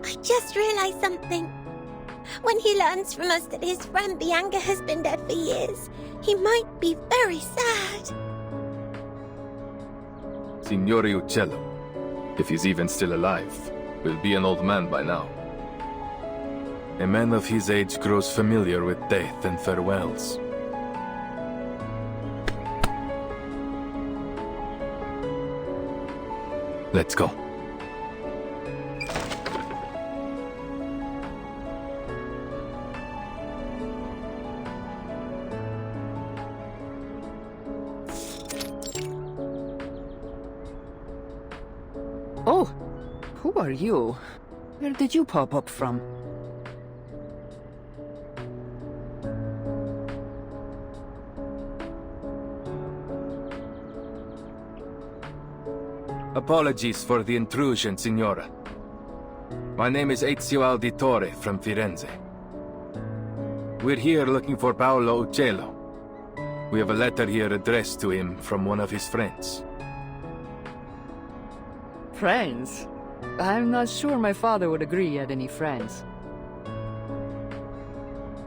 I just realized something. When he learns from us that his friend Bianca has been dead for years, he might be very sad. Signore Uccello, if he's even still alive, will be an old man by now. A man of his age grows familiar with death and farewells. Let's go. Oh, who are you? Where did you pop up from? Apologies for the intrusion, Signora. My name is Ezio Auditore from Firenze. We're here looking for Paolo Uccello. We have a letter here addressed to him from one of his friends. Friends? I'm not sure my father would agree he had any friends.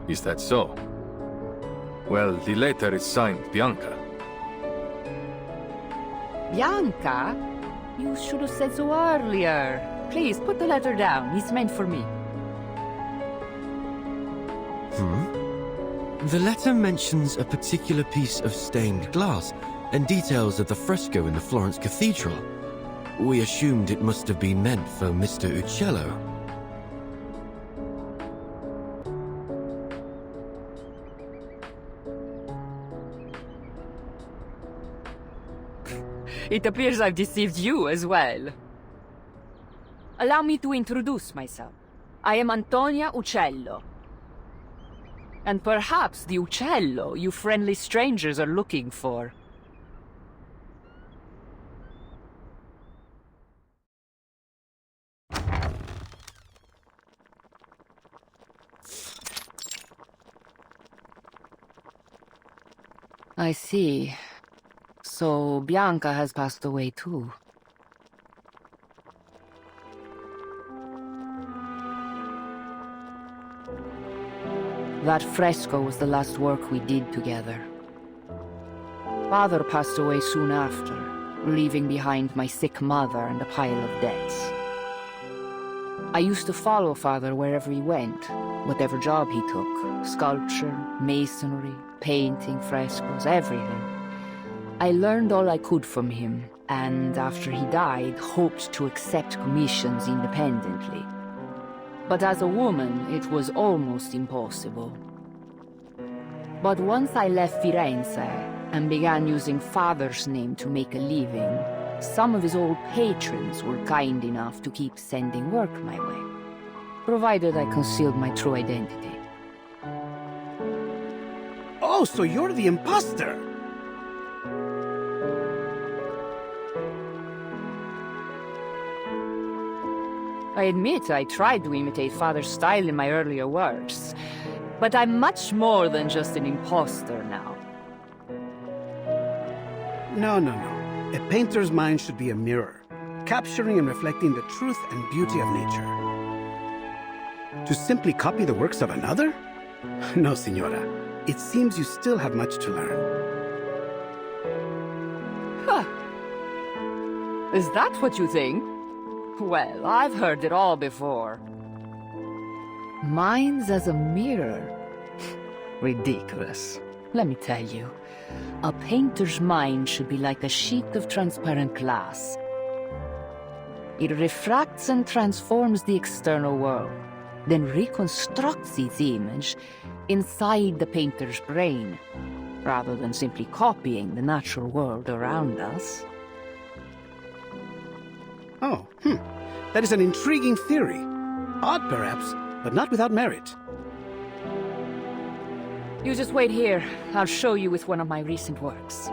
Is that so? Well, the letter is signed Bianca. Bianca? You should have said so earlier. Please, put the letter down. It's meant for me. The letter mentions a particular piece of stained glass and details of the fresco in the Florence Cathedral. We assumed it must have been meant for Mr. Uccello. It appears I've deceived you as well. Allow me to introduce myself. I am Antonia Uccello. And perhaps the Uccello you friendly strangers are looking for. I see. So Bianca has passed away too. That fresco was the last work we did together. Father passed away soon after, leaving behind my sick mother and a pile of debts. I used to follow Father wherever he went, whatever job he took. Sculpture, masonry, painting, frescoes, everything. I learned all I could from him, and after he died, hoped to accept commissions independently. But as a woman, it was almost impossible. But once I left Firenze and began using Father's name to make a living, some of his old patrons were kind enough to keep sending work my way, provided I concealed my true identity. Oh, so you're the imposter! I admit I tried to imitate Father's style in my earlier works, but I'm much more than just an imposter now. No. A painter's mind should be a mirror, capturing and reflecting the truth and beauty of nature. To simply copy the works of another? No, Signora. It seems you still have much to learn. Huh. Is that what you think? Well, I've heard it all before. Mine's as a mirror. Ridiculous. Let me tell you, a painter's mind should be like a sheet of transparent glass. It refracts and transforms the external world, then reconstructs its image inside the painter's brain, rather than simply copying the natural world around us. Oh, that is an intriguing theory. Odd, perhaps, but not without merit. You just wait here. I'll show you with one of my recent works.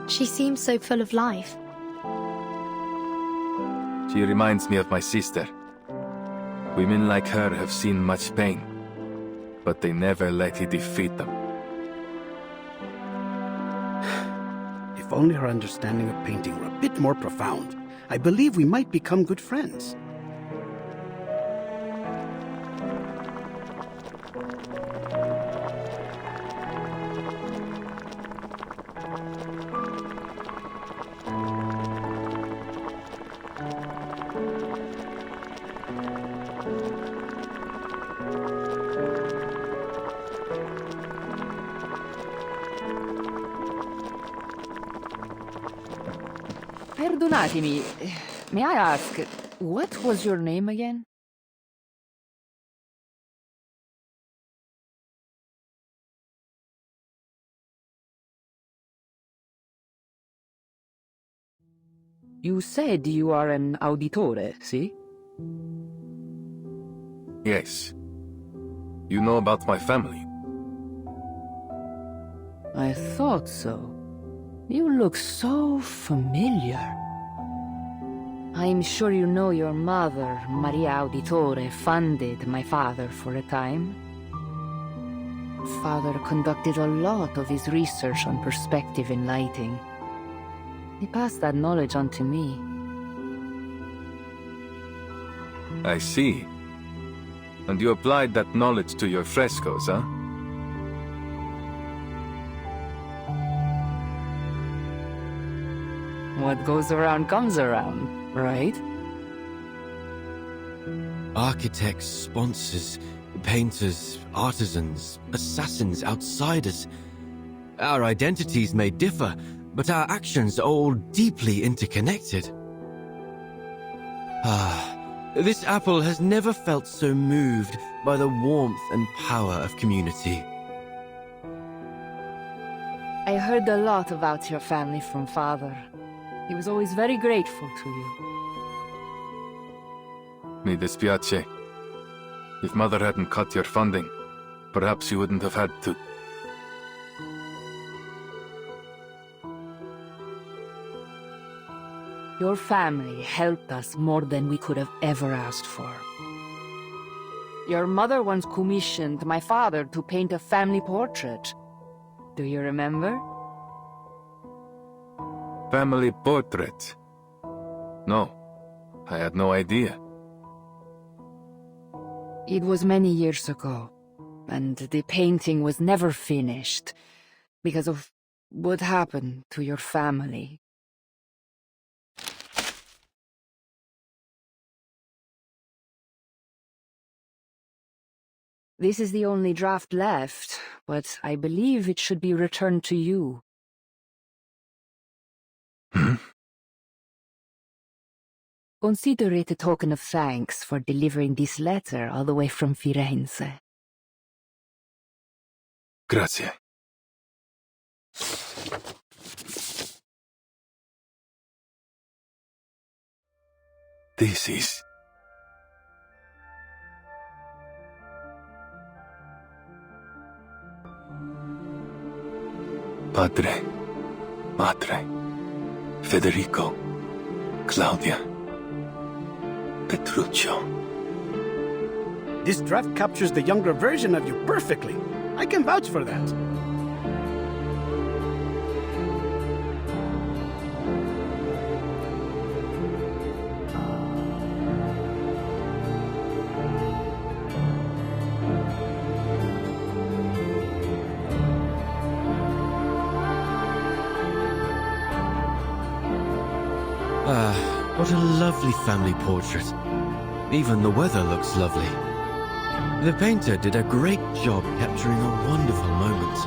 She seems so full of life. She reminds me of my sister. Women like her have seen much pain, but they never let it defeat them. If only her understanding of painting were a bit more profound, I believe we might become good friends. Perdonatemi, may I ask, what was your name again? You said you are an auditore, see? Yes. You know about my family? I thought so. You look so familiar. I'm sure you know your mother, Maria Auditore, funded my father for a time. Father conducted a lot of his research on perspective in lighting. He passed that knowledge on to me. I see. And you applied that knowledge to your frescoes, huh? What goes around comes around, right? Architects, sponsors, painters, artisans, assassins, outsiders. Our identities may differ, but our actions are all deeply interconnected. This apple has never felt so moved by the warmth and power of community. I heard a lot about your family from Father. He was always very grateful to you. Mi dispiace. If Mother hadn't cut your funding, perhaps you wouldn't have had to. Your family helped us more than we could have ever asked for. Your mother once commissioned my father to paint a family portrait. Do you remember? Family portrait? No, I had no idea. It was many years ago, and the painting was never finished because of what happened to your family. This is the only draft left, but I believe it should be returned to you. Consider it a token of thanks for delivering this letter all the way from Firenze. Grazie. This is... Padre, Madre, Federico, Claudia, Petruccio. This draft captures the younger version of you perfectly. I can vouch for that. What a lovely family portrait. Even the weather looks lovely. The painter did a great job capturing a wonderful moment.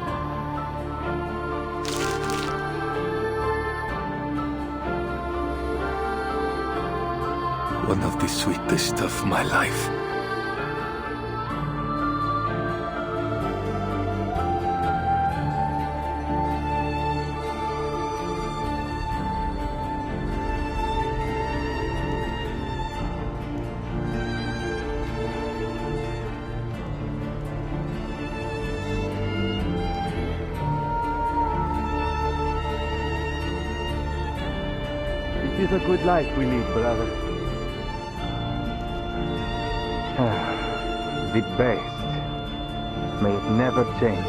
One of the sweetest of my life. is a good life we lead, brother. The best. May it never change.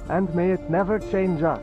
And may it never change us.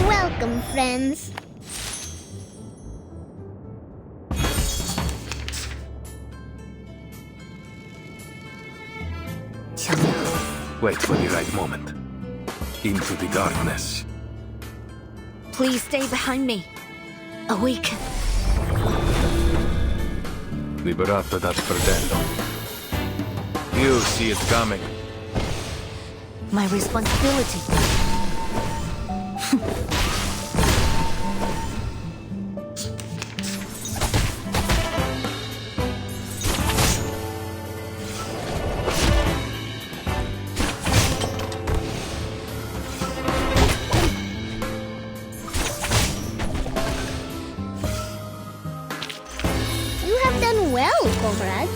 Welcome, friends. Wait for the right moment. Into the darkness. Please stay behind me. Awaken. Liberato dal fratello. You see it coming. My responsibility. You have done well, comrade.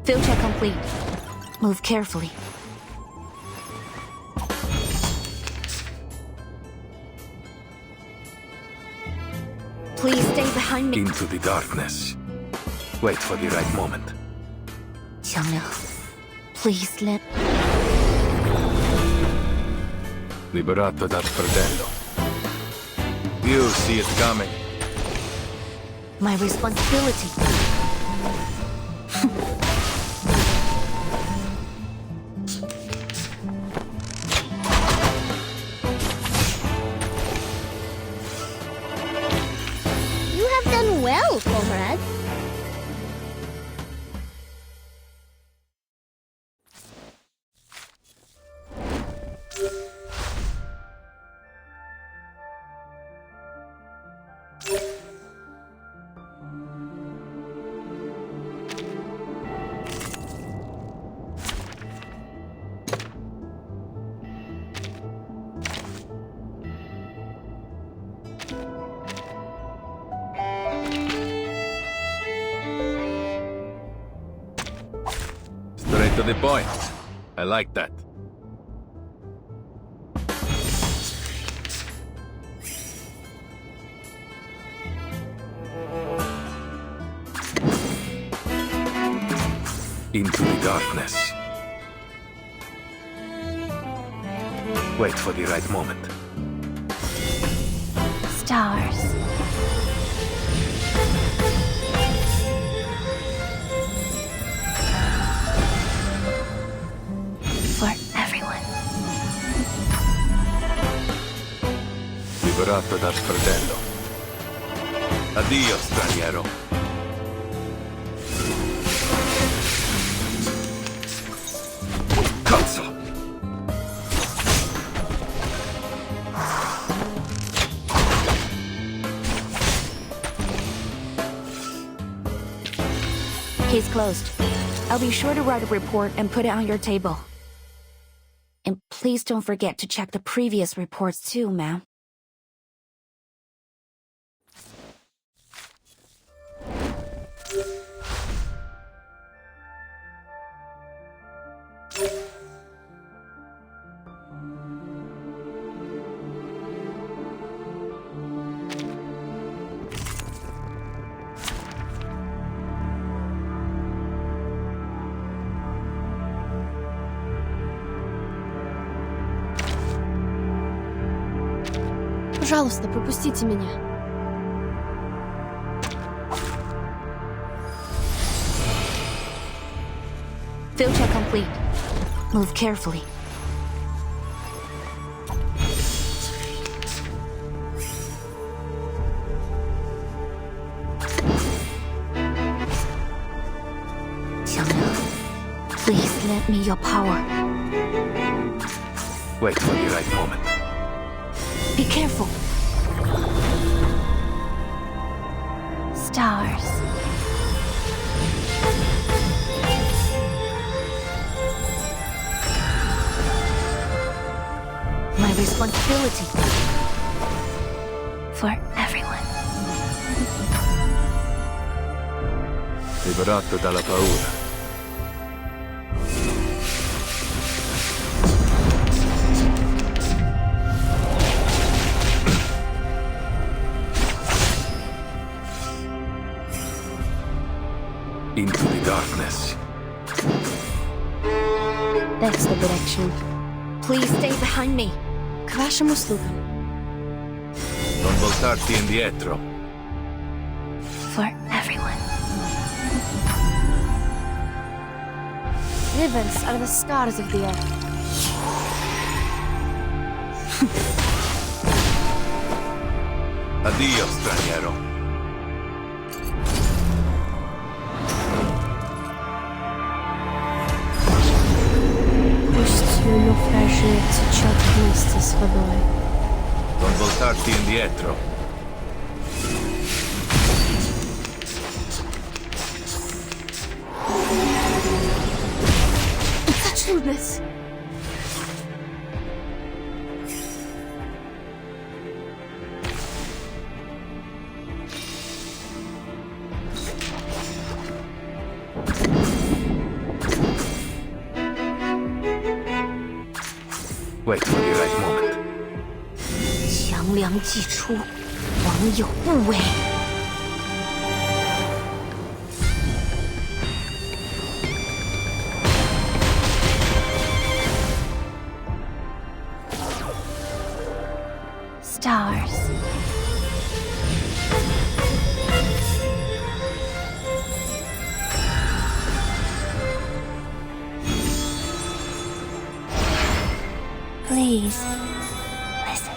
Filter complete. Move carefully. Please stay behind me. Into the darkness. Wait for the right moment. 强烈, please let... Liberato dal fratello. You see it coming. My responsibility. You have done well, comrade. Straight to the point. I like that. Into the darkness. Wait for the right moment. Stars. For everyone. Liberato dal fratello. Addio, straniero. Cazzo! Case closed. I'll be sure to write a report and put it on your table. And please don't forget to check the previous reports too, ma'am. Пожалуйста, пропустите меня. Field check complete. Move carefully. Please lend me your power. Wait for the right moment. Be careful. Stars. My responsibility. For everyone. Liberato dalla paura. Into the darkness. That's the direction. Please stay behind me. К вашим услугам. Non voltarti indietro. For everyone. Rivers are the scars of the earth. Addio, straniero. Пусть мой наufragé течет вместе с водой. Non voltarti indietro. Touching this. Wait for the right moment. 强梁既出，王有不为。Stars. Please, listen.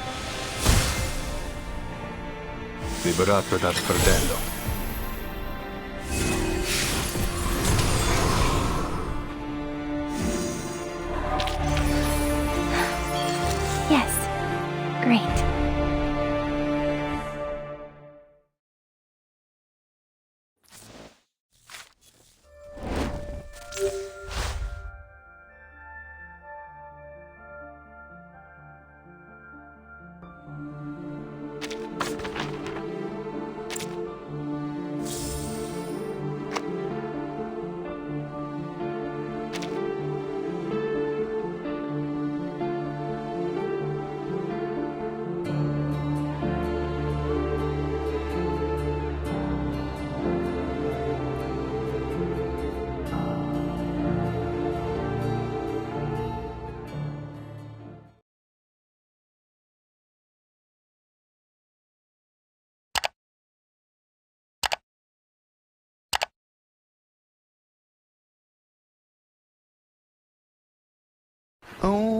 Liberato dal fratello. Yes, great. Oh,